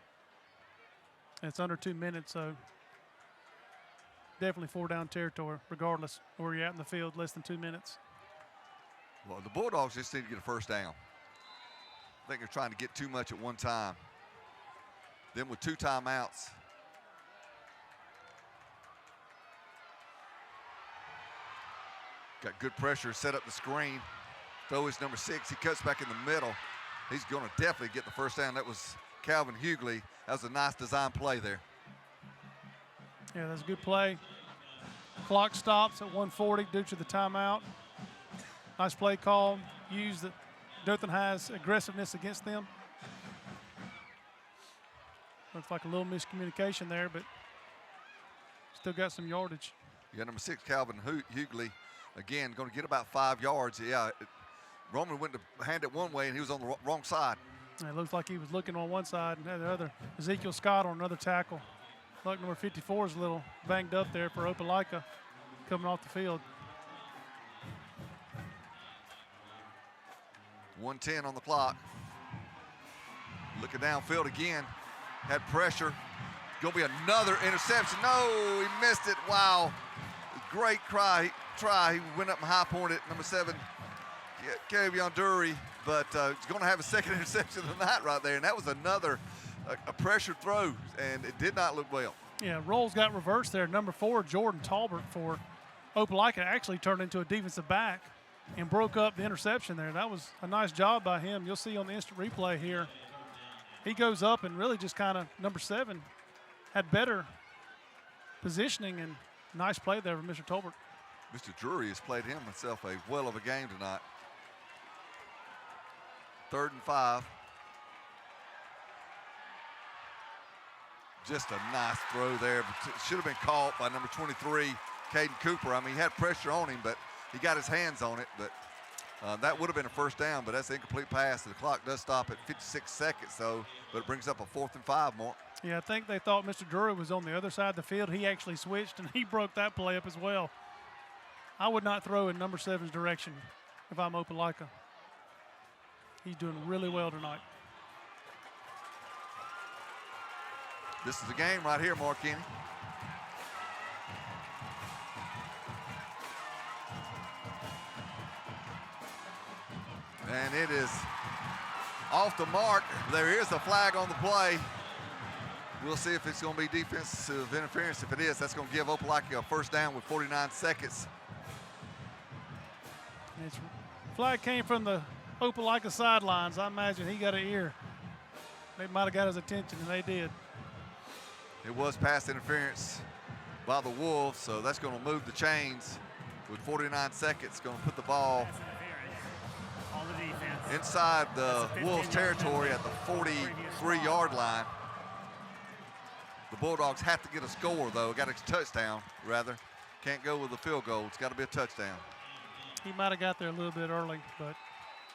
It's under 2 minutes, so definitely 4-down territory, regardless of where you're at in the field, less than 2 minutes. Well, the Bulldogs just need to get a first down. I think they're trying to get too much at one time. Then with 2 timeouts, got good pressure, set up the screen. Throw is number 6. He cuts back in the middle. He's going to definitely get the first down. That was Calvin Hughley. That was a nice design play there. Yeah, that's a good play. Clock stops at 1:40 due to the timeout. Nice play call. Use the Dothan High's aggressiveness against them. Looks like a little miscommunication there, but still got some yardage. You got number 6, Calvin Hughley. Again, going to get about 5 yards. Yeah, Roman went to hand it one way, and he was on the wrong side. It looks like he was looking on one side and had the other. Ezekiel Scott on another tackle. Like number 54 is a little banged up there for Opelika coming off the field. 1:10 on the clock. Looking downfield again. Had pressure. Going to be another interception. No, he missed it. Wow. Great try. He went up and high-pointed number 7, Kavion Dury, but he's going to have a second interception of the night right there, and that was another a pressure throw, and it did not look well. Yeah, roles got reversed there. Number 4, Jordan Talbert for Opelika, actually turned into a defensive back and broke up the interception there. That was a nice job by him. You'll see on the instant replay here. He goes up and really just kind of, number 7, had better positioning, and nice play there from Mr. Tolbert. Mr. Drury has played himself a well of a game tonight. 3rd and 5. Just a nice throw there. Should have been caught by number 23, Caden Cooper. I mean, he had pressure on him, but he got his hands on it. But that would have been a first down, but that's an incomplete pass. The clock does stop at 56 seconds, though, but it brings up a 4th and 5 more. Yeah, I think they thought Mr. Drury was on the other side of the field. He actually switched, and he broke that play up as well. I would not throw in number 7's direction if I'm Opelika. He's doing really well tonight. This is the game right here, Mark Kenny. And it is off the mark. There is a flag on the play. We'll see if it's going to be defensive interference. If it is, that's going to give Opelika a first down with 49 seconds. Flag came from the Opelika sidelines. I imagine he got an ear. They might have got his attention, and they did. It was pass interference by the Wolves, so that's going to move the chains with 49 seconds. Going to put the ball inside the Wolves' territory at the 43-yard line. The Bulldogs have to get a score, though. Got a touchdown, rather. Can't go with a field goal. It's got to be a touchdown. He might have got there a little bit early, but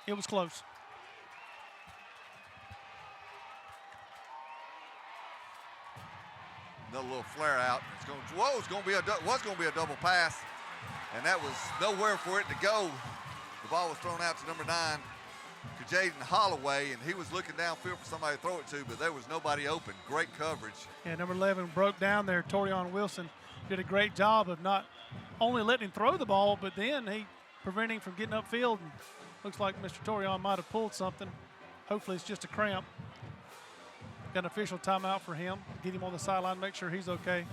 it was close. Another little flare out. It's going to be a double pass, and that was nowhere for it to go. The ball was thrown out to number 9, Jaden Holloway, and he was looking downfield for somebody to throw it to, but there was nobody open. Great coverage. Yeah, number 11 broke down there. Torion Wilson did a great job of not only letting him throw the ball, but then he preventing him from getting upfield. And looks like Mr. Torion might have pulled something. Hopefully it's just a cramp. Got an official timeout for him. Get him on the sideline, make sure he's okay.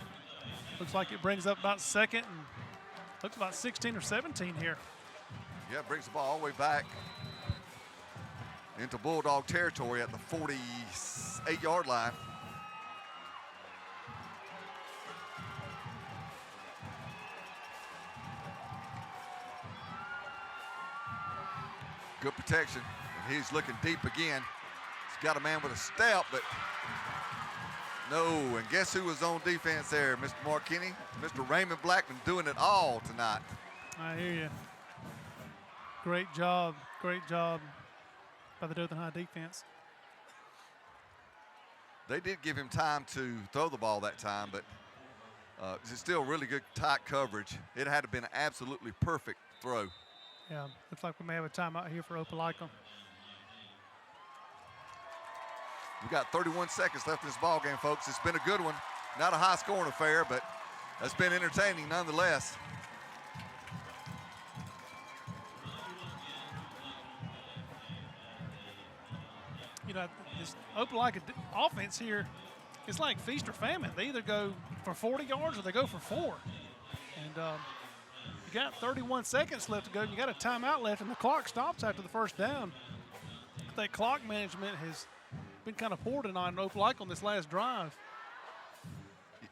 Looks like it brings up about 2nd and looks about 16 or 17 here. Yeah, brings the ball all the way back into Bulldog territory at the 48-yard line. Good protection. And he's looking deep again. He's got a man with a step, but no. And guess who was on defense there? Mr. Mark Kinney, Mr. Raymond Blackman doing it all tonight. I hear you. Great job by the Dothan High defense. They did give him time to throw the ball that time, but it's still really good tight coverage. It had to have been an absolutely perfect throw. Yeah, looks like we may have a timeout here for Opelika. We've got 31 seconds left in this ball game, folks. It's been a good one. Not a high-scoring affair, but it's been entertaining nonetheless. You know, this Opelika offense here, it's like feast or famine. They either go for 40 yards or they go for 4. And you got 31 seconds left to go, and you got a timeout left, and the clock stops after the first down. I think clock management has been kind of poor tonight in Opelika on this last drive.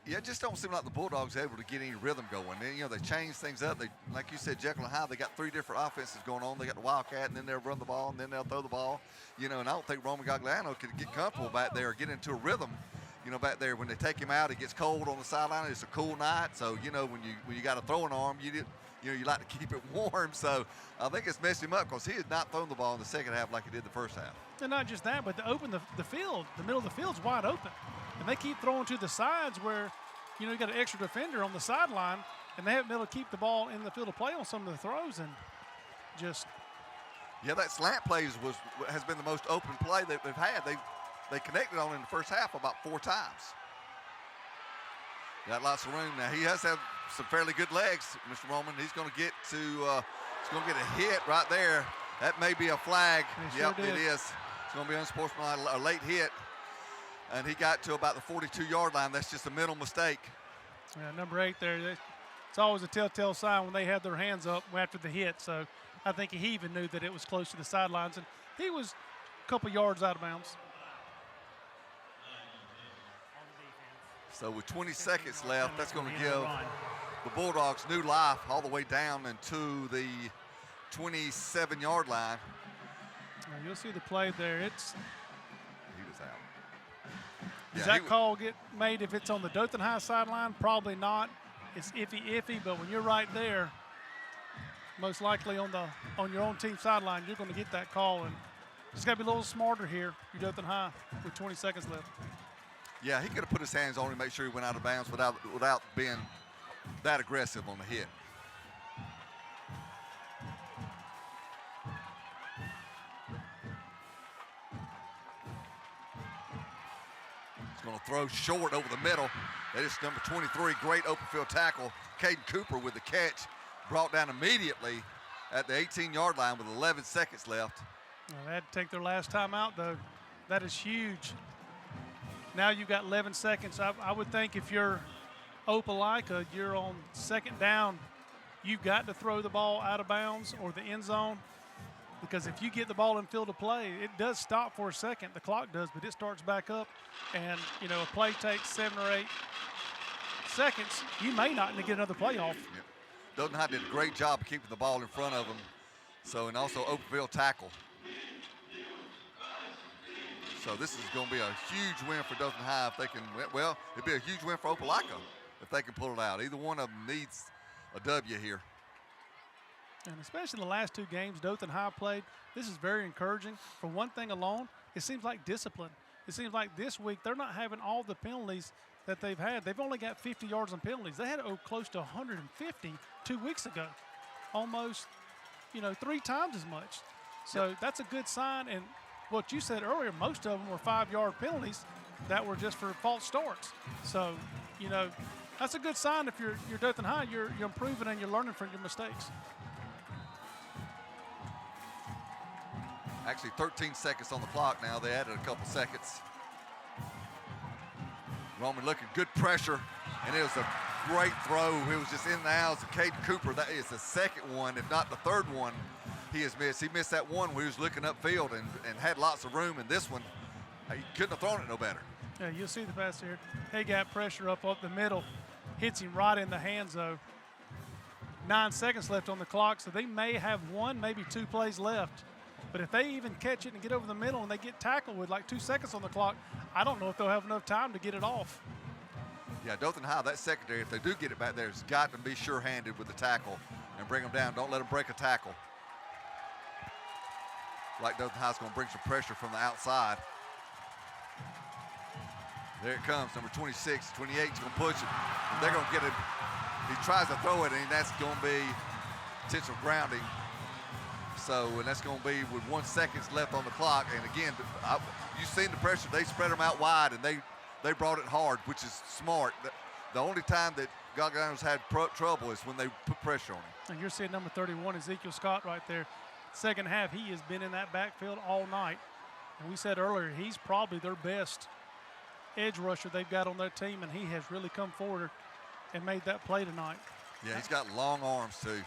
Yeah, it just don't seem like the Bulldogs are able to get any rhythm going. And, you know, they change things up. They, like you said, Jekyll and Hyde, they got 3 different offenses going on. They got the Wildcat, and then they'll run the ball, and then they'll throw the ball. You know, and I don't think Roman Gagliano could get comfortable back there or get into a rhythm. You know, back there when they take him out, it gets cold on the sideline. It's a cool night, so you know when you got a throwing arm, you like to keep it warm. So I think it's messed him up because he has not thrown the ball in the second half like he did the first half. And not just that, but to open the field, the middle of the field's wide open, and they keep throwing to the sides where, you know, you got an extra defender on the sideline, and they haven't been able to keep the ball in the field of play on some of the throws, and just. Yeah, that slant plays has been the most open play that they've had. They connected on in the first half about 4 times. Got lots of room. Now, he has had some fairly good legs, Mr. Roman. He's going to get to he's going to get a hit right there. That may be a flag. Yep, it is. It's going to be unsportsmanlike, a late hit. And he got to about the 42-yard line. That's just a mental mistake. Yeah, number 8 there. It's always a telltale sign when they have their hands up after the hit. So I think he even knew that it was close to the sidelines, and he was a couple yards out of bounds. So with 20 seconds left, that's going to give the Bulldogs new life all the way down into the 27-yard line. You'll see the play there. He was out. Does that call get made if it's on the Dothan High sideline? Probably not. It's iffy, but when you're right there, most likely on your own team sideline, you're going to get that call. And just got to be a little smarter here, your Dothan High, with 20 seconds left. Yeah, he could have put his hands on him to make sure he went out of bounds without being that aggressive on the hit. He's going to throw short over the middle. That is number 23, great open field tackle. Caden Cooper with the catch, brought down immediately at the 18-yard line with 11 seconds left. Well, they had to take their last time out, though. That is huge. Now you've got 11 seconds. I would think if you're Opelika, you're on second down, you've got to throw the ball out of bounds or the end zone, because if you get the ball in field of play, it does stop for a second. The clock does, but it starts back up. And, a play takes 7 or 8 seconds. You may not get another play off. Yep. Dothan High did a great job of keeping the ball in front of them. So, and also open field tackle. So this is going to be a huge win for Dothan High if they can, well, it'd be a huge win for Opelika if they can pull it out. Either one of them needs a W here. And especially the last 2 games Dothan High played, this is very encouraging. For one thing alone, it seems like discipline. It seems like this week they're not having all the penalties that they've had. They've only got 50 yards on penalties. They had close to 150 2 weeks ago. Almost, 3 times as much. So that's a good sign. And what you said earlier, most of them were 5-yard penalties that were just for false starts. So, that's a good sign if you're Dothan High. You're improving and you're learning from your mistakes. Actually, 13 seconds on the clock now. They added a couple seconds. Roman looking, good pressure, and it was a great throw. It was just in the house of Caden Cooper. That is the second one, if not the third one, he has missed. He missed that one where he was looking upfield and had lots of room. And this one, he couldn't have thrown it no better. Yeah, you'll see the pass here. They got pressure up the middle. Hits him right in the hands, though. 9 seconds left on the clock, so they may have 1, maybe 2 plays left. But if they even catch it and get over the middle and they get tackled with like 2 seconds on the clock, I don't know if they'll have enough time to get it off. Yeah, Dothan High, that secondary, if they do get it back there, has got to be sure-handed with the tackle and bring them down. Don't let them break a tackle. Like Dothan High's going to bring some pressure from the outside. There it comes, number 26, 28 is going to push it. And they're going to get it. He tries to throw it, and that's going to be potential grounding. So, and that's going to be with 1 second left on the clock. And again, you've seen the pressure. They spread them out wide, and they brought it hard, which is smart. The only time that Gaganos had trouble is when they put pressure on him. And you're seeing number 31, Ezekiel Scott, right there. Second half, he has been in that backfield all night. And we said earlier, he's probably their best edge rusher they've got on their team, and he has really come forward and made that play tonight. Yeah, he's got long arms, too.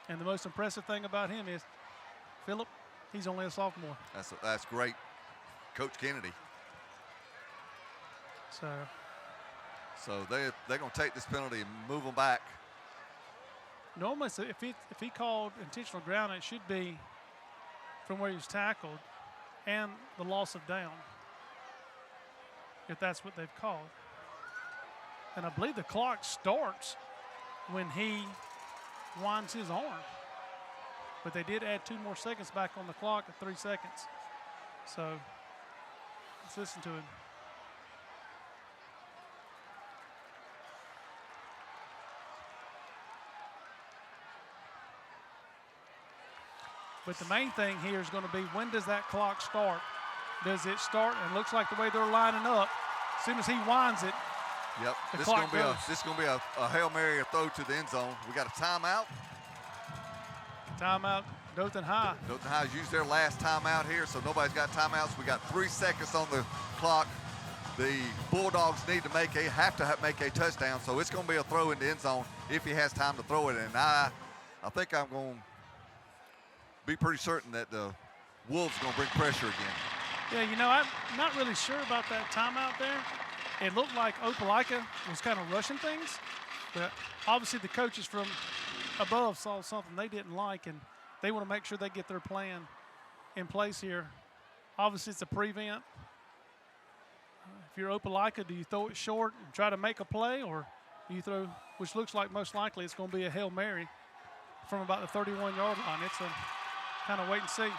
And the most impressive thing about him is, Phillip, he's only a sophomore. That's great. Coach Kennedy. So they're going to take this penalty and move them back. Normally, so if he called intentional grounding, it should be from where he was tackled and the loss of down, if that's what they've called. And I believe the clock starts when he winds his arm. But they did add 2 more seconds back on the clock at 3 seconds. So let's listen to him. But the main thing here is going to be, when does that clock start? Does it start? And it looks like the way they're lining up, as soon as he winds it, Yep. The This clock is gonna be a Hail Mary throw to the end zone. We got a timeout. Timeout, Dothan High. Dothan High's used their last timeout here, so nobody's got timeouts. We got 3 seconds on the clock. The Bulldogs have to make a touchdown, so it's going to be a throw in the end zone if he has time to throw it. And I think I'm going to be pretty certain that the Wolves are going to bring pressure again. Yeah, I'm not really sure about that timeout there. It looked like Opelika was kind of rushing things, but obviously the coaches from above saw something they didn't like, and they want to make sure they get their plan in place here. Obviously, it's a prevent. If you're Opelika, do you throw it short and try to make a play, or do you throw, which looks like most likely it's going to be a Hail Mary from about the 31-yard line? It's a kind of wait and see.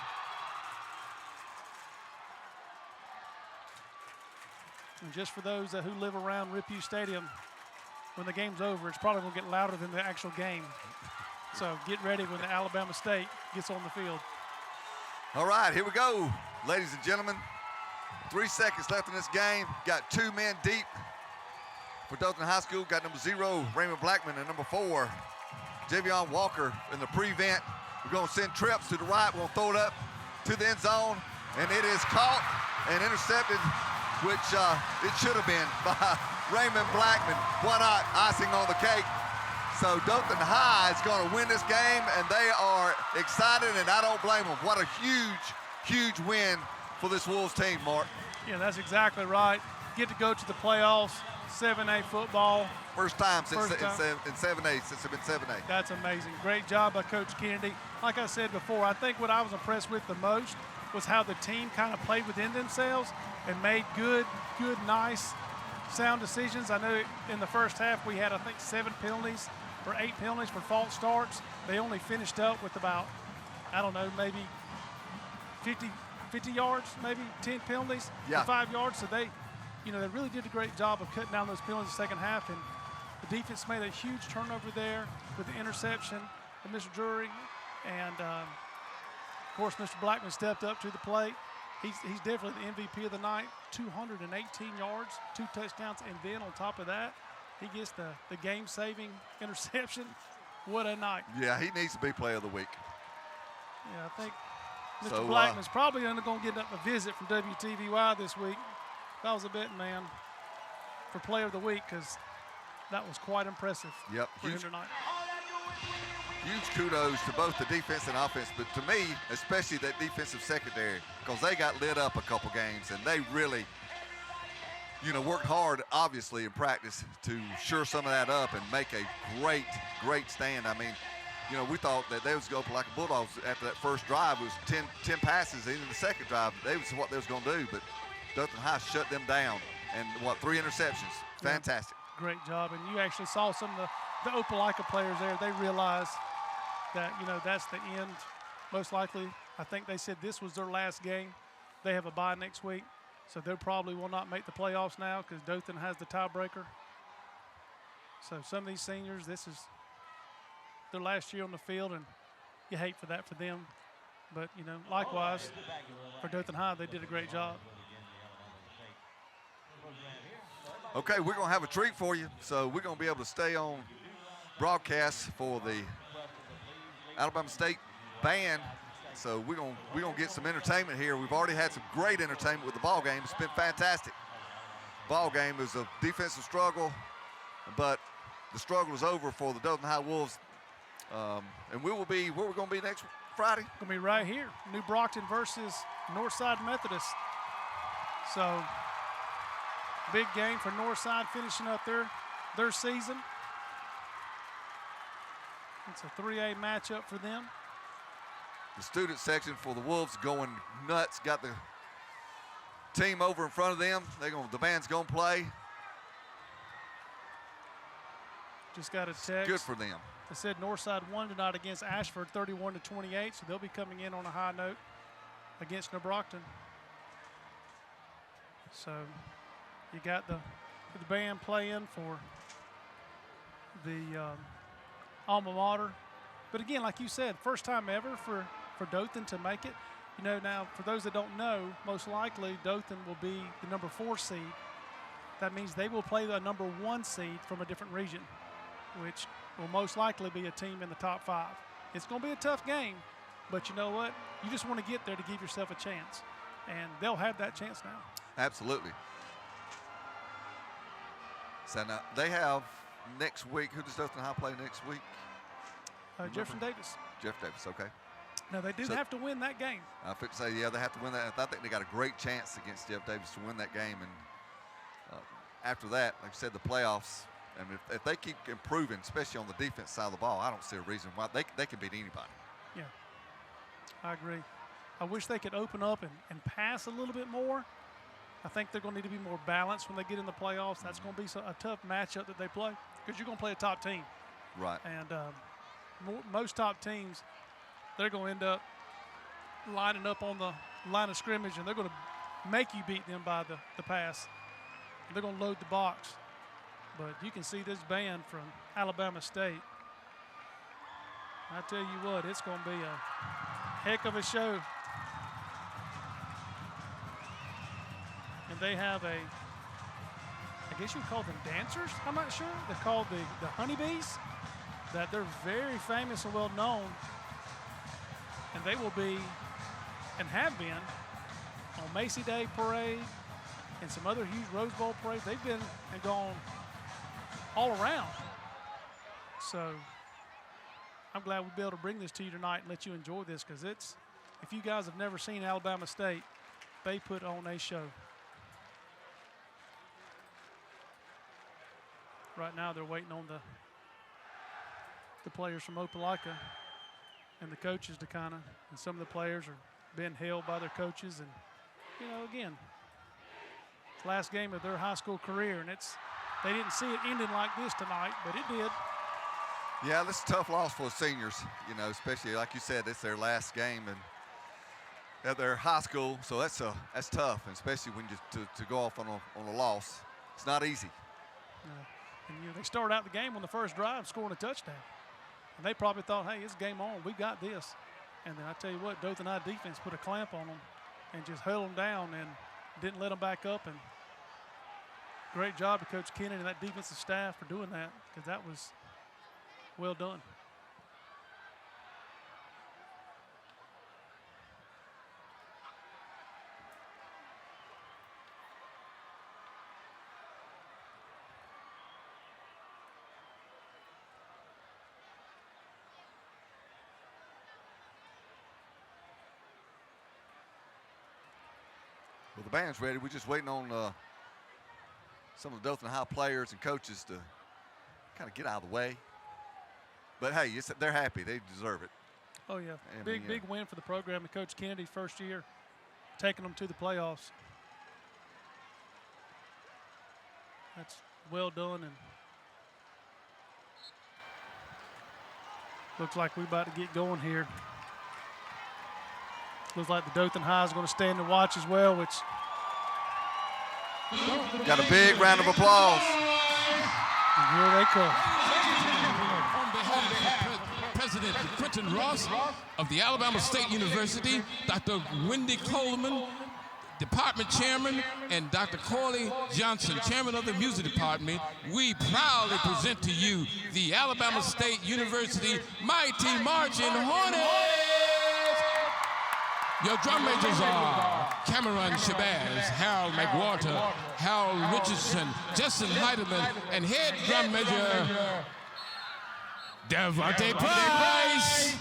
And just for those who live around Rippew Stadium, when the game's over, it's probably going to get louder than the actual game. So get ready when the Alabama State gets on the field. All right, here we go, ladies and gentlemen. 3 seconds left in this game. Got 2 men deep for Dothan High School. Got number 0, Raymond Blackman, and number 4, Javion Walker in the prevent. We're going to send trips to the right. We're going to throw it up to the end zone, and it is caught and intercepted, which it should have been by Raymond Blackman. Why not? Icing on the cake. So Dothan High is going to win this game, and they are excited, and I don't blame them. What a huge, huge win for this Wolves team, Mark. Yeah, that's exactly right. Get to go to the playoffs, 7A football. First time in 7A, since it's been 7A. That's amazing. Great job by Coach Kennedy. Like I said before, I think what I was impressed with the most was how the team kind of played within themselves and made good, nice, sound decisions. I know in the first half we had, I think, 7 penalties or 8 penalties for false starts. They only finished up with about, I don't know, maybe 50 yards, maybe 10 penalties for 5 yards. So they really did a great job of cutting down those penalties in the second half. And the defense made a huge turnover there with the interception of Mr. Drury. And, of course, Mr. Blackman stepped up to the plate. He's definitely the MVP of the night. 218 yards, 2 touchdowns, and then on top of that, he gets the game-saving interception. What a night. Yeah, he needs to be player of the week. Yeah, I think Mr. Blackman's probably going to get a visit from WTVY this week. If I was a betting man for player of the week, because that was quite impressive for him tonight. Huge kudos to both the defense and offense, but to me, especially that defensive secondary, because they got lit up a couple games, and they really, worked hard, obviously, in practice to shore some of that up and make a great, great stand. I mean, we thought that they was going to go like a Bulldogs after that first drive. It was 10 passes into the second drive. They was what they was going to do, but Dothan High shut them down. And 3 interceptions. Fantastic. Yeah, great job. And you actually saw some of the Opelika players there. They realized that, that's the end. Most likely, I think they said this was their last game. They have a bye next week, so they probably will not make the playoffs now because Dothan has the tiebreaker. So some of these seniors, this is their last year on the field, and you hate for that for them. But, likewise, for Dothan High, they did a great job. Okay, we're going to have a treat for you. So we're going to be able to stay on broadcast for the Alabama State band. So we're going to get some entertainment here. We've already had some great entertainment with the ball game. It's been fantastic. Ball game was a defensive struggle, but the struggle is over for the Dothan High Wolves. And we will be, where we're going to be next Friday? Going to be right here, New Brockton versus Northside Methodist. So big game for Northside, finishing up their season. It's a 3A matchup for them. The student section for the Wolves going nuts. Got the team over in front of them. The band's going to play. Just got a text. Good for them. They said Northside won tonight against Ashford 31-28, so they'll be coming in on a high note against New Brockton. So you got the band playing for the alma mater. But again, like you said, first time ever for Dothan to make it. Now for those that don't know, most likely Dothan will be the number 4 seed that means they will play the number 1 seed from a different region, which will most likely be a team in the top 5. It's going to be a tough game, but you know what? You just want to get there to give yourself a chance, and they'll have that chance now. Absolutely. So now they have next week. Who does Dothan High play next week? Jefferson Davis. Jeff Davis, okay. Now, they do have to win that game. I was going to say, yeah, they have to win that. I think they got a great chance against Jeff Davis to win that game. And after that, like I said, the playoffs, I mean, if they keep improving, especially on the defense side of the ball, I don't see a reason why they can beat anybody. Yeah, I agree. I wish they could open up and pass a little bit more. I think they're going to need to be more balanced when they get in the playoffs. That's going to be a tough matchup that they play because you're going to play a top team. Right. And most top teams, they're going to end up lining up on the line of scrimmage, and they're going to make you beat them by the pass. They're going to load the box. But you can see this band from Alabama State. I tell you what, it's going to be a heck of a show. And they have I guess you would call them dancers, I'm not sure. They're called the honeybees, that they're very famous and well known. And they will be, and have been, on Macy Day Parade and some other huge Rose Bowl parades. They've been and gone all around. So I'm glad we'll be able to bring this to you tonight and let you enjoy this, because if you guys have never seen Alabama State, they put on a show. Right now they're waiting on the players from Opelika and the coaches to and some of the players are being held by their coaches. And, again, it's the last game of their high school career, and they didn't see it ending like this tonight, but it did. Yeah, this is a tough loss for the seniors, especially like you said, it's their last game and at their high school, so that's tough, and especially when to go off on a loss. It's not easy. And they started out the game on the first drive scoring a touchdown. And they probably thought, hey, it's game on. We've got this. And then I tell you what, Dothan High defense put a clamp on them and just held them down and didn't let them back up. And great job to Coach Kennan and that defensive staff for doing that, because that was well done. Well, the band's ready. We're just waiting on some of the Dothan High players and coaches to kind of get out of the way. But, hey, they're happy. They deserve it. Oh, yeah. Big win for the program. And Coach Kennedy, first year, taking them to the playoffs. That's well done. And looks like we're about to get going here. Looks like the Dothan High is going to stand and watch as well, which. Got a big round of applause. And here they come. On behalf of President Quentin Ross of the Alabama State University, Dr. Wendy Coleman, Department Chairman, and Dr. Corley Johnson, Chairman of the Music Department, we proudly present to you the Alabama State University Mighty Marching Hornets. Your drum majors are Cameron Shabazz, Harold McWhorter, Harold Richardson, Justin Heidemann, and head drum major Devontae Price.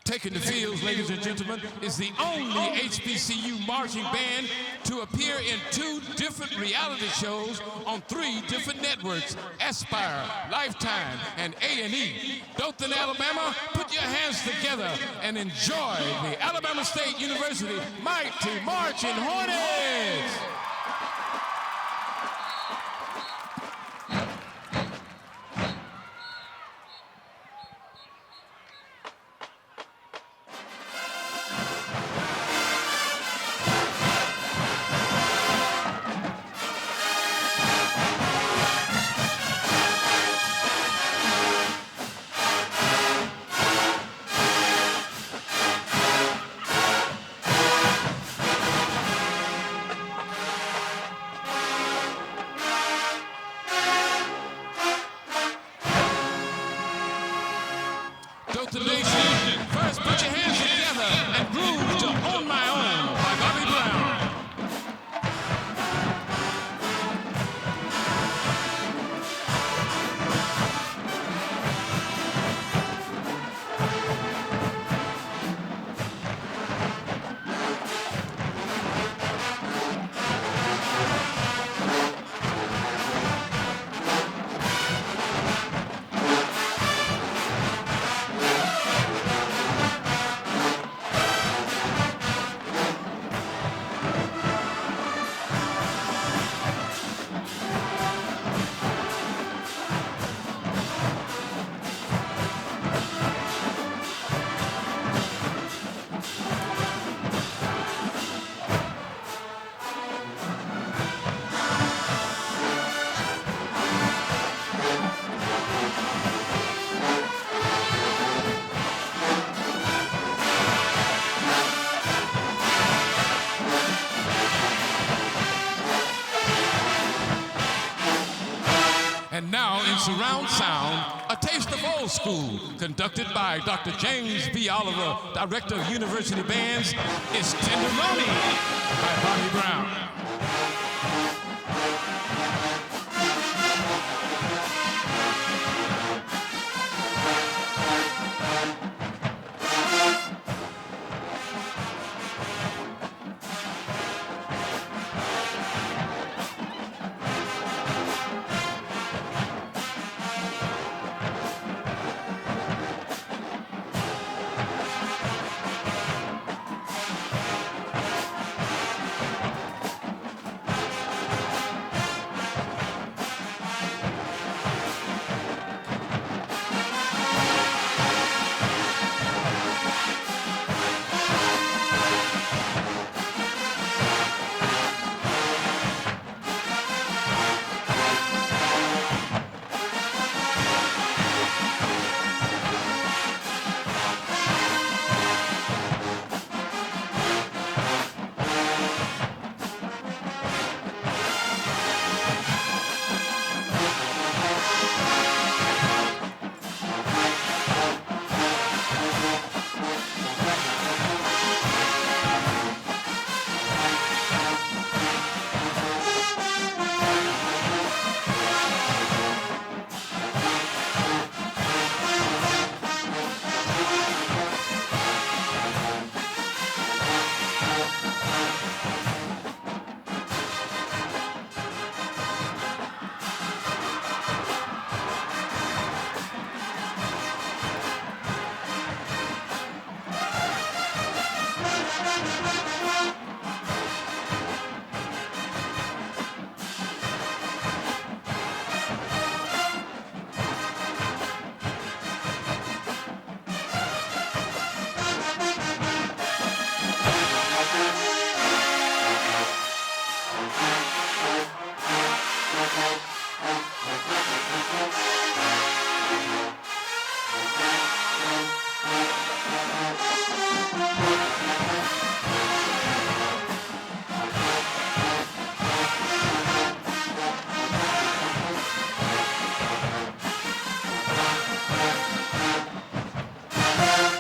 Taking the fields, ladies and gentlemen, is the only HBCU marching band to appear in 2 different reality shows on 3 different networks, Aspire, Lifetime, and A&E. Dothan, Alabama, put your hands together and enjoy the Alabama State University Mighty Marching Hornets. salute the nation. First, put your hands together and groove to On My Own by Bobby Brown. And now in surround sound, a taste of old school, conducted by Dr. James B. Oliver, Director of University Bands, is Tenderoni by Bobby Brown.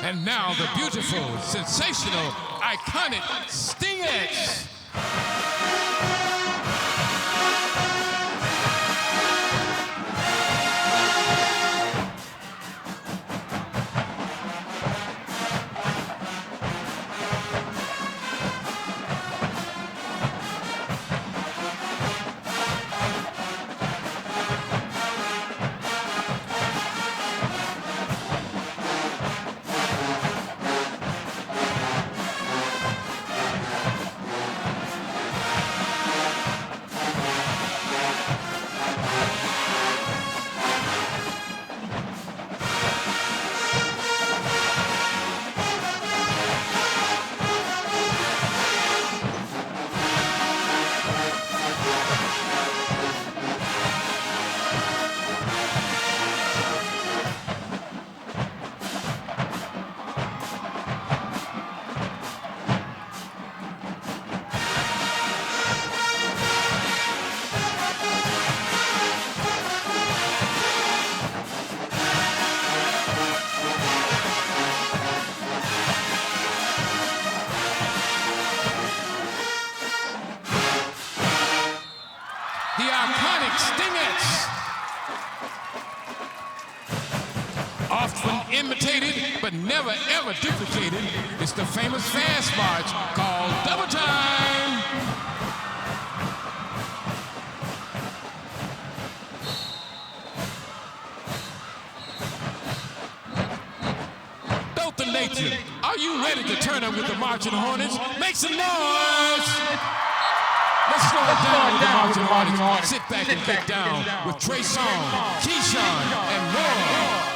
And now the beautiful, sensational, iconic Sting-X. imitated but never ever duplicated. It's the famous fast march called Double Time. Dothan Nation, are you ready to turn up with the Marching Hornets? Make some noise! Let's slow it down with the Marching Hornets. Sit back and get down with Trey Songz, Keyshawn, and more.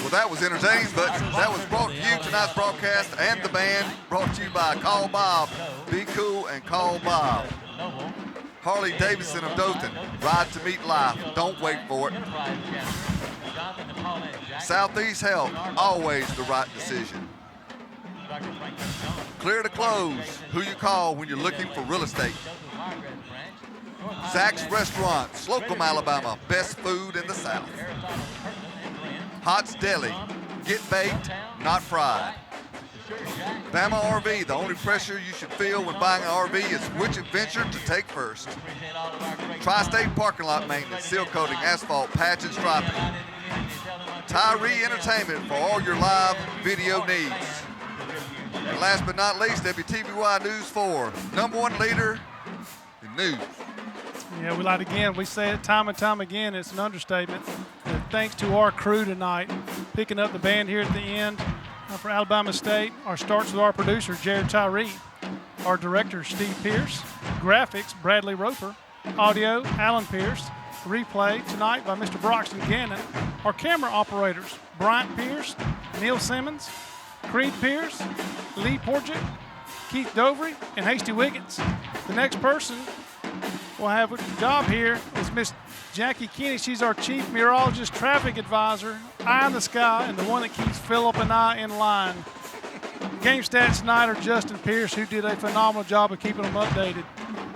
Well, that was entertaining, but that was brought to you, tonight's broadcast and the band, brought to you by Call Bob. Be cool and call Bob. Harley Davidson of Dothan, ride to meet life. Don't wait for it. Southeast Health, always the right decision. Clear to close, who you call when you're looking for real estate. Zach's Restaurant, Slocum, Alabama, best food in the South. Hots Deli, get baked, not fried. Bama RV, the only pressure you should feel when buying an RV is which adventure to take first. Tri-State Parking Lot Maintenance, seal coating, asphalt, patch and striping. Tyree Entertainment for all your live video needs. And last but not least, WTVY News 4, #1 leader in news. Yeah, we say it time and time again, it's an understatement. Thanks to our crew tonight, picking up the band here at the end for Alabama State. Our starts with our producer, Jared Tyree. Our director, Steve Pierce. Graphics, Bradley Roper. Audio, Alan Pierce. Replay tonight by Mr. Broxton Gannon. Our camera operators, Bryant Pierce, Neil Simmons, Creed Pierce, Lee Porgic, Keith Dovry, and Hasty Wiggins. The next person we'll have a job here is Miss Jackie Kinney. She's our chief meteorologist, traffic advisor, eye in the sky, and the one that keeps Philip and I in line. Game stats tonight are Justin Pierce, who did a phenomenal job of keeping them updated.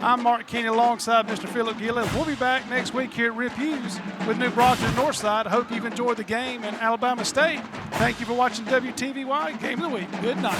I'm Mark Kenny alongside Mr. Philip Gillis. We'll be back next week here at Rip Hughes with New Brockton Northside. I hope you've enjoyed the game in Alabama State. Thank you for watching WTVY Game of the Week. Good night.